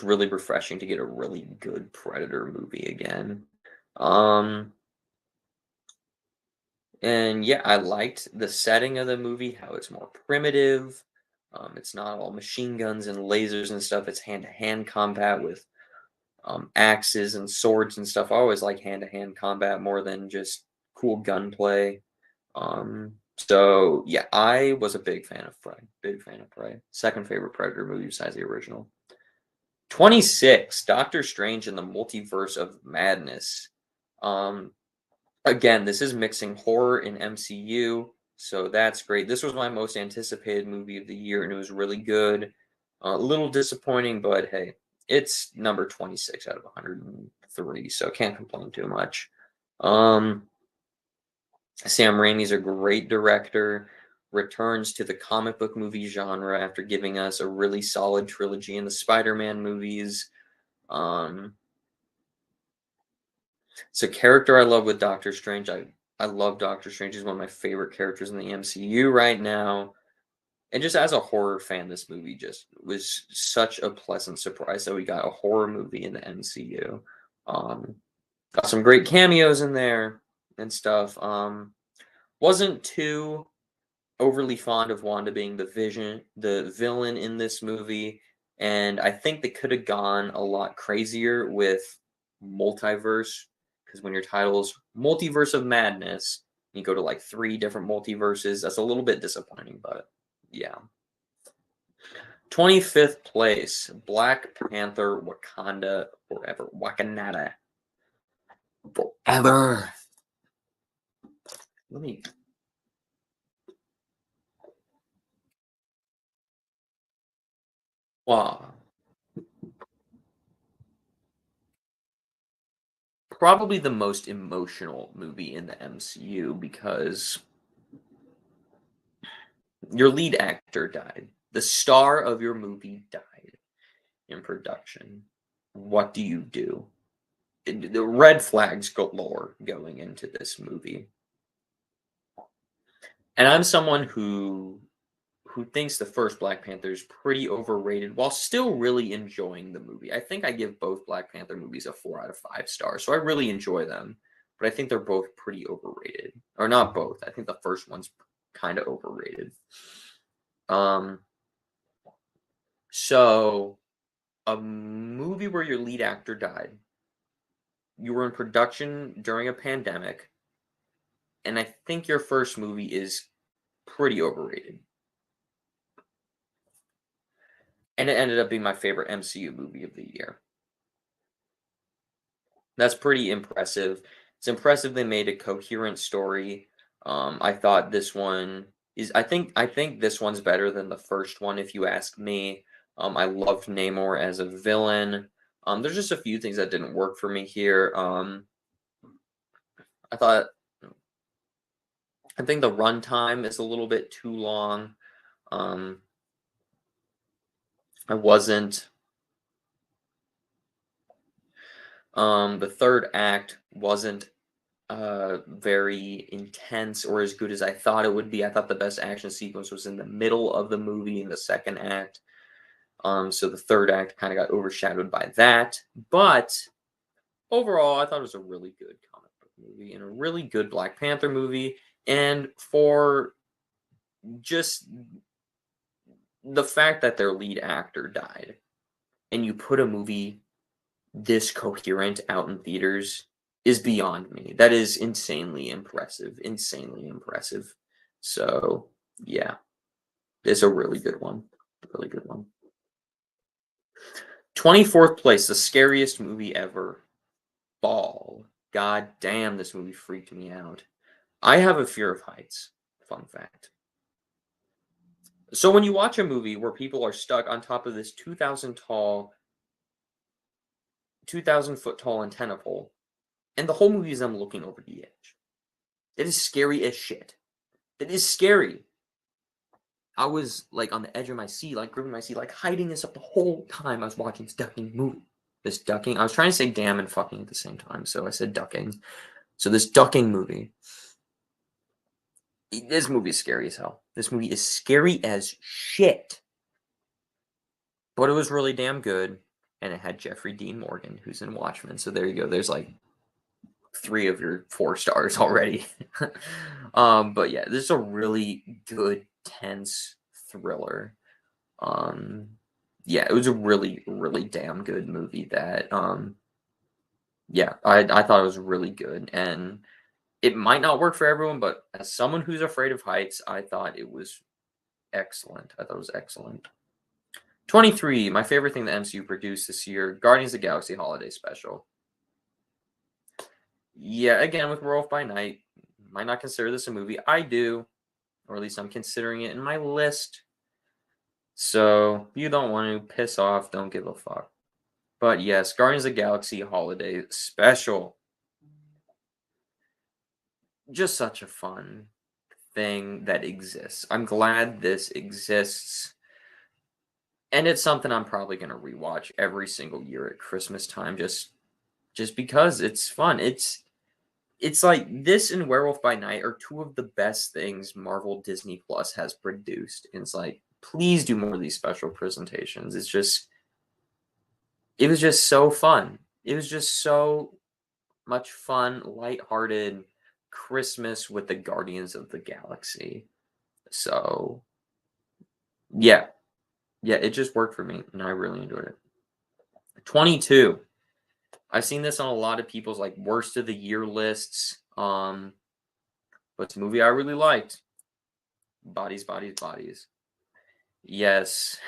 really refreshing to get a really good Predator movie again. Um, and yeah, I liked the setting of the movie, how it's more primitive. It's not all machine guns and lasers and stuff. It's hand-to-hand combat with axes and swords and stuff. I always like hand-to-hand combat more than just cool gunplay. So yeah, I was a big fan of Prey. Big fan of Prey. Second favorite Predator movie besides the original. 26, Doctor Strange in the Multiverse of Madness. Um, Again, this is mixing horror and MCU, so that's great. This was my most anticipated movie of the year, and it was really good. A little disappointing, but hey, it's number 26 out of 103, so can't complain too much. Um, Sam Raimi's a great director, returns to the comic book movie genre after giving us a really solid trilogy in the Spider-Man movies. Um, it's a character I love with Doctor Strange. I love Doctor Strange. He's one of my favorite characters in the MCU right now. And just as a horror fan, this movie just was such a pleasant surprise that we got a horror movie in the MCU. Um, got some great cameos in there and stuff. Wasn't too overly fond of Wanda being the villain in this movie, and I think they could have gone a lot crazier with multiverse, because when your title's Multiverse of Madness, you go to like 3 different multiverses, that's a little bit disappointing, but yeah. 25th place, Black Panther Wakanda Forever. Wakanada Forever. Let me wow. Probably the most emotional movie in the MCU because your lead actor died. The star of your movie died in production. What do you do? The red flags galore going into this movie. And I'm someone who thinks the first Black Panther is pretty overrated while still really enjoying the movie. I think I give both Black Panther movies a 4 out of 5 stars. So I really enjoy them, but I think they're both pretty overrated. Or not both. I think the first one's kind of overrated. Um so a movie where your lead actor died. You were in production during a pandemic, and I think your first movie is pretty overrated. And it ended up being my favorite MCU movie of the year. That's pretty impressive. It's impressive they made a coherent story. I thought this one is I think this one's better than the first one if you ask me. I loved Namor as a villain. There's just a few things that didn't work for me here. I thought I think the runtime is a little bit too long. Um, I wasn't the third act wasn't very intense or as good as I thought it would be. I thought the best action sequence was in the middle of the movie in the second act. So the third act kind of got overshadowed by that. But overall, I thought it was a really good comic book movie and a really good Black Panther movie, and for just the fact that their lead actor died, and you put a movie this coherent out in theaters is beyond me. That is insanely impressive. Insanely impressive. So, yeah, it's a really good one. Really good one. 24th place, the scariest movie ever. Fall. God damn, this movie freaked me out. I have a fear of heights. Fun fact. So when you watch a movie where people are stuck on top of this 2,000 foot tall antenna pole, and the whole movie is them looking over the edge. It is scary as shit. It is scary. I was like on the edge of my seat, like gripping my seat, like hiding this up the whole time I was watching this ducking movie. This ducking. I was trying to say damn and fucking at the same time, so I said ducking. So this ducking movie. This movie is scary as hell. This movie is scary as shit. But it was really damn good. And it had Jeffrey Dean Morgan, who's in Watchmen. So there you go. There's like 3 of your 4 stars already. But yeah, this is a really good, tense thriller. Yeah, it was a really, really damn good movie that, yeah, I thought it was really good. And it might not work for everyone, but as someone who's afraid of heights, I thought it was excellent. I thought it was excellent. 23, my favorite thing the MCU produced this year, Guardians of the Galaxy Holiday Special. Yeah, again, with Werewolf by Night, might not consider this a movie. I do, or at least I'm considering it in my list. So, you don't want to piss off, don't give a fuck. But yes, Guardians of the Galaxy Holiday Special. Just such a fun thing that exists. I'm glad this exists. And it's something I'm probably going to rewatch every single year at Christmas time just because it's fun. It's like this and Werewolf by Night are 2 of the best things Marvel Disney Plus has produced. And it's like, please do more of these special presentations. It was just so fun. It was just so much fun, lighthearted Christmas with the Guardians of the Galaxy. So, yeah. Yeah, it just worked for me, and I really enjoyed it. 22. I've seen this on a lot of people's like worst of the year lists. But it's a movie I really liked. Bodies, Bodies, Bodies. Yes.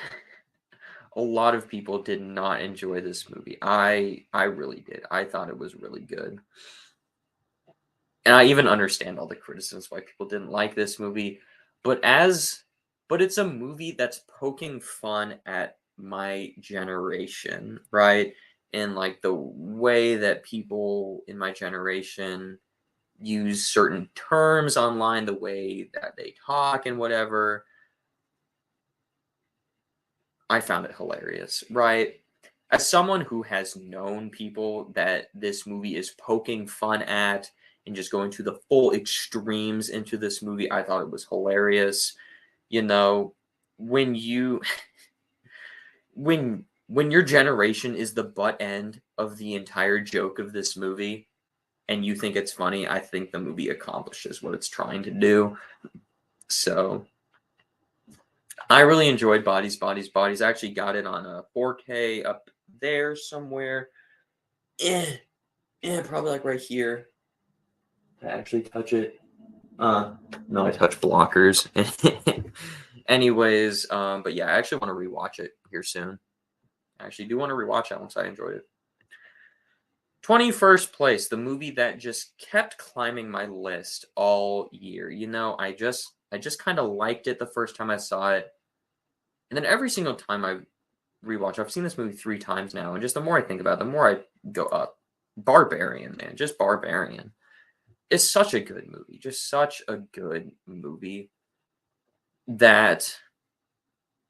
A lot of people did not enjoy this movie. I really did. I thought it was really good. And I even understand all the criticisms why people didn't like this movie. But it's a movie that's poking fun at my generation, right? And like the way that people in my generation use certain terms online, the way that they talk and whatever. I found it hilarious, right? As someone who has known people that this movie is poking fun at and just going to the full extremes into this movie, I thought it was hilarious. You know, when you when your generation is the butt end of the entire joke of this movie and you think it's funny, I think the movie accomplishes what it's trying to do. So I really enjoyed Bodies, Bodies, Bodies. I actually got it on a 4K up there somewhere. Probably like right here. I actually touch it. No, I touch blockers. Anyways, but yeah, I actually want to rewatch it here soon. I actually do want to rewatch it once I enjoyed it. 21st place, the movie that just kept climbing my list all year. You know, I just kind of liked it the first time I saw it. And then every single time I rewatch, I've seen this movie 3 times now, and just the more I think about it, the more I go up. Barbarian, man, just Barbarian. It's such a good movie, just such a good movie that,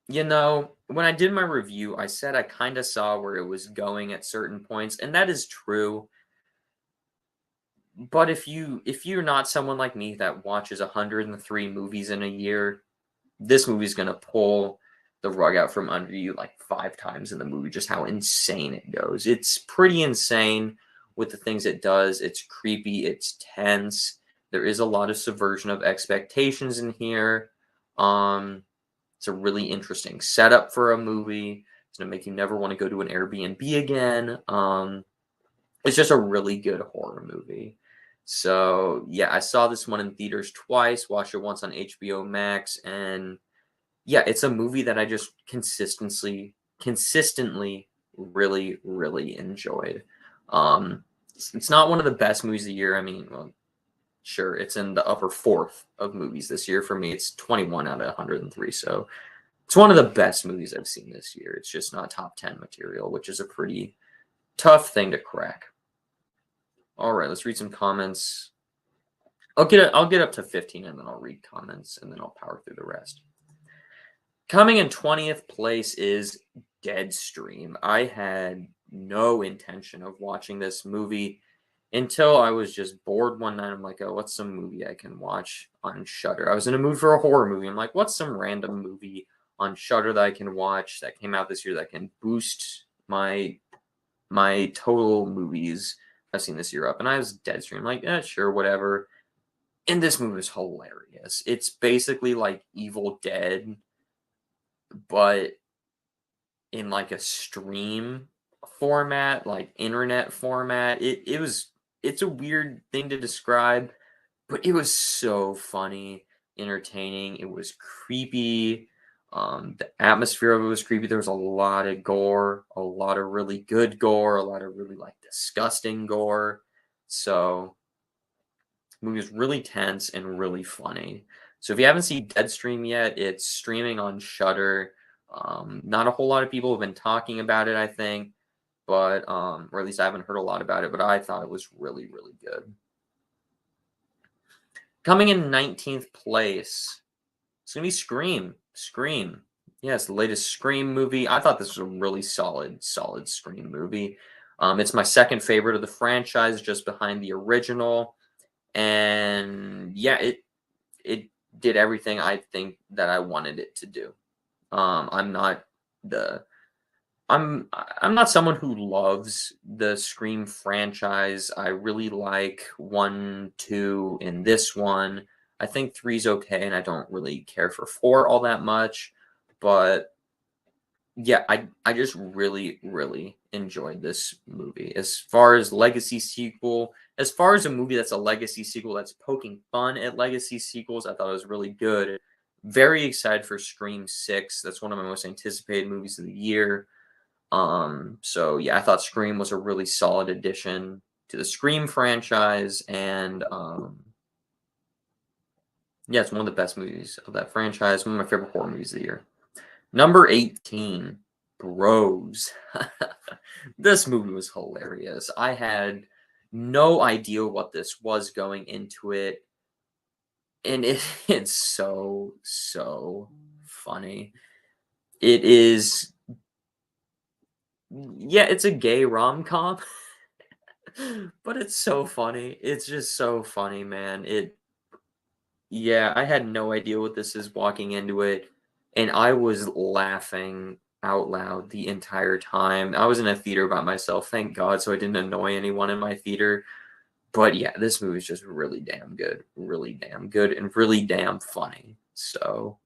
you know, when I did my review, I said I kind of saw where it was going at certain points, and that is true. But if you're not someone like me that watches 103 movies in a year, this movie's gonna pull the rug out from under you like 5 times in the movie, just how insane it goes. It's pretty insane with the things it does. It's creepy, it's tense. There is a lot of subversion of expectations in here. It's a really interesting setup for a movie. It's gonna make you never want to go to an Airbnb again. It's just a really good horror movie. So yeah, I saw this one in theaters twice, watched it once on HBO Max, and yeah, it's a movie that I just consistently really, really enjoyed. It's not one of the best movies of the year. I mean, well, sure, it's in the upper fourth of movies this year. For me, it's 21 out of 103. So it's one of the best movies I've seen this year. It's just not top 10 material, which is a pretty tough thing to crack. All right, let's read some comments. I'll get up to 15 and then I'll read comments and then I'll power through the rest. Coming in 20th place is Deadstream. I had no intention of watching this movie until I was just bored one night. I'm like, oh, what's some movie I can watch on Shudder? I was in a mood for a horror movie. I'm like, what's some random movie on Shudder that I can watch that came out this year that can boost my total movies I've seen this year up? And I was Deadstream. I'm like, yeah, sure, whatever. And this movie is hilarious. It's basically like Evil Dead, but in like a stream format, like internet format. It's a weird thing to describe, but it was so funny, entertaining. It was creepy. The atmosphere of it was creepy. There was a lot of gore, a lot of really good gore, a lot of really like disgusting gore. So the movie was really tense and really funny. So if you haven't seen Deadstream yet, it's streaming on Shudder. Not a whole lot of people have been talking about it, I think, but or at least I haven't heard a lot about it, but I thought it was really, really good. Coming in 19th place, it's gonna be Scream. Scream. Yes, the latest Scream movie. I thought this was a really solid Scream movie. It's my second favorite of the franchise, just behind the original. And yeah, it did everything I think that I wanted it to do. I'm not the I'm not someone who loves the Scream franchise. I really like 1, 2, and this one. I think 3's okay, and I don't really care for 4 all that much. But yeah, I just really, really enjoyed this movie. As far as legacy sequel, as far as a movie that's a legacy sequel that's poking fun at legacy sequels, I thought it was really good. Very excited for Scream 6. That's one of my most anticipated movies of the year. So yeah, I thought Scream was a really solid addition to the Scream franchise, and yeah, it's one of the best movies of that franchise. One of my favorite horror movies of the year. Number 18, Bros. This movie was hilarious. I had no idea what this was going into it, and it's so funny. It is, yeah, it's a gay rom-com, but it's so funny. It's just so funny, man. Yeah, I had no idea what this is walking into it, and I was laughing out loud the entire time. I was in a theater by myself, thank God, so I didn't annoy anyone in my theater. But yeah, this movie is just really damn good, and really damn funny. So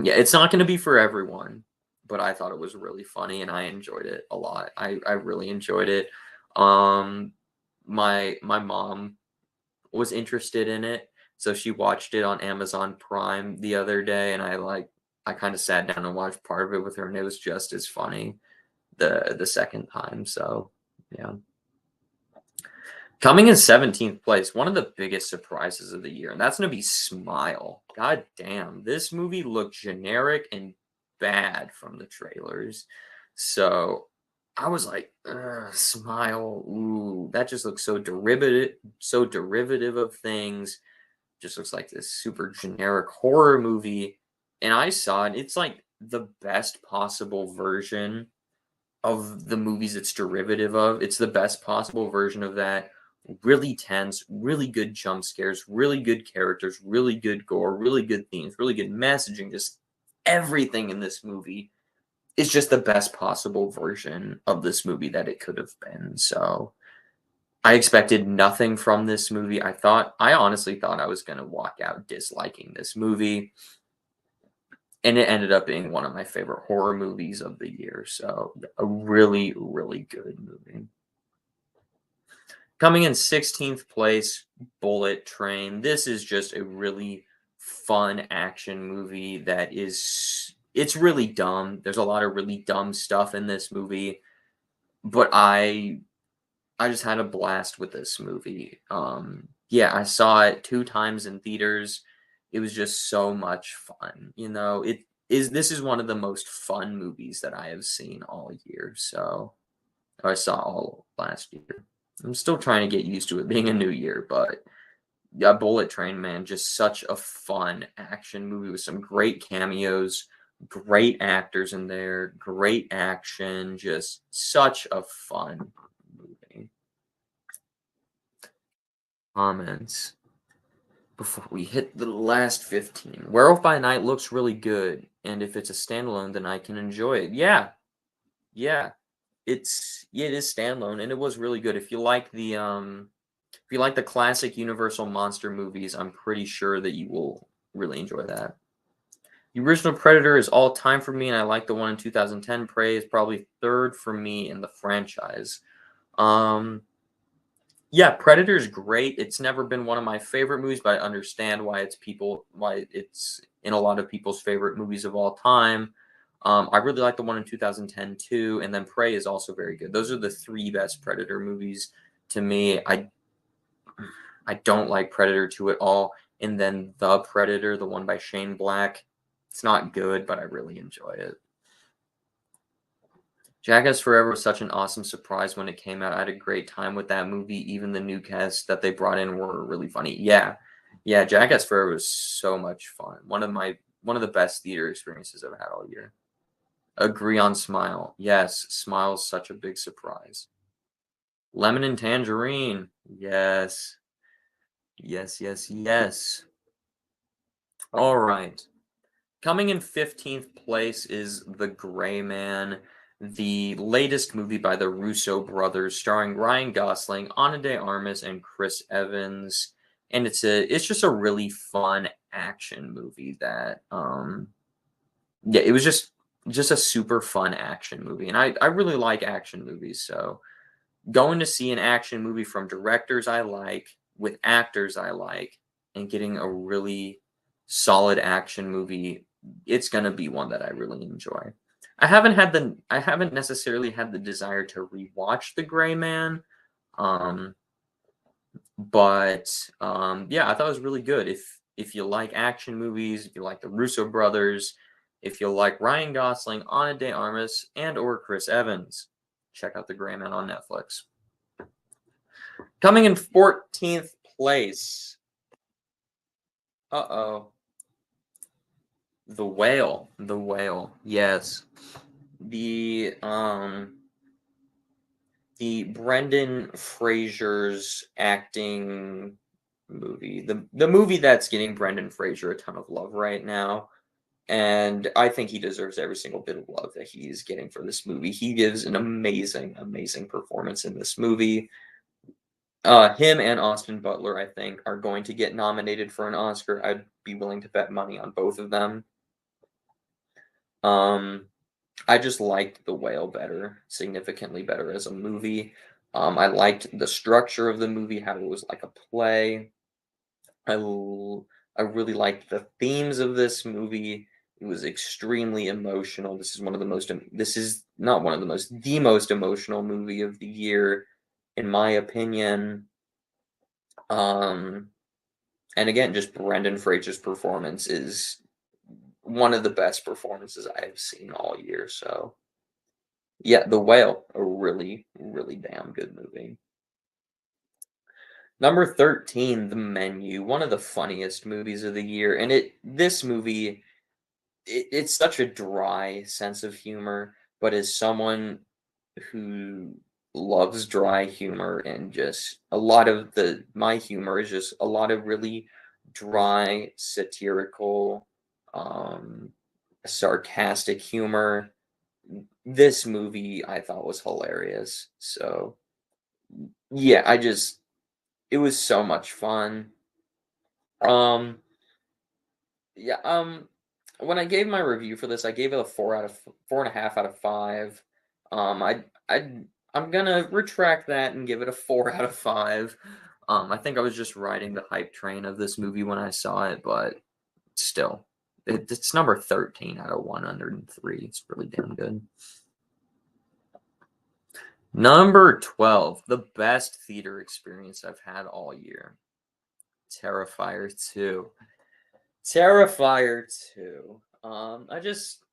yeah, it's not going to be for everyone, but I thought it was really funny, and I enjoyed it a lot. I really enjoyed it. Um, my mom was interested in it, so she watched it on Amazon Prime the other day, and I kind of sat down and watched part of it with her, and it was just as funny the second time. So yeah. Coming in 17th place, one of the biggest surprises of the year, and that's going to be Smile. God damn, this movie looked generic and bad from the trailers. So I was like, "Ugh, Smile, ooh, that just looks so derivative of things. Just looks like this super generic horror movie." And I saw it. It's like the best possible version of the movies it's derivative of. It's the best possible version of that. Really tense, really good jump scares, really good characters, really good gore, really good themes, really good messaging. Just everything in this movie is just the best possible version of this movie that it could have been. So, I expected nothing from this movie. I honestly thought I was gonna walk out disliking this movie, and it ended up being one of my favorite horror movies of the year. So a really, really good movie. Coming in 16th place, Bullet Train. This is just a really fun action movie that is it's really dumb. There's a lot of really dumb stuff in this movie, but I just had a blast with this movie. Yeah, I saw it 2 times in theaters. It was just so much fun. This is one of the most fun movies that I have seen all year. So I saw all last year. I'm still trying to get used to it being a new year, but yeah, Bullet Train, man, just such a fun action movie with some great cameos, great actors in there, great action, just such a fun movie. Comments before we hit the last 15. Werewolf by Night looks really good, and if it's a standalone, then I can enjoy it. Yeah, yeah. It is standalone, and it was really good. If you like the classic Universal monster movies, I'm pretty sure that you will really enjoy that. The original Predator is all time for me, and I like the one in 2010. Prey is probably third for me in the franchise. Um, yeah, Predator is great. It's never been one of my favorite movies, but I understand why it's in a lot of people's favorite movies of all time. I really like the one in 2010 too, and then Prey is also very good. Those are the three best Predator movies to me. I don't like Predator 2 at all. And then The Predator, the one by Shane Black, it's not good, but I really enjoy it. Jackass Forever was such an awesome surprise when it came out. I had a great time with that movie. Even the new cast that they brought in were really funny. Yeah. Yeah, Jackass Forever was so much fun. One of the best theater experiences I've had all year. Agree on Smile. Yes, Smile's such a big surprise. Lemon and Tangerine. Yes. Yes, yes, yes. All right. Coming in 15th place is The Gray Man, the latest movie by the Russo brothers, starring Ryan Gosling, Ana de Armas, and Chris Evans. And it's just a really fun action movie that yeah, it was just a super fun action movie. And I really like action movies, so going to see an action movie from directors I like with actors I like and getting a really solid action movie, it's going to be one that I really enjoy. I haven't necessarily had the desire to rewatch The Gray Man. Um yeah, I thought it was really good. If you like action movies, if you like the Russo brothers, if you like Ryan Gosling, Ana de Armas, and or Chris Evans, check out The Gray Man on Netflix. Coming in 14th place. Uh-oh. The Whale. The Whale. Yes. The um the Brendan Fraser's acting movie. The movie that's getting Brendan Fraser a ton of love right now. And I think he deserves every single bit of love that he's getting for this movie. He gives an amazing, amazing performance in this movie. Him and Austin Butler, I think, are going to get nominated for an Oscar. I'd be willing to bet money on both of them. Um, I just liked The Whale better, significantly better as a movie. I liked the structure of the movie, how it was like a play. I really liked the themes of this movie. It was extremely emotional. This is not one of the most, the most emotional movie of the year, in my opinion. Um, And again, just Brendan Fraser's performance is one of the best performances I have seen all year. So yeah, The Whale, a really, really damn good movie. Number 13, The Menu, one of the funniest movies of the year. And this movie, it's such a dry sense of humor, but as someone who loves dry humor and just a lot of my humor is just a lot of really dry, satirical, um, sarcastic humor. This movie I thought was hilarious. So yeah, it was so much fun. Um, yeah, when I gave my review for this, I gave it a 4.5 out of 5. I I'm gonna retract that and give it a 4 out of 5. I think I was just riding the hype train of this movie when I saw it, but still, it's number 13 out of 103. It's really damn good. Number 12, the best theater experience I've had all year. Terrifier 2. Terrifier 2. I just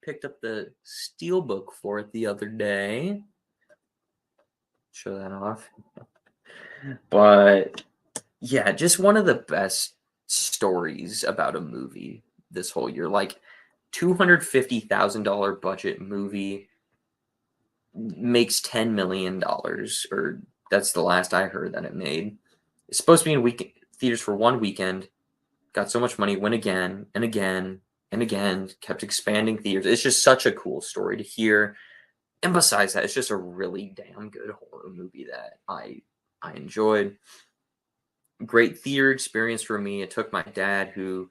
picked up the steelbook for it the other day. Show that off. But yeah, just one of the best stories about a movie this whole year. Like $250,000 budget movie makes $10 million, or that's the last I heard that it made. It's supposed to be in week theaters for one weekend. Got so much money, went again and again and again, kept expanding theaters. It's just such a cool story to hear. And besides that, it's just a really damn good horror movie that I enjoyed. Great theater experience for me. It took my dad, who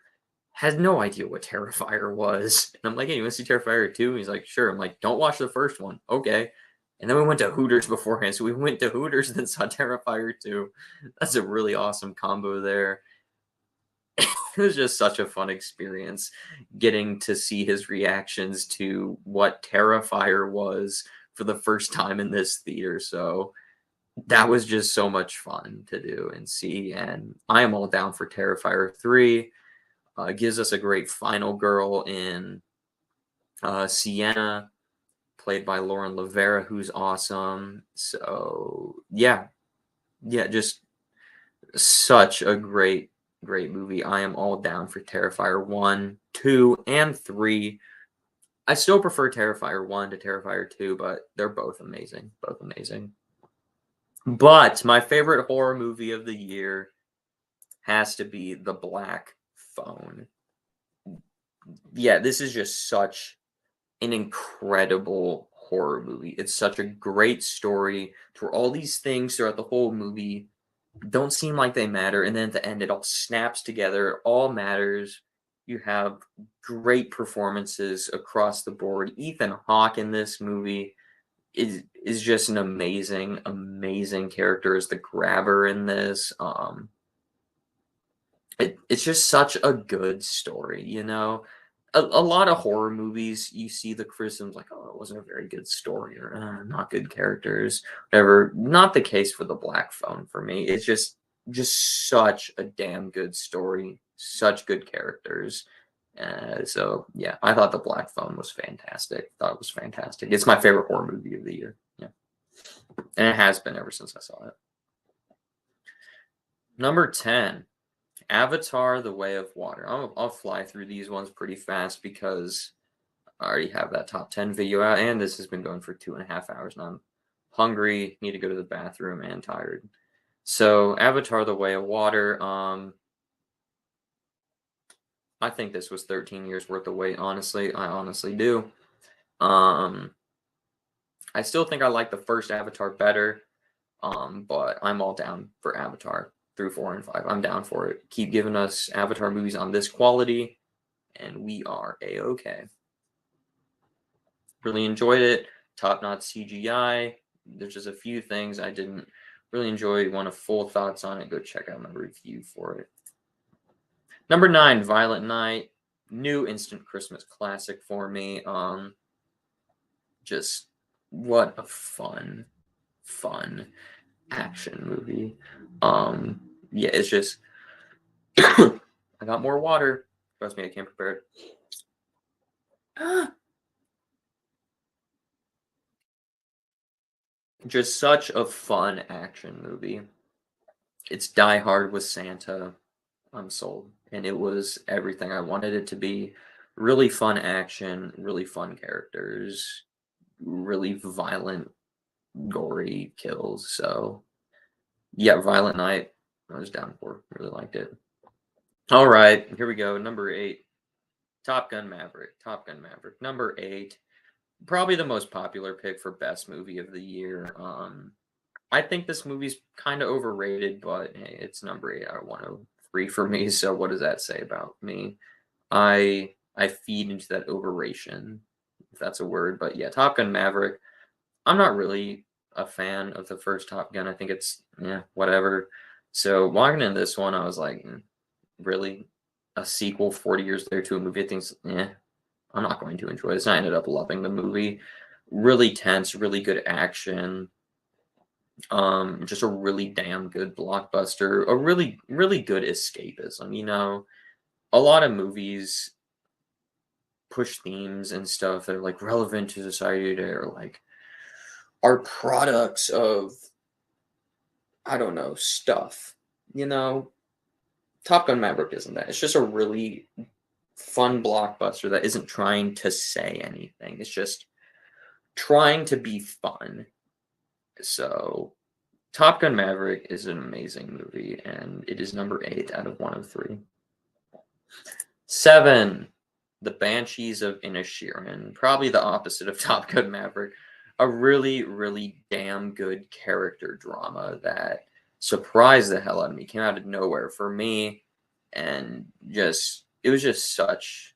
had no idea what Terrifier was. And I'm like, hey, you want to see Terrifier 2? And he's like, sure. I'm like, don't watch the first one. Okay. And then we went to Hooters beforehand. So we went to Hooters and then saw Terrifier 2. That's a really awesome combo there. It was just such a fun experience getting to see his reactions to what Terrifier was for the first time in this theater. So that was just so much fun to do and see. And I am all down for Terrifier 3. It gives us a great final girl in Sienna, played by Lauren Lavera, who's awesome. So yeah, just such a great movie. I am all down for Terrifier 1, 2, and 3. I still prefer Terrifier 1 to Terrifier 2, but they're both amazing. Both amazing. But my favorite horror movie of the year has to be The Black Phone. Yeah, this is just such an incredible horror movie. It's such a great story to where all these things throughout the whole movie don't seem like they matter, and then at the end it all snaps together. It all matters. You have great performances across the board. Ethan Hawke in this movie is just an amazing character as the grabber in this. It's just such a good story, you know. A lot of horror movies, you see the criticisms like, "Oh, it wasn't a very good story," or "Not good characters," whatever. Not the case for The Black Phone for me. It's just such a damn good story, such good characters. So yeah, I thought The Black Phone was fantastic. Thought it was fantastic. It's my favorite horror movie of the year. Yeah, and it has been ever since I saw it. Number 10. Avatar: The Way of Water. I'll fly through these ones pretty fast because I already have that top 10 video out, and this has been going for 2.5 hours, and I'm hungry, need to go to the bathroom, and tired. So, Avatar: The Way of Water. I think this was 13 years worth of wait. Honestly, I honestly do. Um, I still think I like the first Avatar better. But I'm all down for Avatar through 4 and 5. I'm down for it. Keep giving us Avatar movies on this quality, and we are a-okay. Really enjoyed it. Top notch CGI. There's just a few things I didn't really enjoy. Want a full thoughts on it? Go check out my review for it. Number 9, Violent Night. New instant Christmas classic for me. Just what a fun action movie. Yeah, it's just I got more water. Trust me, I can't prepare it. Just such a fun action movie. It's Die Hard with Santa. I'm sold. And it was everything I wanted it to be. Really fun action, really fun characters, really violent, gory kills. So yeah, Violent Night, I was down for. Really liked it. All right, here we go. Number 8, Top Gun Maverick. Top Gun Maverick. Number 8, probably the most popular pick for best movie of the year. I think this movie's kind of overrated, but hey, it's number 8 out of 103 for me. So what does that say about me? I feed into that overration, if that's a word. But yeah, Top Gun Maverick. I'm not really a fan of the first Top Gun. I think it's yeah, whatever. So walking in this one, I was like, really, a sequel 40 years later to a movie? I think, yeah, I'm not going to enjoy this. And I ended up loving the movie. Really tense, really good action. Just a really damn good blockbuster. A really, really good escapism. A lot of movies push themes and stuff that are like relevant to society today, or like are products of I don't know stuff. You know, Top Gun Maverick isn't that. It's just a really fun blockbuster that isn't trying to say anything. It's just trying to be fun. So Top Gun Maverick is an amazing movie, and it is number 8 out of 103. 7, The Banshees of Inisherin. Probably the opposite of Top Gun Maverick. A really, really damn good character drama that surprised the hell out of me. Came out of nowhere for me, and it was just such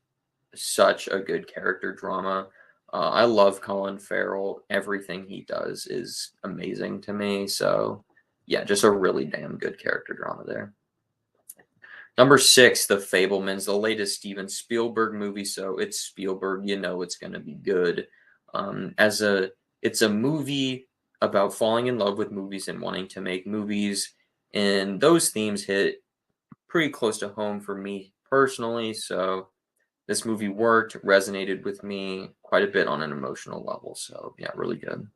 a good character drama. I love Colin Farrell. Everything he does is amazing to me. So, yeah, just a really damn good character drama there. Number 6, The Fabelmans, the latest Steven Spielberg movie. So it's Spielberg, it's going to be good. It's a movie about falling in love with movies and wanting to make movies, and those themes hit pretty close to home for me personally. So this movie worked, resonated with me quite a bit on an emotional level. So yeah, really good.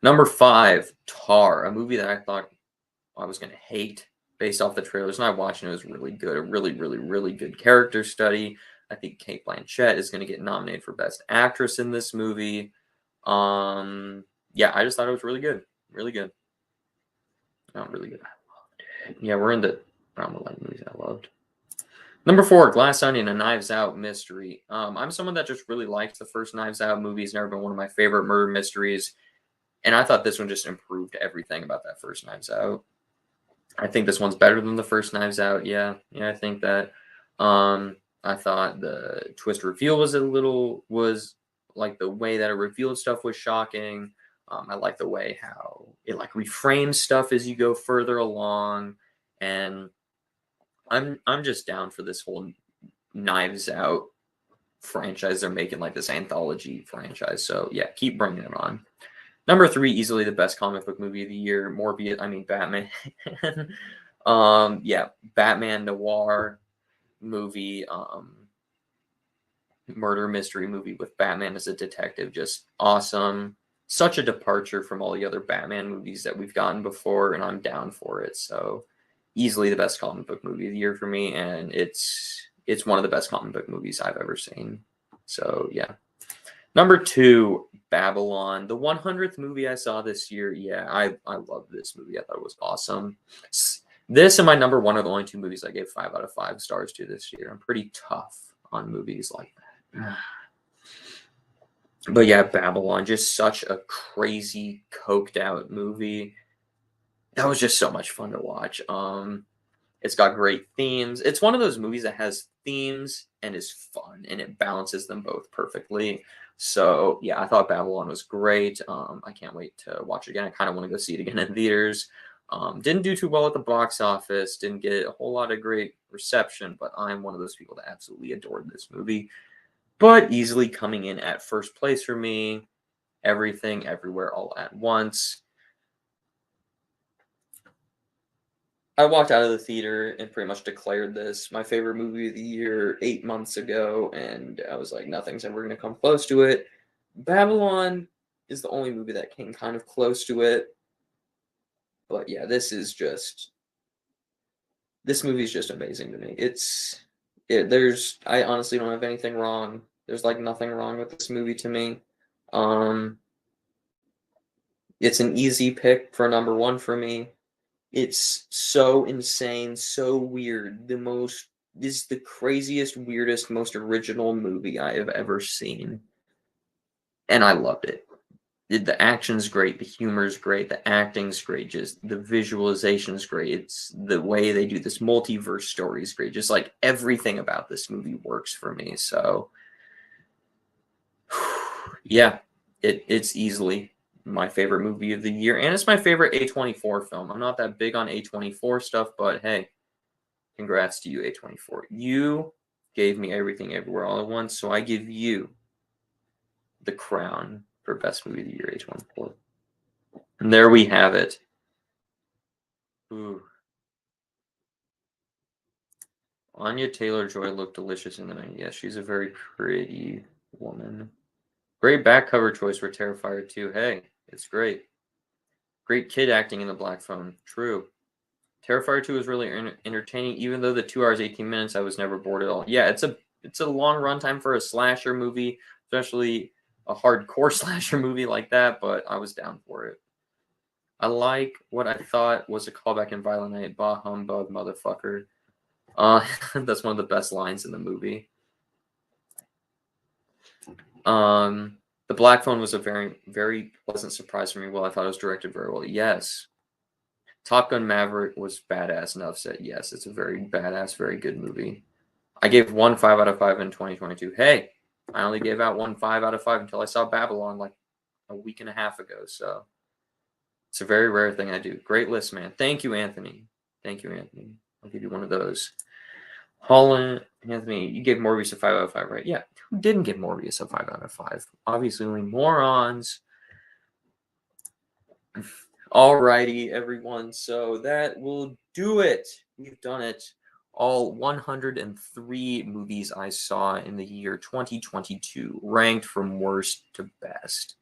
Number 5, Tar, a movie that I thought I was going to hate based off the trailers, and I watched it. It was really good. A really, really, really good character study. I think Cate Blanchett is going to get nominated for Best Actress in this movie. Yeah, I just thought it was really good. Really good. Not really good. Yeah, we're in the realm of like movies I loved. Number 4, Glass Onion, a Knives Out mystery. I'm someone that just really likes the first Knives Out movies. Never been one of my favorite murder mysteries, and I thought this one just improved everything about that first Knives Out. I think this one's better than the first Knives Out. Yeah, I think that. I thought the twist reveal was like the way that it revealed stuff was shocking. I like the way how it like reframes stuff as you go further along, and I'm just down for this whole Knives Out franchise. They're making like this anthology franchise, so yeah, keep bringing it on. Number 3, easily the best comic book movie of the year, Batman. Yeah, Batman noir movie, murder mystery movie with Batman as a detective, just awesome. Such a departure from all the other Batman movies that we've gotten before, and I'm down for it. So easily the best comic book movie of the year for me, and it's one of the best comic book movies I've ever seen. So yeah. Number 2, Babylon, the 100th movie I saw this year. Yeah, I love this movie. I thought it was awesome. This and my number 1 are the only 2 movies I gave 5 out of 5 stars to this year. I'm pretty tough on movies like that. But yeah, Babylon, just such a crazy, coked out movie. That was just so much fun to watch. It's got great themes. It's one of those movies that has themes and is fun, and it balances them both perfectly. So yeah, I thought Babylon was great. I can't wait to watch it again. I kind of want to go see it again in theaters. Didn't do too well at the box office. Didn't get a whole lot of great reception, but I'm one of those people that absolutely adored this movie. But easily coming in at first place for me. Everything, Everywhere, All at Once. I walked out of the theater and pretty much declared this my favorite movie of the year 8 months ago, and I was like, nothing's ever going to come close to it. Babylon is the only movie that came kind of close to it. But yeah, this movie is just amazing to me. I honestly don't have anything wrong. There's like nothing wrong with this movie to me. Um, it's an easy pick for number 1 for me. It's so insane, so weird. This is the craziest, weirdest, most original movie I have ever seen. And I loved it. the action's great, the humor's great, the acting's great, just the visualization's great. It's the way they do this multiverse story is great. Just like everything about this movie works for me. So yeah, it's easily my favorite movie of the year, and it's my favorite A24 film. I'm not that big on A24 stuff, but hey, congrats to you, A24. You gave me Everything Everywhere All at Once, so I give you the crown for best movie of the year, A24. And there we have it. Ooh. Anya Taylor-Joy looked delicious in the night. Yes, she's a very pretty woman. Great back cover choice for Terrifier 2. Hey, it's great. Great kid acting in The Black Phone. True. Terrifier 2 was really entertaining, even though the 2 hours 18 minutes I was never bored at all. Yeah, it's a long runtime for a slasher movie, especially a hardcore slasher movie like that, but I was down for it. I like what I thought was a callback in Violent Night. Bah humbug, motherfucker. That's one of the best lines in the movie. The Black Phone was a very, very pleasant surprise for me. Well, I thought it was directed very well. Yes. Top Gun Maverick was badass. Enough said. Yes, it's a very badass, very good movie. I gave 1 5 out of 5 in 2022. Hey, I only gave out 1 5 out of 5 until I saw Babylon like a week and a half ago. So it's a very rare thing I do. Great list, man. Thank you, Anthony. Thank you, Anthony. I'll give you one of those. Holland, Anthony, you gave Morbius a 5 out of 5, right? Yeah. Who didn't give Morbius a 5 out of 5? Obviously, only morons. Alrighty, everyone. So that will do it. We've done it. All 103 movies I saw in the year 2022, ranked from worst to best.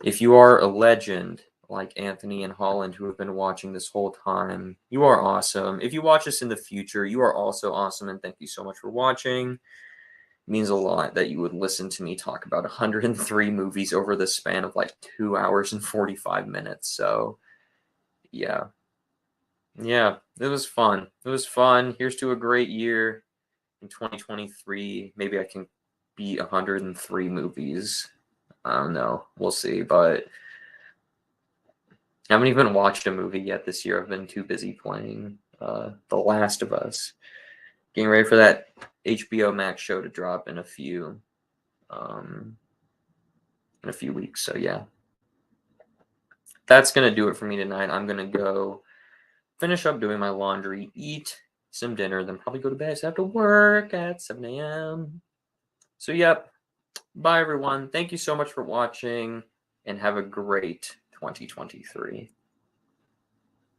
If you are a legend like Anthony and Holland who have been watching this whole time, you are awesome. If you watch us in the future, you are also awesome, and thank you so much for watching. It means a lot that you would listen to me talk about 103 movies over the span of like 2 hours and 45 minutes. So, yeah. Yeah, it was fun. It was fun. Here's to a great year in 2023. Maybe I can beat 103 movies. I don't know. We'll see. But I haven't even watched a movie yet this year. I've been too busy playing The Last of Us. Getting ready for that HBO Max show to drop in a few weeks. So yeah. That's gonna do it for me tonight. I'm gonna go finish up doing my laundry, eat some dinner, then probably go to bed. So I have to work at 7 a.m. So yep. Bye everyone. Thank you so much for watching and have a great 2023.